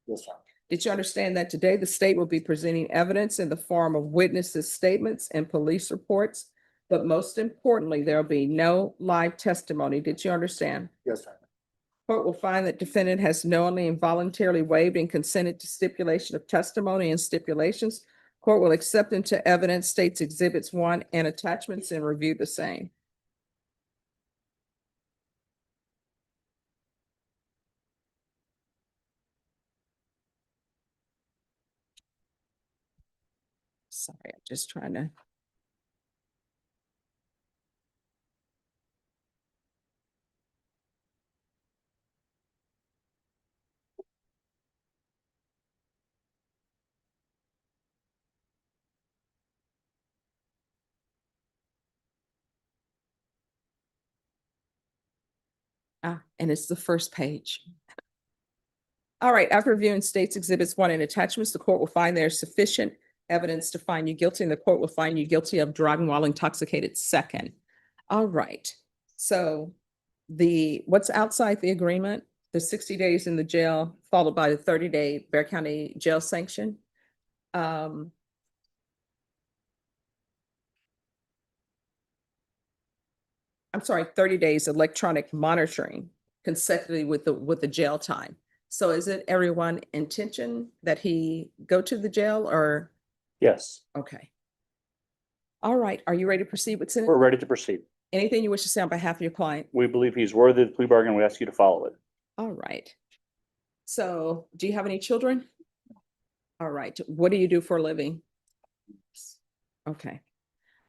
Speaker 4: Yes, Your Honor.
Speaker 1: Did you understand that today the state will be presenting evidence in the form of witnesses' statements and police reports? But most importantly, there will be no live testimony. Did you understand?
Speaker 4: Yes, Your Honor.
Speaker 1: Court will find that defendant has knowingly and voluntarily waived and consented to stipulation of testimony and stipulations. Court will accept into evidence states exhibits 1 and attachments and review the same. Sorry, I'm just trying to. And it's the first page. All right, after reviewing states exhibits 1 and attachments, the court will find there's sufficient evidence to find you guilty, and the court will find you guilty of driving while intoxicated second. All right, so what's outside the agreement, the 60 days in the jail, followed by the 30-day Bear County jail sanction. I'm sorry, 30 days electronic monitoring consecutively with the jail time. So is it everyone intention that he go to the jail or?
Speaker 14: Yes,
Speaker 1: Okay. All right, are you ready to proceed with
Speaker 14: we're
Speaker 1: sentence?
Speaker 14: ready to proceed.
Speaker 1: Anything you wish to say on behalf of your client?
Speaker 14: We believe he's worthy of the plea bargain. We ask you to follow it.
Speaker 1: All right. So do you have any children? All right, what do you do for a living? Okay.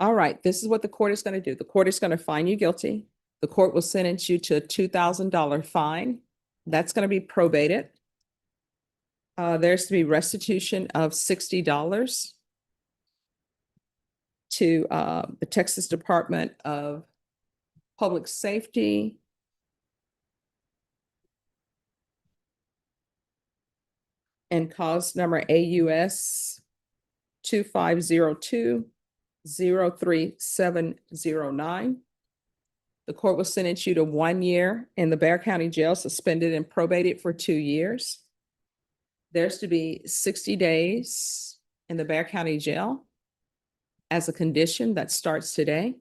Speaker 1: All right, this is what the court is going to do. The court is going to find you guilty. The court will sentence you to a $2,000 fine. That's going to be probated. There's to be restitution of $60 to the Texas Department of Public Safety. And cause number AUS 2502 03709. The court will sentence you to 1 year in the Bear County Jail, suspended and probated for 2 years. There's to be 60 days in the Bear County Jail as a condition that starts today.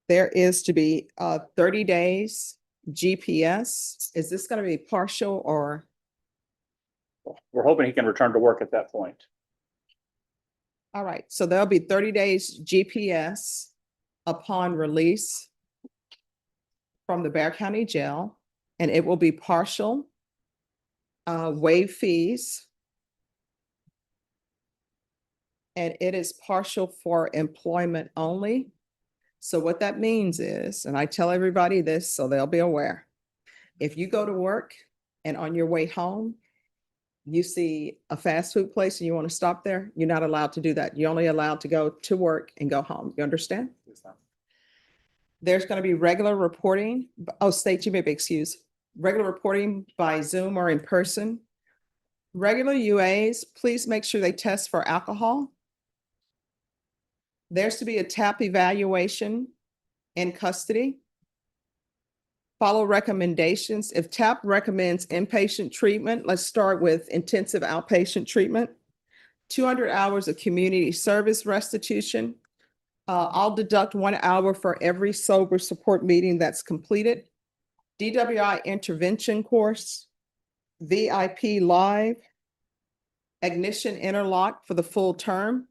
Speaker 1: There is to be 30 days GPS. Is this going to be partial or?
Speaker 14: We're hoping he can return to work at that point.
Speaker 1: All right, so there'll be 30 days GPS upon release from the Bear County Jail, and it will be partial, waive fees. And it is partial for employment only. So what that means is, and I tell everybody this so they'll be aware, if you go to work and on your way home, you see a fast food place and you want to stop there, you're not allowed to do that. You're only allowed to go to work and go home. You understand? There's going to be regular reporting. Oh, state, you may be excused. Regular reporting by Zoom or in person. Regular UAs, please make sure they test for alcohol. There's to be a TAP evaluation in custody. Follow recommendations. If TAP recommends inpatient treatment, let's start with intensive outpatient treatment. 200 hours of community service restitution. I'll deduct 1 hour for every sober support meeting that's completed. DWI intervention course, VIP live, ignition interlock for the full term,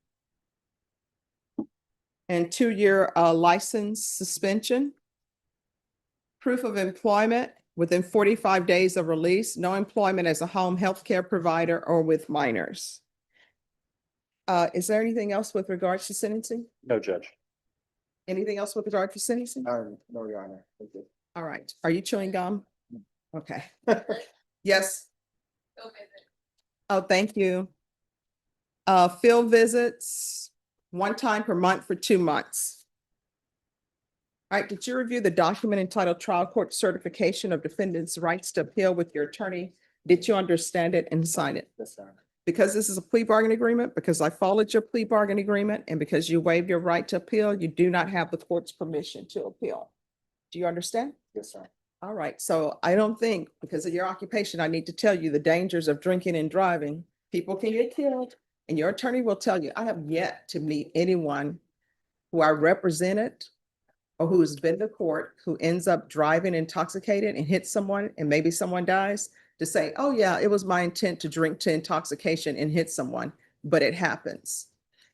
Speaker 1: and 2-year license suspension. Proof of employment within 45 days of release, no employment as a home health care provider or with minors. Is there anything else with regards to sentencing?
Speaker 14: No, Judge.
Speaker 1: Anything else with regard to sentencing?
Speaker 3: No, Your Honor. Thank you.
Speaker 1: All right. Are you chewing gum? Okay. Yes. Oh, thank you. Field visits, 1 time per month for 2 months. All right, did you review the document entitled Trial Court Certification of Defendant's Rights to Appeal with your attorney? Did you understand it and sign it?
Speaker 3: Yes, Your Honor.
Speaker 1: Because this is a plea bargain agreement, because I followed your plea bargain agreement, and because you waived your right to appeal, you do not have the court's permission to appeal. Do you understand?
Speaker 3: Yes, sir.
Speaker 1: All right, so I don't think, because of your occupation, I need to tell you the dangers of drinking and driving. People can get killed, and your attorney will tell you. I have yet to meet anyone who I represented or who has been to court who ends up driving intoxicated and hits someone and maybe someone dies, to say, oh yeah, it was my intent to drink to intoxication and hit someone, but it happens.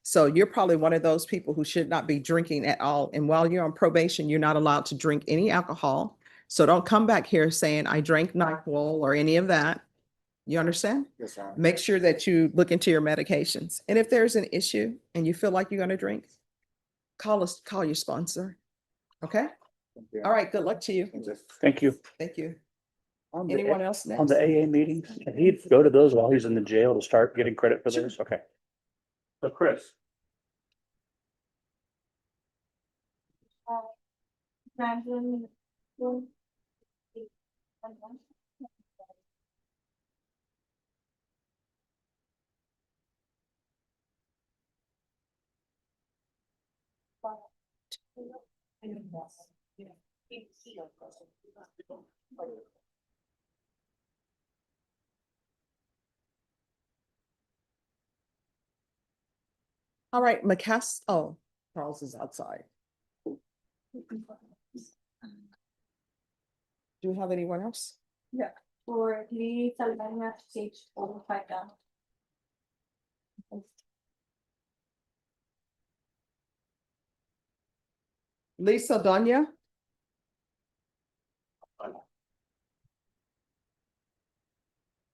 Speaker 1: So you're probably one of those people who should not be drinking at all. And while you're on probation, you're not allowed to drink any alcohol. So don't come back here saying I drank NyQuil or any of that. You understand?
Speaker 3: Yes, Your Honor.
Speaker 1: Make sure that you look into your medications. And if there's an issue and you feel like you're going to drink, call your sponsor. Okay?
Speaker 3: Thank you.
Speaker 1: All right. Good luck to you.
Speaker 14: Thank you.
Speaker 1: Thank you.
Speaker 14: On the-
Speaker 1: Anyone else
Speaker 14: On
Speaker 1: next?
Speaker 14: the AA meetings, can he go to those while he's in the jail to start getting credit for those? Okay. So Chris.
Speaker 1: All right, oh, Charles is outside. Do we have anyone else?
Speaker 5: Yeah, for the Salvania stage 5 down.
Speaker 1: Lisa Donya?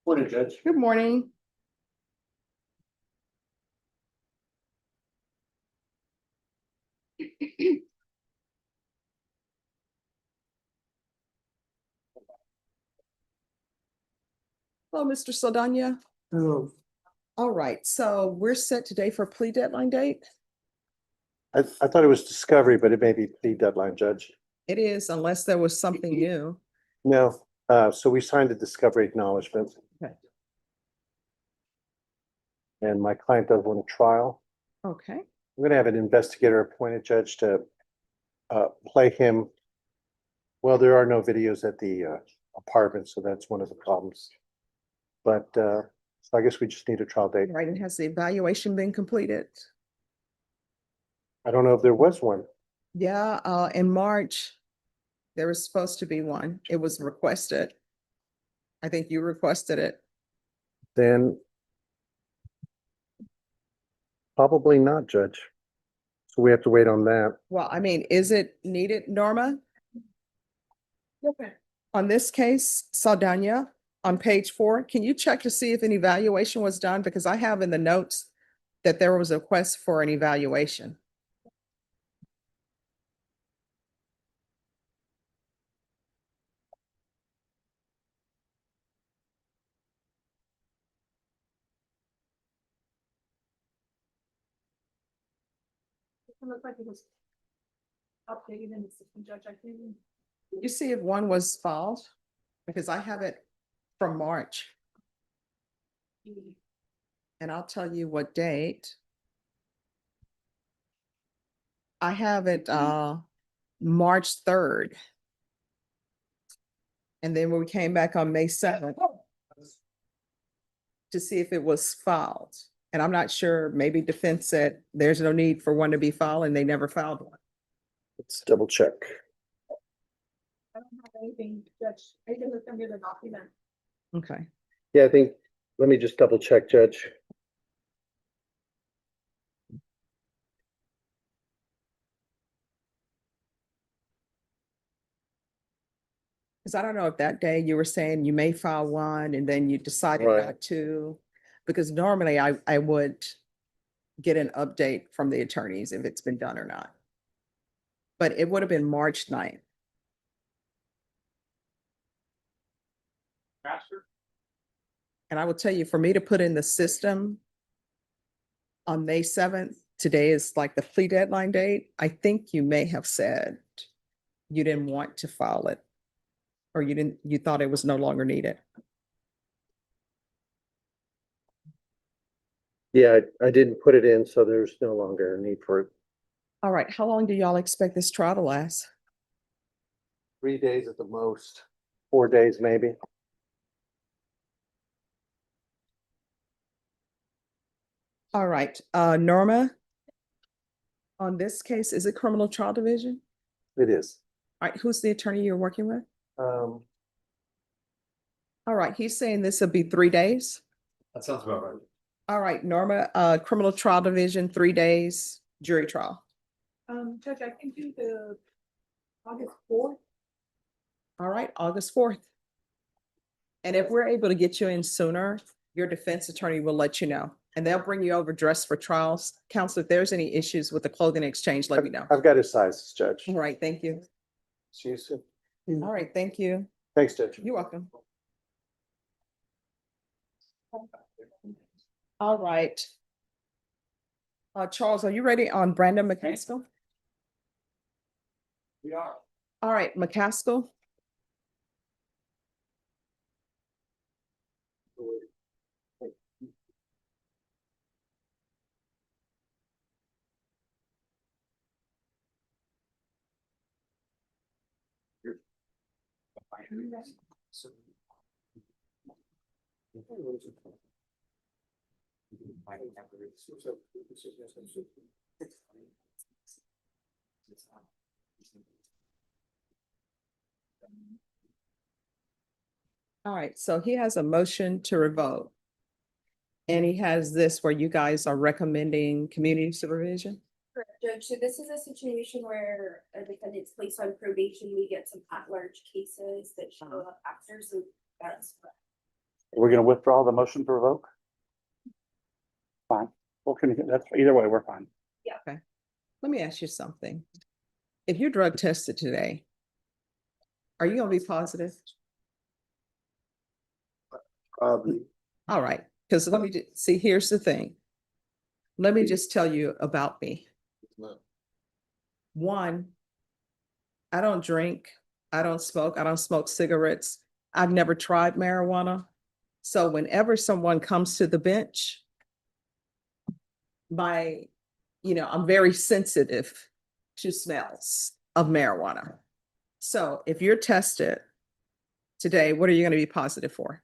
Speaker 14: Morning, Judge.
Speaker 1: Good morning. Hello, Mr. Saldana.
Speaker 12: Hello.
Speaker 1: All right, so we're set today for plea deadline date.
Speaker 9: I thought it was discovery, but it may be the deadline, Judge.
Speaker 1: It is, unless there was something new.
Speaker 9: No, So we signed a discovery acknowledgement.
Speaker 1: Okay.
Speaker 9: And my client does want a trial.
Speaker 1: Okay,
Speaker 9: I'm gonna have an investigator appointed, Judge, to play him. Well, there are no videos at the apartment, so that's one of the problems. But so I guess we just need a trial date.
Speaker 1: right, and has the evaluation been completed?
Speaker 9: I don't know if there was one.
Speaker 1: Yeah, in March, there was supposed to be one. It was requested. I think you requested it.
Speaker 9: Then probably not, Judge. So we have to wait on that.
Speaker 1: Well, I mean, is it needed, Norma? On this case, Saldana, on page 4, can you check to see if an evaluation was done? Because I have in the notes that there was a request for an evaluation.
Speaker 8: It looked like it was updated in the system, Judge, I think.
Speaker 1: You see if one was filed? Because I have it from March. And I'll tell you what date. I have it March 3rd. And then when we came back on May 7th to see if it was filed. And I'm not sure, maybe defense said there's no need for one to be filed and they never filed one.
Speaker 9: Let's double check.
Speaker 8: I don't have anything, Judge. I didn't look under the document.
Speaker 1: Okay.
Speaker 9: Yeah, I think, let me just double check, Judge.
Speaker 1: Because I don't know if that day you were saying you may file one and then you decided
Speaker 9: Right.
Speaker 1: not to. Because normally I would get an update from the attorneys if it's been done or not. But it would have been March 9th.
Speaker 11: Master?
Speaker 1: And I will tell you, for me to put in the system on May 7th, today is like the plea deadline date. I think you may have said you didn't want to file it. Or you thought it was no longer needed.
Speaker 9: Yeah, I didn't put it in, so there's no longer a need for it.
Speaker 1: All right, how long do y'all expect this trial to last?
Speaker 9: 3 days at the most, 4 days maybe.
Speaker 1: All right, Norma, on this case, is it criminal trial division?
Speaker 9: It is.
Speaker 1: All right, who's the attorney you're working with?
Speaker 9: Um,
Speaker 1: All right, he's saying this will be 3 days.
Speaker 3: That sounds about right.
Speaker 1: All right, Norma, criminal trial division, 3 days, jury trial.
Speaker 8: Judge, I can do the August 4th.
Speaker 1: All right, August 4th. And if we're able to get you in sooner, your defense attorney will let you know. And they'll bring you over dressed for trials. Counsel, if there's any issues with the clothing exchange, let me know.
Speaker 9: I've got his sizes, Judge.
Speaker 1: All right, thank you.
Speaker 9: See you soon.
Speaker 1: All right, thank you.
Speaker 9: Thanks, Judge.
Speaker 1: You're welcome. All right. Charles, are you ready on Brandon McCaskill?
Speaker 11: We are.
Speaker 1: All right, McCaskill. All right, so he has a motion to revoke. And he has this where you guys are recommending community supervision.
Speaker 15: Correct, Judge. So this is a situation where a defendant's placed on probation. We get some at-large cases that show up after, so that's.
Speaker 14: We're gonna withdraw the motion to revoke? Fine. Well, that's, either way, we're fine.
Speaker 1: Let me ask you something. If you're drug tested today, are you gonna be positive? All right, because let me see, here's the thing. Let me just tell you about me. One, I don't drink, I don't smoke cigarettes. I've never tried marijuana. So whenever someone comes to the bench, I'm very sensitive to smells of marijuana. So if you're tested today, what are you going to be positive for?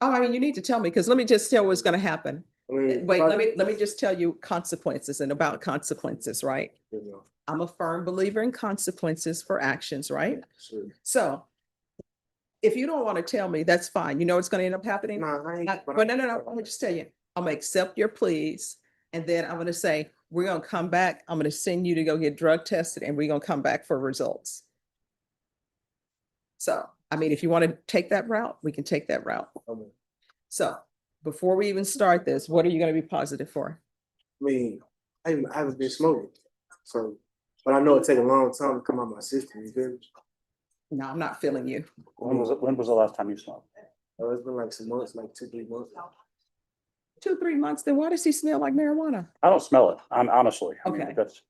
Speaker 1: Oh, I mean, you need to tell me, because let me just tell what's going to happen. Wait, let me just tell you consequences and about consequences, right? I'm a firm believer in consequences for actions, right? So if you don't want to tell me, that's fine. You know what's going to end up happening? But no, let me just tell you, I'm gonna accept your pleas. And then I'm gonna say, we're gonna come back. I'm gonna send you to go get drug tested and we're gonna come back for results. So, I mean, if you want to take that route, we can take that route. So before we even start this, what are you going to be positive for?
Speaker 16: I mean, I haven't been smoking, so, but I know it take a long time to come out my system, you feel me?
Speaker 1: No, I'm not feeling you.
Speaker 14: When was the last time you smoked?
Speaker 16: Oh, it's been like some months, like 2-3 months.
Speaker 1: 2-3 months, then why does he smell like marijuana?
Speaker 14: I don't smell it, honestly. I mean,
Speaker 1: Okay.
Speaker 14: that's,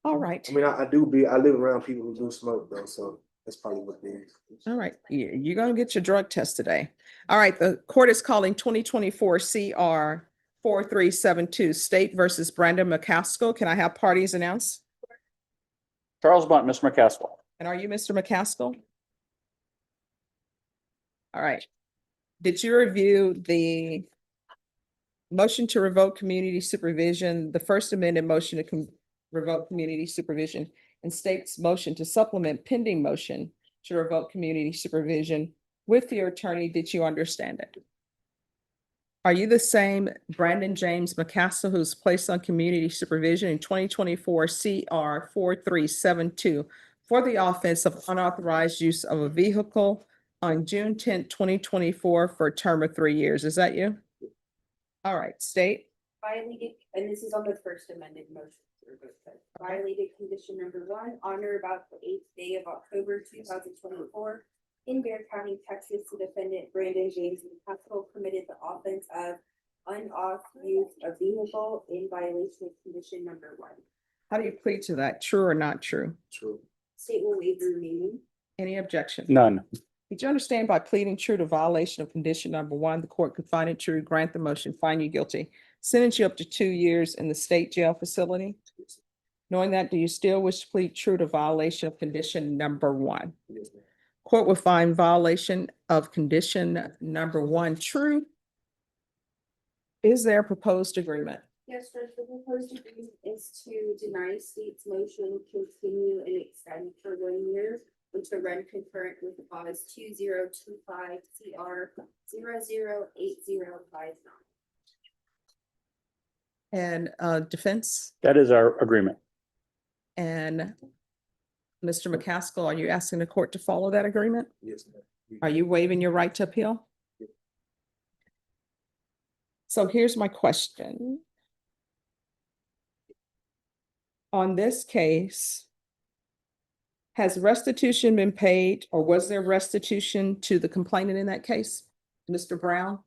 Speaker 1: All right.
Speaker 16: I mean, I live around people who do smoke though, so that's probably what it is.
Speaker 1: All right. You're going to get your drug test today. All right. The court is calling 2024 CR 4372 State versus Brandon McCaskill. Can I have parties announced?
Speaker 14: Charles Bunt, Mr. McCaskill.
Speaker 1: And are you Mr. McCaskill? All right. Did you review the motion to revoke community supervision, the first amended motion to revoke community supervision, and state's motion to supplement pending motion to revoke community supervision with your attorney? Did you understand it? Are you the same Brandon James McCaskill who's placed on community supervision in 2024 CR 4372 for the offense of unauthorized use of a vehicle on June 10th, 2024 for a term of 3 years? Is that you? All right, state.
Speaker 15: Violated, and this is on the first amended motion. Violated condition number 1, on or about the 8th day of October 2024. In Bear County, Texas, the defendant Brandon James McCaskill committed the offense of unauthorized use of vehicle in violation of condition number 1.
Speaker 1: How do you plead to that? True or not true?
Speaker 16: True.
Speaker 15: State will waive the remaining.
Speaker 1: Any objection?
Speaker 14: None.
Speaker 1: Did you understand by pleading true to violation of condition number 1, the court could find it true, grant the motion, find you guilty, sentence you up to 2 years in the state jail facility? Knowing that, do you still wish to plead true to violation of condition number 1?
Speaker 16: Yes, ma'am.
Speaker 1: Court will find violation of condition number 1 true. Is there a proposed agreement?
Speaker 15: Yes, Judge, the proposed agreement is to deny state's motion, continue and extend for 1 year, which will run concurrent with clause 2025 CR 008059.
Speaker 1: And defense?
Speaker 14: That is our agreement.
Speaker 1: And Mr. McCaskill, are you asking the court to follow that agreement?
Speaker 16: Yes, ma'am.
Speaker 1: Are you waiving your right to appeal? So here's my question. On this case, has restitution been paid, or was there restitution to the complainant in that case, Mr. Brown?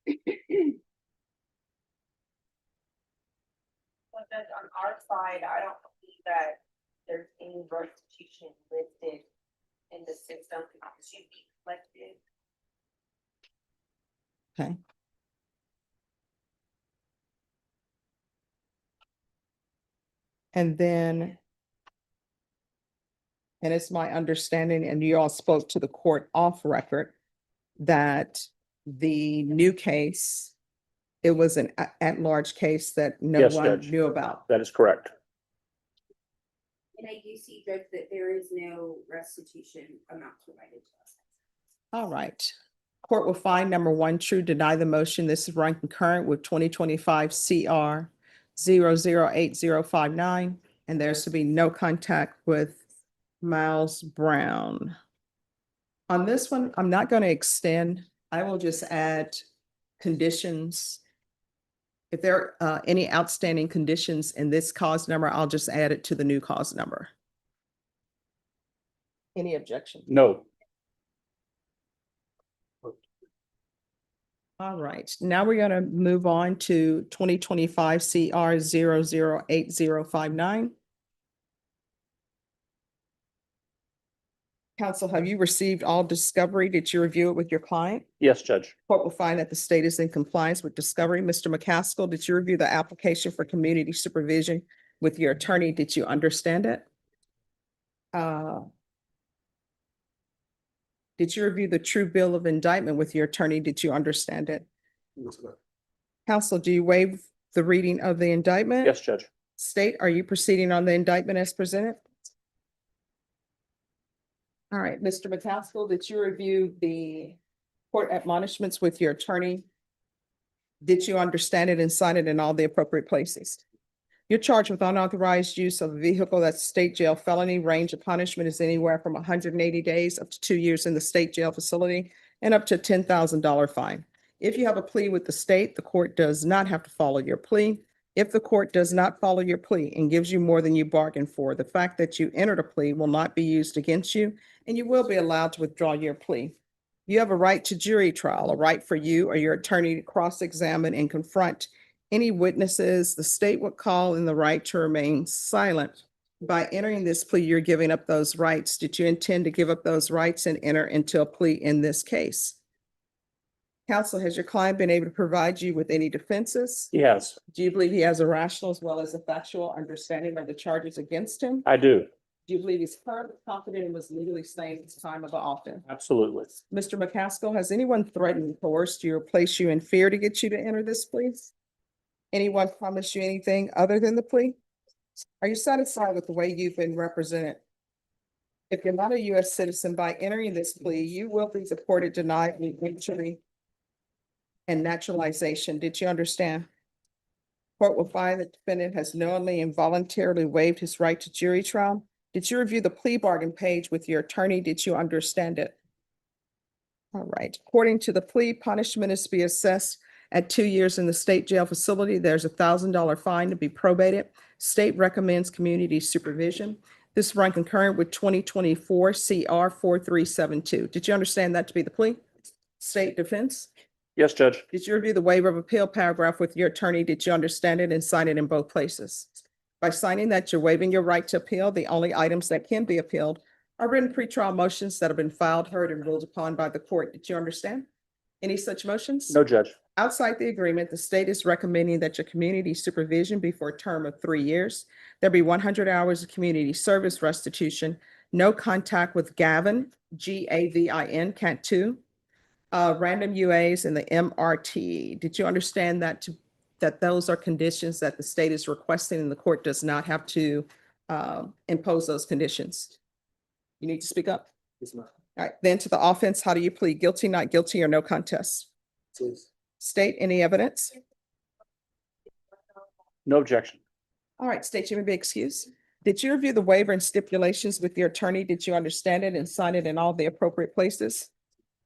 Speaker 5: But then on our side, I don't believe that there's any restitution listed in the system. It should be collected.
Speaker 1: Okay. And then, and it's my understanding, and you all spoke to the court off record, that the new case, it was an at-large case that no
Speaker 14: Yes,
Speaker 1: one
Speaker 14: Judge.
Speaker 1: knew about.
Speaker 14: That is correct.
Speaker 15: And I do see, Judge, that there is no restitution amount provided to us.
Speaker 1: All right. Court will find number 1 true, deny the motion. This is run concurrent with 2025 CR 008059, and there's to be no contact with Miles Brown. On this one, I'm not going to extend. I will just add conditions. If there are any outstanding conditions in this cause number, I'll just add it to the new cause number. Any objection?
Speaker 14: No.
Speaker 1: All right, now we're gonna move on to 2025 CR 008059. Counsel, have you received all discovery? Did you review it with your client?
Speaker 14: Yes, Judge.
Speaker 1: Court will find that the state is in compliance with discovery. Mr. McCaskill, did you review the application for community supervision with your attorney? Did you understand it? Did you review the true bill of indictment with your attorney? Did you understand it? Counsel, do you waive the reading of the indictment?
Speaker 14: Yes, Judge.
Speaker 1: State, are you proceeding on the indictment as presented? All right, Mr. McCaskill, did you review the court admonishments with your attorney? Did you understand it and sign it in all the appropriate places? You're charged with unauthorized use of a vehicle. That's state jail felony. Range of punishment is anywhere from 180 days up to 2 years in the state jail facility and up to $10,000 fine. If you have a plea with the state, the court does not have to follow your plea. If the court does not follow your plea and gives you more than you bargained for, the fact that you entered a plea will not be used against you, and you will be allowed to withdraw your plea. You have a right to jury trial, a right for you or your attorney to cross-examine and confront any witnesses. The state would call in the right to remain silent. By entering this plea, you're giving up those rights. Did you intend to give up those rights and enter into a plea in this case? Counsel, has your client been able to provide you with any defenses?
Speaker 14: Yes,
Speaker 1: Do you believe he has a rational as well as a factual understanding of the charges against him?
Speaker 14: I do.
Speaker 1: Do you believe he's current, confident, and was legally sane at the time of the offense?
Speaker 14: Absolutely.
Speaker 1: Mr. McCaskill, has anyone threatened, coerced you, or placed you in fear to get you to enter this plea? Anyone promised you anything other than the plea? Are you satisfied with the way you've been represented? If you're not a U.S. citizen, by entering this plea, you will be deported, denied entry and naturalization. Did you understand? Court will find that the defendant has knowingly and voluntarily waived his right to jury trial. Did you review the plea bargain page with your attorney? Did you understand it? All right. According to the plea, punishment is to be assessed at 2 years in the state jail facility. There's $1,000 fine to be probated. State recommends community supervision. This run concurrent with 2024 CR 4372. Did you understand that to be the plea? State defense?
Speaker 14: Yes, Judge.
Speaker 1: Did you review the waiver of appeal paragraph with your attorney? Did you understand it and sign it in both places? By signing that, you're waiving your right to appeal. The only items that can be appealed are written pretrial motions that have been filed, heard, and ruled upon by the court. Did you understand any such motions?
Speaker 14: No, Judge.
Speaker 1: Outside the agreement, the state is recommending that your community supervision be for a term of 3 years. There be 100 hours of community service restitution, no contact with Gavin, Gavin, Cat 2, random UAs and the MRT. Did you understand that that those are conditions that the state is requesting and the court does not have to impose those conditions? You need to speak up.
Speaker 16: Yes, ma'am.
Speaker 1: All right, then to the offense, how do you plead? Guilty, not guilty, or no contest?
Speaker 16: Please.
Speaker 1: State any evidence?
Speaker 14: No objection.
Speaker 1: All right, state, you may be excused. Did you review the waiver and stipulations with your attorney? Did you understand it and sign it in all the appropriate places?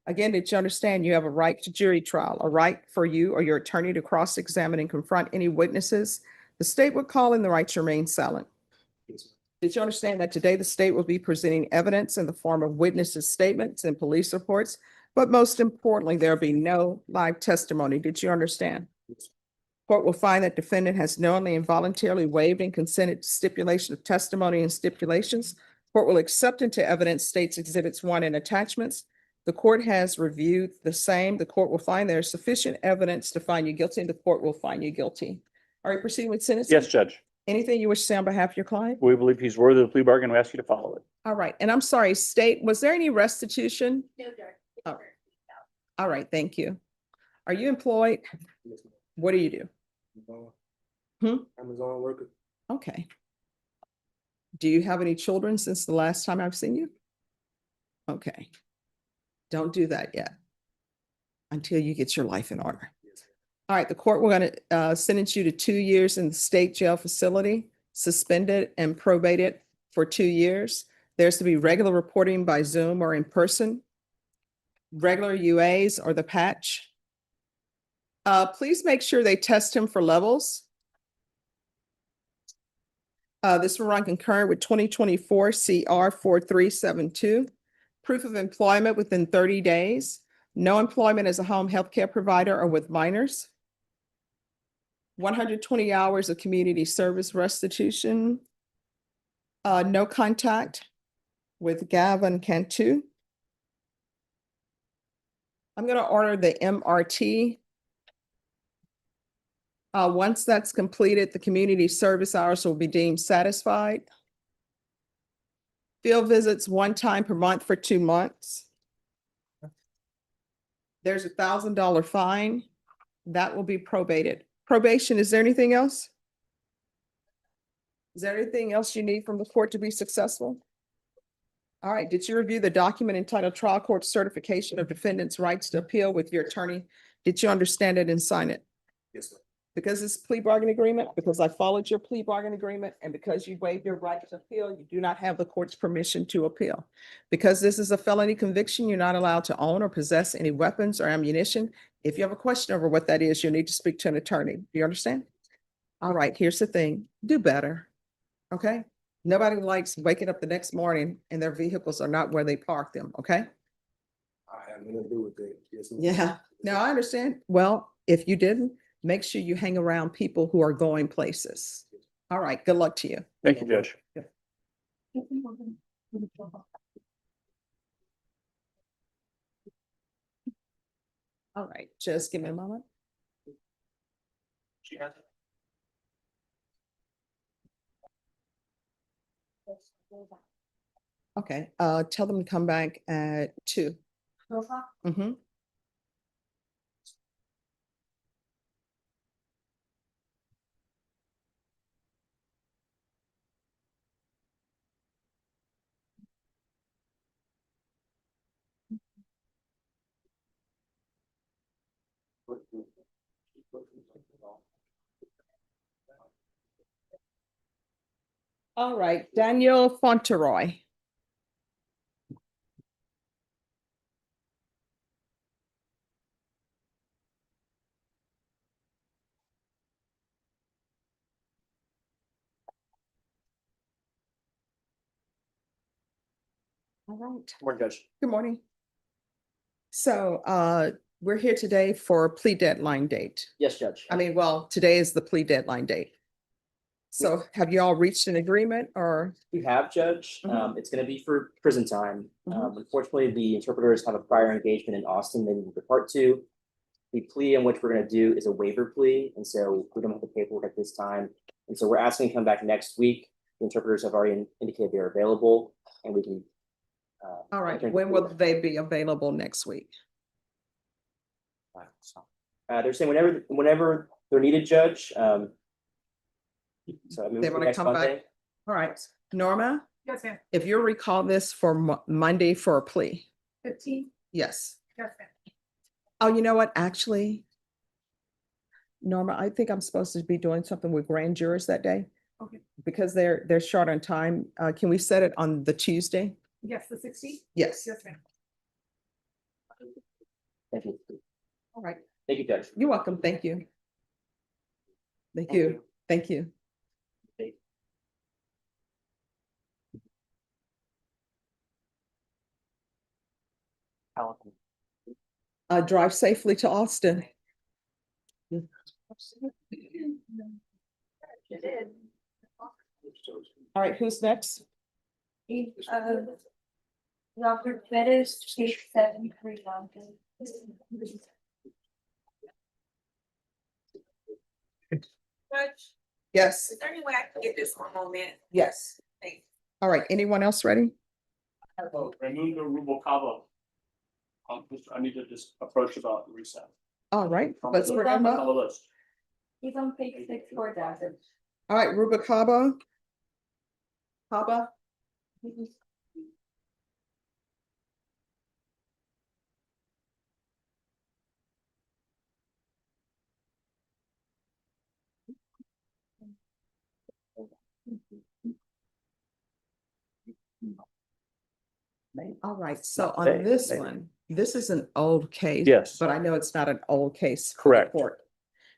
Speaker 1: Again, did you understand you have a right to jury trial, a right for you or your attorney to cross-examine and confront any witnesses? The state would call in the right to remain silent.
Speaker 16: Yes, ma'am.
Speaker 1: Did you understand that today the state will be presenting evidence in the form of witnesses' statements and police reports? But most importantly, there'll be no live testimony. Did you understand?
Speaker 16: Yes.
Speaker 1: Court will find that defendant has knowingly and voluntarily waived and consented to stipulation of testimony and stipulations. Court will accept into evidence states exhibits 1 and attachments. The court has reviewed the same. The court will find there is sufficient evidence to find you guilty, and the court will find you guilty. Are you proceeding with sentencing?
Speaker 14: Yes, Judge.
Speaker 1: Anything you wish to say on behalf of your client?
Speaker 14: We believe he's worthy of the plea bargain. We ask you to follow it.
Speaker 1: All right, and I'm sorry, state, was there any restitution?
Speaker 15: No, Judge.
Speaker 1: Oh. All right, thank you. Are you employed?
Speaker 16: Yes, ma'am.
Speaker 1: What do you do?
Speaker 16: Amazon worker.
Speaker 1: Okay. Do you have any children since the last time I've seen you? Okay. Don't do that yet until you get your life in order. All right, the court, we're going to sentence you to 2 years in the state jail facility, suspended and probated for 2 years. There's to be regular reporting by Zoom or in person, regular UAs or the patch. Please make sure they test him for levels. This will run concurrent with 2024 CR 4372. Proof of employment within 30 days. No employment as a home healthcare provider or with minors. 120 hours of community service restitution. No contact with Gavin Cantu. I'm gonna order the MRT. Once that's completed, the community service hours will be deemed satisfied. Field visits 1 time per month for 2 months. There's $1,000 fine. That will be probated. Probation, is there anything else? Is there anything else you need from the court to be successful? All right, did you review the document entitled Trial Court Certification of Defendant's Rights to Appeal with your attorney? Did you understand it and sign it?
Speaker 16: Yes, ma'am.
Speaker 1: Because it's plea bargain agreement, because I followed your plea bargain agreement, and because you waived your right to appeal, you do not have the court's permission to appeal. Because this is a felony conviction, you're not allowed to own or possess any weapons or ammunition. If you have a question over what that is, you'll need to speak to an attorney. Do you understand? All right, here's the thing, do better, okay? Nobody likes waking up the next morning and their vehicles are not where they parked them, okay?
Speaker 16: I have nothing to do with that. Yes, ma'am.
Speaker 1: Yeah, no, I understand. Well, if you didn't, make sure you hang around people who are going places. All right, good luck to you.
Speaker 14: Thank you, Judge.
Speaker 1: All right, just give me a moment.
Speaker 11: She has it.
Speaker 1: Okay, tell them to come back at 2. Mhm. All right, Daniel Fauntleroy. All right.
Speaker 14: Morning, Judge.
Speaker 1: Good morning. So we're here today for plea deadline date.
Speaker 17: Yes, Judge.
Speaker 1: I mean, well, today is the plea deadline date. So have you all reached an agreement or?
Speaker 17: We have, Judge.
Speaker 1: Mhm.
Speaker 17: It's gonna be for prison time.
Speaker 1: Mhm.
Speaker 17: Unfortunately, the interpreters have a prior engagement in Austin they need to depart to. The plea in which we're gonna do is a waiver plea, and so we don't have the paperwork at this time. And so we're asking to come back next week. The interpreters have already indicated they're available and we can.
Speaker 1: All right, when will they be available next week?
Speaker 17: They're saying whenever they're needed, Judge. So I mean,
Speaker 1: They wanna
Speaker 17: next
Speaker 1: come back?
Speaker 17: Monday.
Speaker 1: All right, Norma,
Speaker 8: Yes, ma'am.
Speaker 1: if you recall this for Monday for a plea,
Speaker 8: 15?
Speaker 1: yes.
Speaker 8: Yes, ma'am.
Speaker 1: Oh, you know what, actually? Norma, I think I'm supposed to be doing something with grand jurors that day.
Speaker 8: Okay.
Speaker 1: Because they're short on time. Can we set it on the Tuesday?
Speaker 8: Yes, the 16th?
Speaker 1: Yes.
Speaker 8: Yes, ma'am.
Speaker 17: Thank you.
Speaker 1: All right.
Speaker 17: Thank you, Judge.
Speaker 1: You're welcome. Thank you. Thank you. Thank you. Drive safely to Austin. All right, who's next?
Speaker 15: Robert Bettis, case 73 London.
Speaker 5: Judge,
Speaker 1: Yes,
Speaker 5: is there any way I can get this one moment?
Speaker 1: yes.
Speaker 5: Thanks.
Speaker 1: All right, anyone else ready?
Speaker 14: Remove the Rubalcaba. I need to just approach about reset.
Speaker 1: All right,
Speaker 14: On
Speaker 1: let's
Speaker 14: the-
Speaker 1: bring them
Speaker 14: on
Speaker 1: up.
Speaker 14: the list.
Speaker 15: He's on page 64000.
Speaker 1: All right, Rubicaba. Haba. All right, so
Speaker 14: Not
Speaker 1: on
Speaker 14: today,
Speaker 1: this
Speaker 14: maybe.
Speaker 1: one, this is an old case.
Speaker 14: Yes.
Speaker 1: But I know it's not an old case. for the
Speaker 14: Correct.
Speaker 1: court.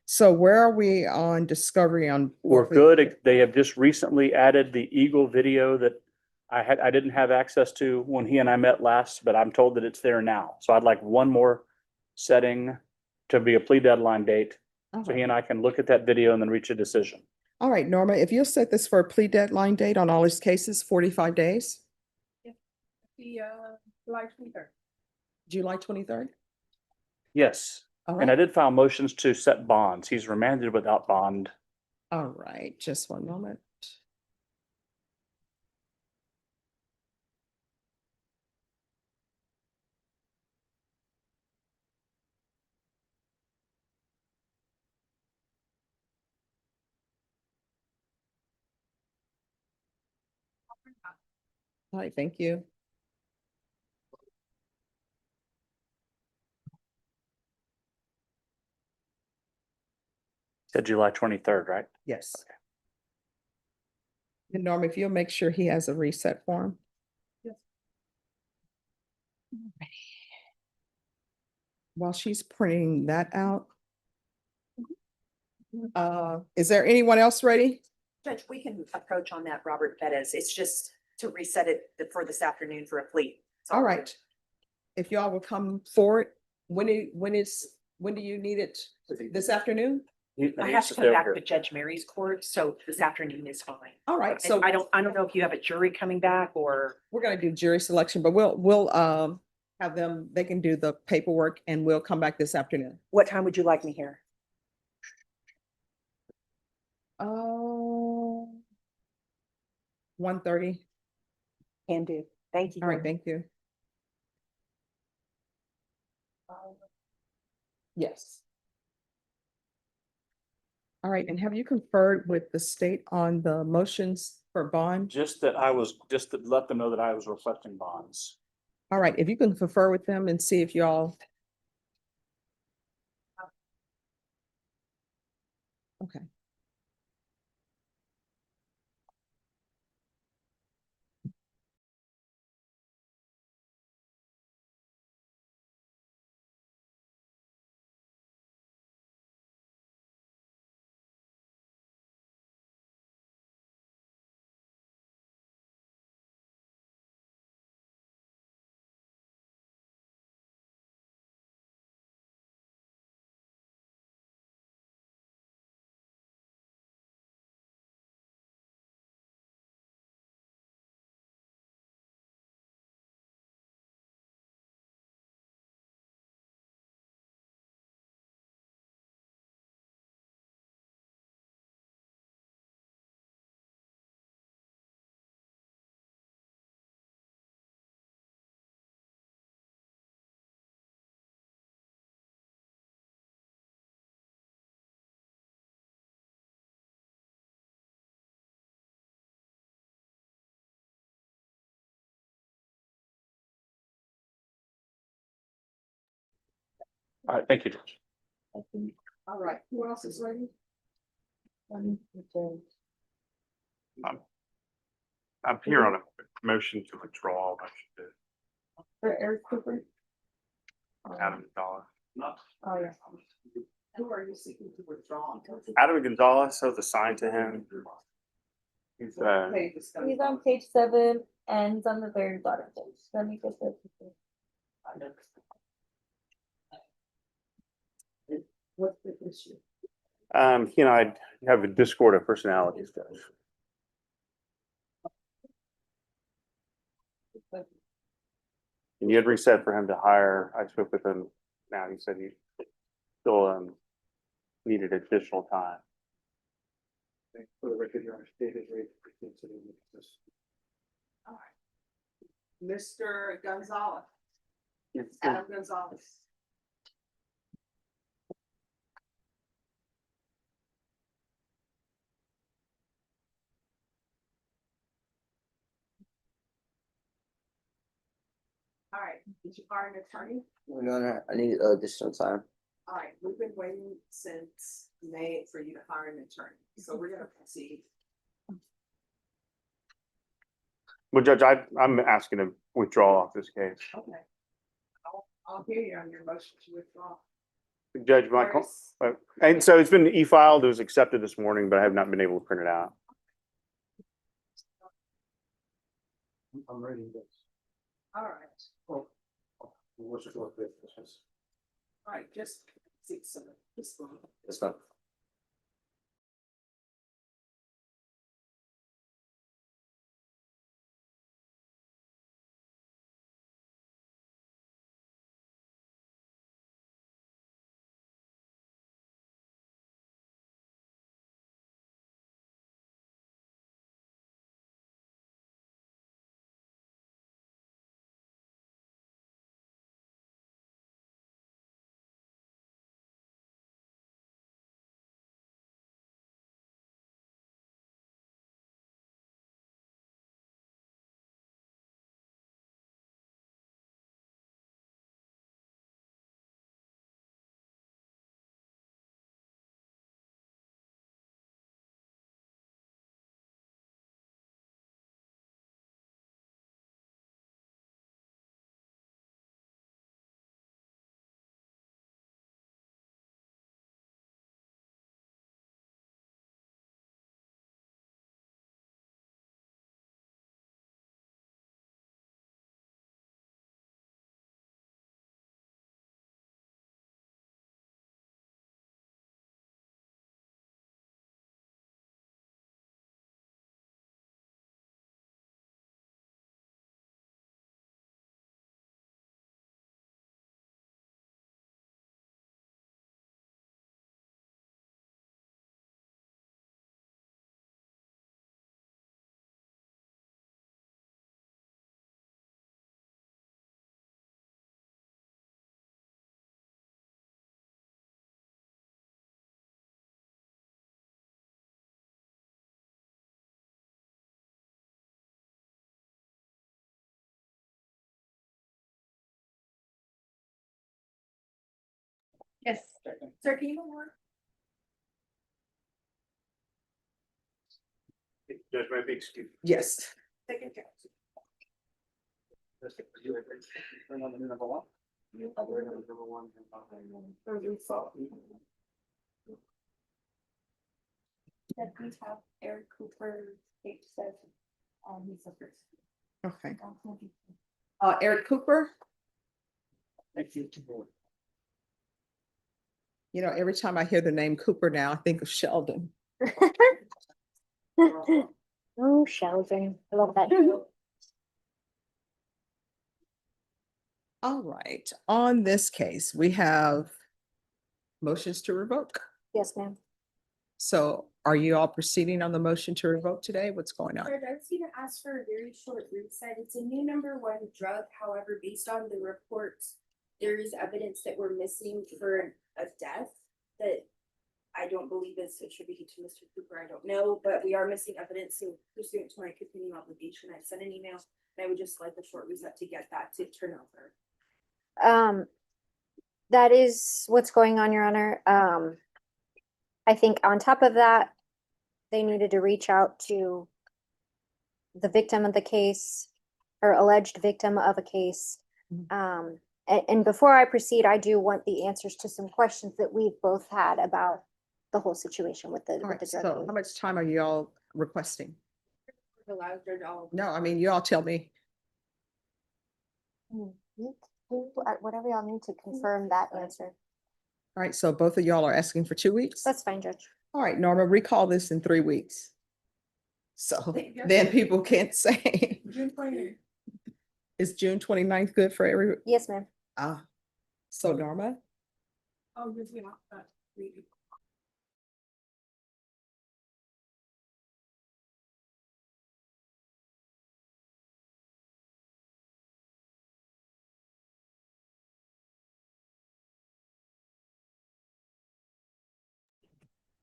Speaker 1: So where are we on discovery on?
Speaker 14: We're good. They have just recently added the Eagle video that I didn't have access to when he and I met last, but I'm told that it's there now. So I'd like one more setting to be a plea deadline date. So he and I can look at that video and then reach a decision.
Speaker 1: All right, Norma, if you'll set this for a plea deadline date on all his cases, 45 days,
Speaker 8: The, July 23rd.
Speaker 1: July 23rd?
Speaker 14: Yes.
Speaker 1: All
Speaker 14: And I
Speaker 1: right,
Speaker 14: did file motions to set bonds. He's remanded without bond.
Speaker 1: all right, just one moment. All right, thank you.
Speaker 14: Said July 23rd, right?
Speaker 1: Yes. And Norma, if you'll make sure he has a reset form.
Speaker 8: Yes.
Speaker 1: While she's printing that out. Is there anyone else ready?
Speaker 18: Judge, we can approach on that Robert Bettis. It's just to reset it for this afternoon for a plea.
Speaker 1: All right. If y'all will come forward, when do you need it? This afternoon?
Speaker 18: I have to come back to Judge Mary's court, so this afternoon is fine.
Speaker 1: All right, so
Speaker 18: And I don't know if you have a jury coming back or.
Speaker 1: we're gonna do jury selection, but we'll have them, they can do the paperwork and we'll come back this afternoon.
Speaker 18: What time would you like me here?
Speaker 1: Oh. 1:30.
Speaker 18: Can do. Thank you.
Speaker 1: All right, thank you. Yes. All right, and have you conferred with the state on the motions for bond?
Speaker 14: Just to let them know that I was requesting bonds.
Speaker 1: All right, if you can confer with them and see if y'all. Okay.
Speaker 14: All right, thank you, Judge.
Speaker 8: All right, who else is ready?
Speaker 3: I'm here on a motion to withdraw.
Speaker 8: For Eric Cooper?
Speaker 3: Adam Gonzalez.
Speaker 8: Oh, yeah. Who are you seeking to withdraw?
Speaker 3: Adam Gonzalez, so was assigned to him. He's
Speaker 7: He's on page 7 and he's on the very bottom page. Let me get this.
Speaker 8: What's the issue?
Speaker 3: he and I have a discord of personalities, Judge. And you had reset for him to hire. I spoke with him now. He said he still needed additional time.
Speaker 9: For the record, your stated rate for considering this.
Speaker 8: All right. Mr. Gonzalez. Adam Gonzalez. All right, did you hire an attorney?
Speaker 17: No, I need additional time.
Speaker 8: All right, we've been waiting since May for you to hire an attorney, so we're gonna proceed.
Speaker 3: Well, Judge, I'm asking to withdraw off this case.
Speaker 8: Okay. I'll hear you on your motion to withdraw.
Speaker 3: Judge, and so it's been e-filed. It was accepted this morning, but I have not been able to print it out.
Speaker 9: I'm ready.
Speaker 8: All right,
Speaker 9: Oh, what's it called?
Speaker 8: all right, just 6, this one.
Speaker 6: It's fine.
Speaker 8: Yes. Sir, can you move on?
Speaker 11: Judge, my big scoop.
Speaker 1: Yes.
Speaker 8: Second count.
Speaker 11: Turn on the new number one.
Speaker 15: That we have Eric Cooper, page 7, he's the first.
Speaker 1: Okay. Eric Cooper,
Speaker 11: Thank you.
Speaker 1: you know, every time I hear the name Cooper now, I think of Sheldon.
Speaker 7: Oh, Sheldon, I love that.
Speaker 1: All right, on this case, we have motions to revoke.
Speaker 7: Yes, ma'am.
Speaker 1: So are you all proceeding on the motion to revoke today? What's going on?
Speaker 15: Judge, I was gonna ask for a very short reset. It's a new number 1 drug. However, based on the reports, there is evidence that we're missing for a death that I don't believe is attributed to Mr. Cooper. I don't know, but we are missing evidence. So pursuant to my continuing obligation, I sent an email and I would just like a short reset to get that to turn over.
Speaker 7: That is what's going on, Your Honor. I think on top of that, they needed to reach out to the victim of the case or alleged victim of a case. And before I proceed, I do want the answers to some questions that we've both had about the whole situation with the,
Speaker 1: All
Speaker 7: with
Speaker 1: right,
Speaker 7: the
Speaker 1: so
Speaker 7: drug.
Speaker 1: how much time are you all requesting?
Speaker 15: Allowed Judge, I'll-
Speaker 1: No, I mean, you all tell me.
Speaker 7: Whatever y'all need to confirm that answer.
Speaker 1: All right, so both of y'all are asking for 2 weeks?
Speaker 7: That's fine, Judge.
Speaker 1: All right, Norma, recall this in 3 weeks. So then people can't say,
Speaker 8: June 29th.
Speaker 1: is June 29th good for every?
Speaker 7: Yes, ma'am.
Speaker 1: So Norma,
Speaker 8: Oh, you're not that reading.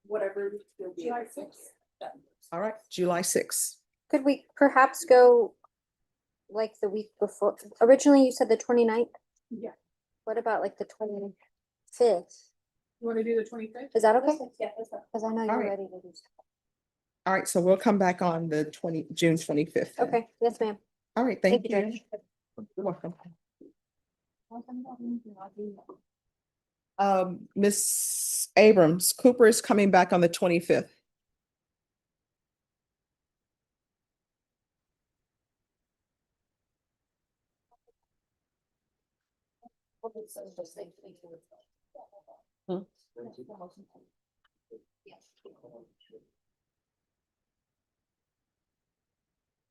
Speaker 15: Whatever. you'll be able
Speaker 8: July
Speaker 15: to
Speaker 8: 6th.
Speaker 1: all right, July 6th.
Speaker 7: Could we perhaps go like the week before? Originally, you said the 29th.
Speaker 8: Yeah.
Speaker 7: What about like the 25th?
Speaker 8: You wanna do the 25th?
Speaker 7: Is that okay?
Speaker 15: Yeah, that's fine.
Speaker 7: Because I know
Speaker 1: All
Speaker 7: you're
Speaker 1: right.
Speaker 7: ready to do.
Speaker 1: All right, so we'll come back on the June 25th. then.
Speaker 7: Okay, yes, ma'am.
Speaker 1: All right, thank you.
Speaker 7: Judge.
Speaker 1: You're welcome. Miss Abrams, Cooper is coming back on the 25th.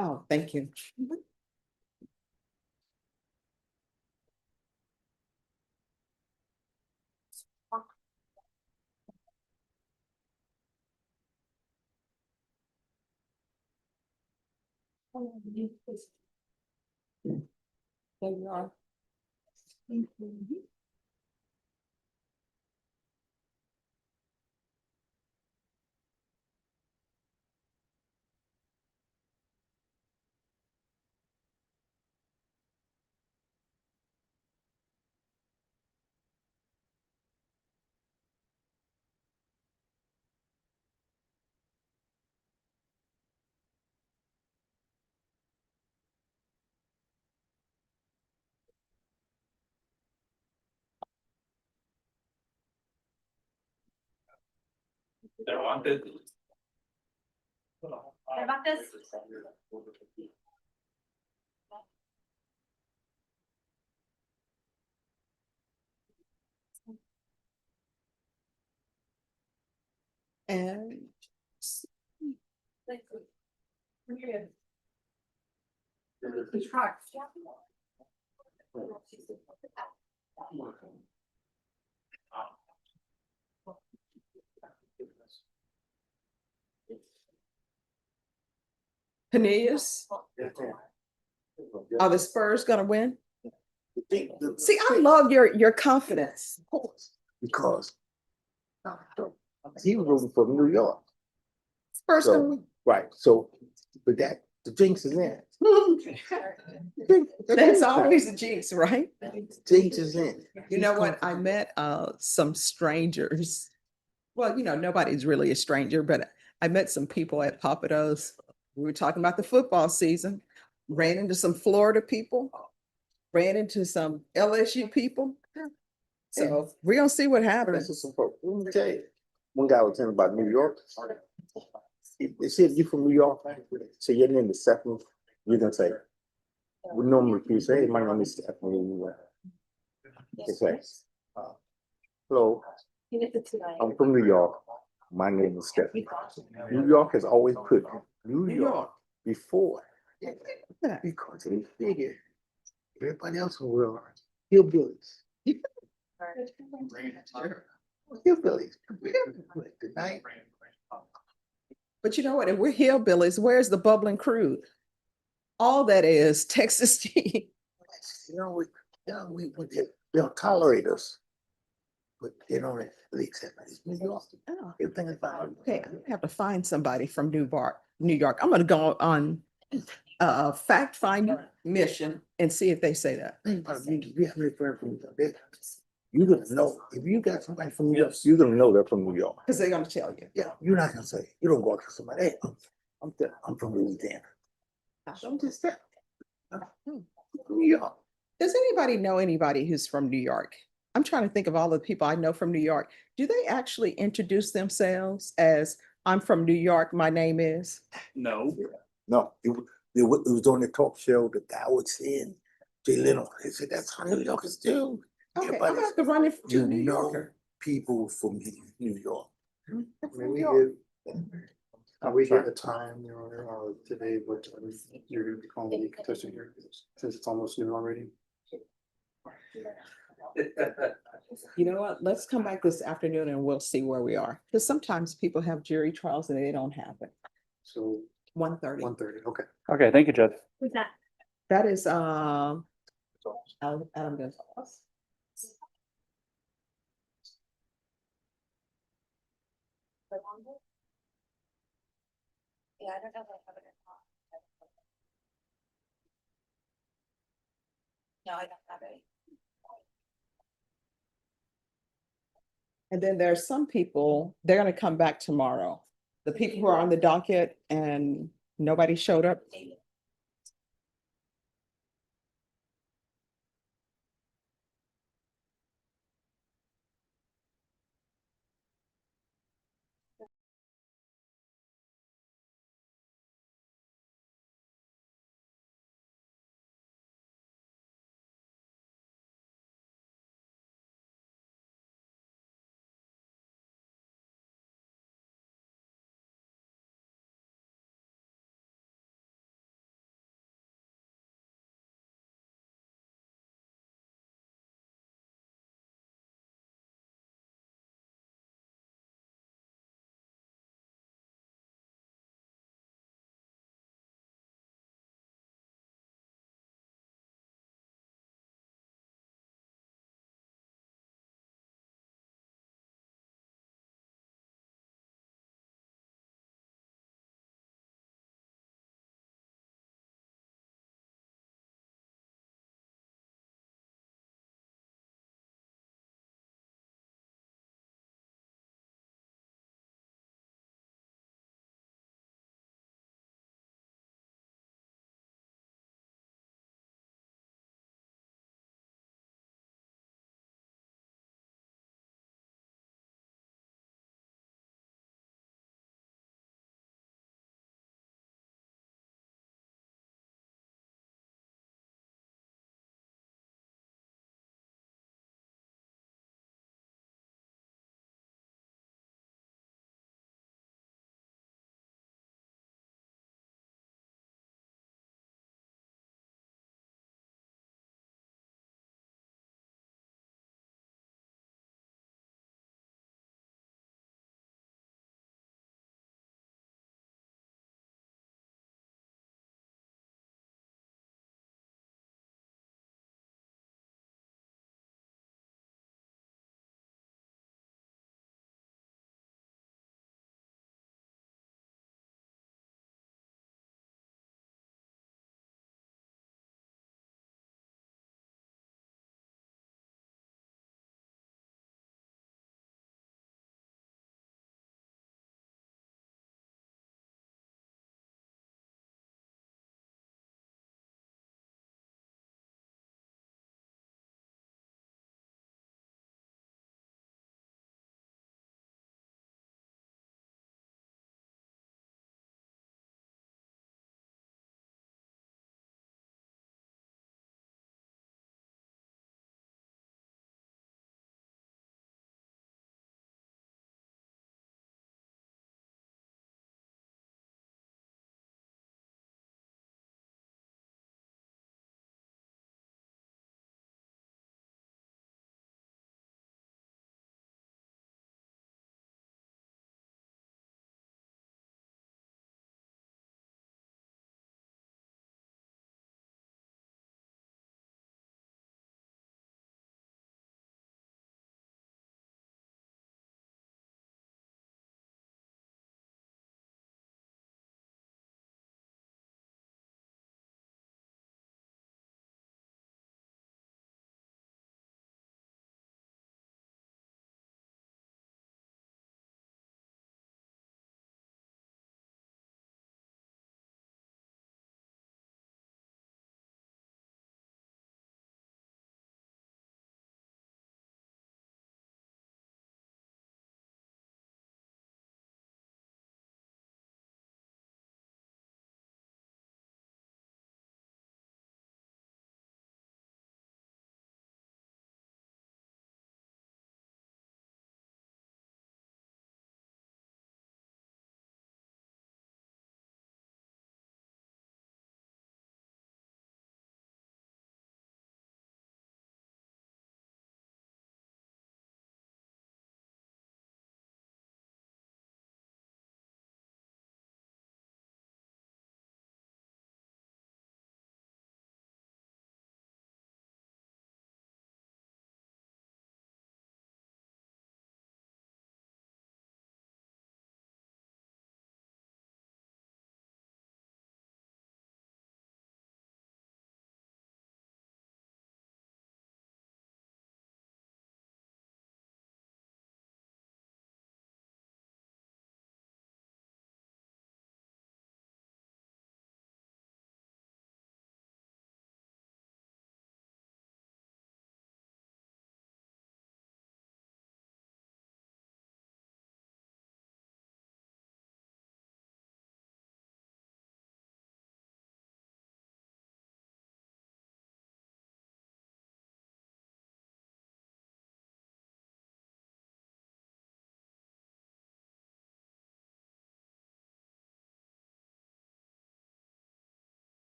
Speaker 1: Oh, thank you. There you are. And Cornelius, are the Spurs gonna win? See, I love your confidence.
Speaker 16: Because he was rooting for New York.
Speaker 1: Spurs
Speaker 16: So-
Speaker 1: gonna win.
Speaker 16: Right, so, but that, the jinx is in.
Speaker 1: That's always a jinx, right?
Speaker 16: Jinx is in.
Speaker 1: You know what? I met some strangers. Well, you know, nobody's really a stranger, but I met some people at Papados. We were talking about the football season, ran into some Florida people, ran into some LSU people. So we're gonna see what happens.
Speaker 16: Let me tell you, one guy was telling about New York. They said you from New York, so your name is Stephanie, you're gonna say, we normally people say, hey, my name is Stephanie. They say, hello, I'm from New York, my name is Stephanie. New York has always put New York before, because they figure everybody else in the world are hillbillies. Hillbillies. Tonight.
Speaker 1: But you know what? If we're hillbillies, where's the bubbling crude? All that is Texas tea.
Speaker 16: They'll tolerate us, but they don't really accept us. New York,
Speaker 1: Oh,
Speaker 16: everything about it.
Speaker 1: okay, I have to find somebody from New York. I'm gonna go on a fact finding mission and see if they say that.
Speaker 16: Think about it, you have any friends from New York, you're gonna know, if you got somebody from New York, you're gonna know they're from New York.
Speaker 1: Because they're gonna tell you.
Speaker 16: Yeah, you're not gonna say, you don't go up to somebody, hey, I'm from Louisiana. I'm just that. New York.
Speaker 1: Does anybody know anybody who's from New York? I'm trying to think of all the people I know from New York. Do they actually introduce themselves as I'm from New York, my name is?
Speaker 14: No.
Speaker 16: No, it was on the talk show, the guy was saying, Jay Leno, he said, that's how New Yorkers do.
Speaker 1: Okay, I'm
Speaker 16: Everybody-
Speaker 1: gonna have to run it
Speaker 16: You
Speaker 1: to New
Speaker 16: know
Speaker 1: Yorker.
Speaker 16: people from New York.
Speaker 1: From New York.
Speaker 9: We get the time, today, but you're calling the contestant here, since it's almost noon already.
Speaker 1: You know what? Let's come back this afternoon and we'll see where we are. Because sometimes people have jury trials and they don't have it.
Speaker 9: So
Speaker 1: 1:30.
Speaker 9: 1:30, okay.
Speaker 14: Okay, thank you, Judge.
Speaker 15: Who's that?
Speaker 1: That is Adam Gonzalez.
Speaker 5: Yeah, I don't know if I have it or not. No, I don't have it.
Speaker 1: And then there's some people, they're gonna come back tomorrow. The people who are on the docket and nobody showed up.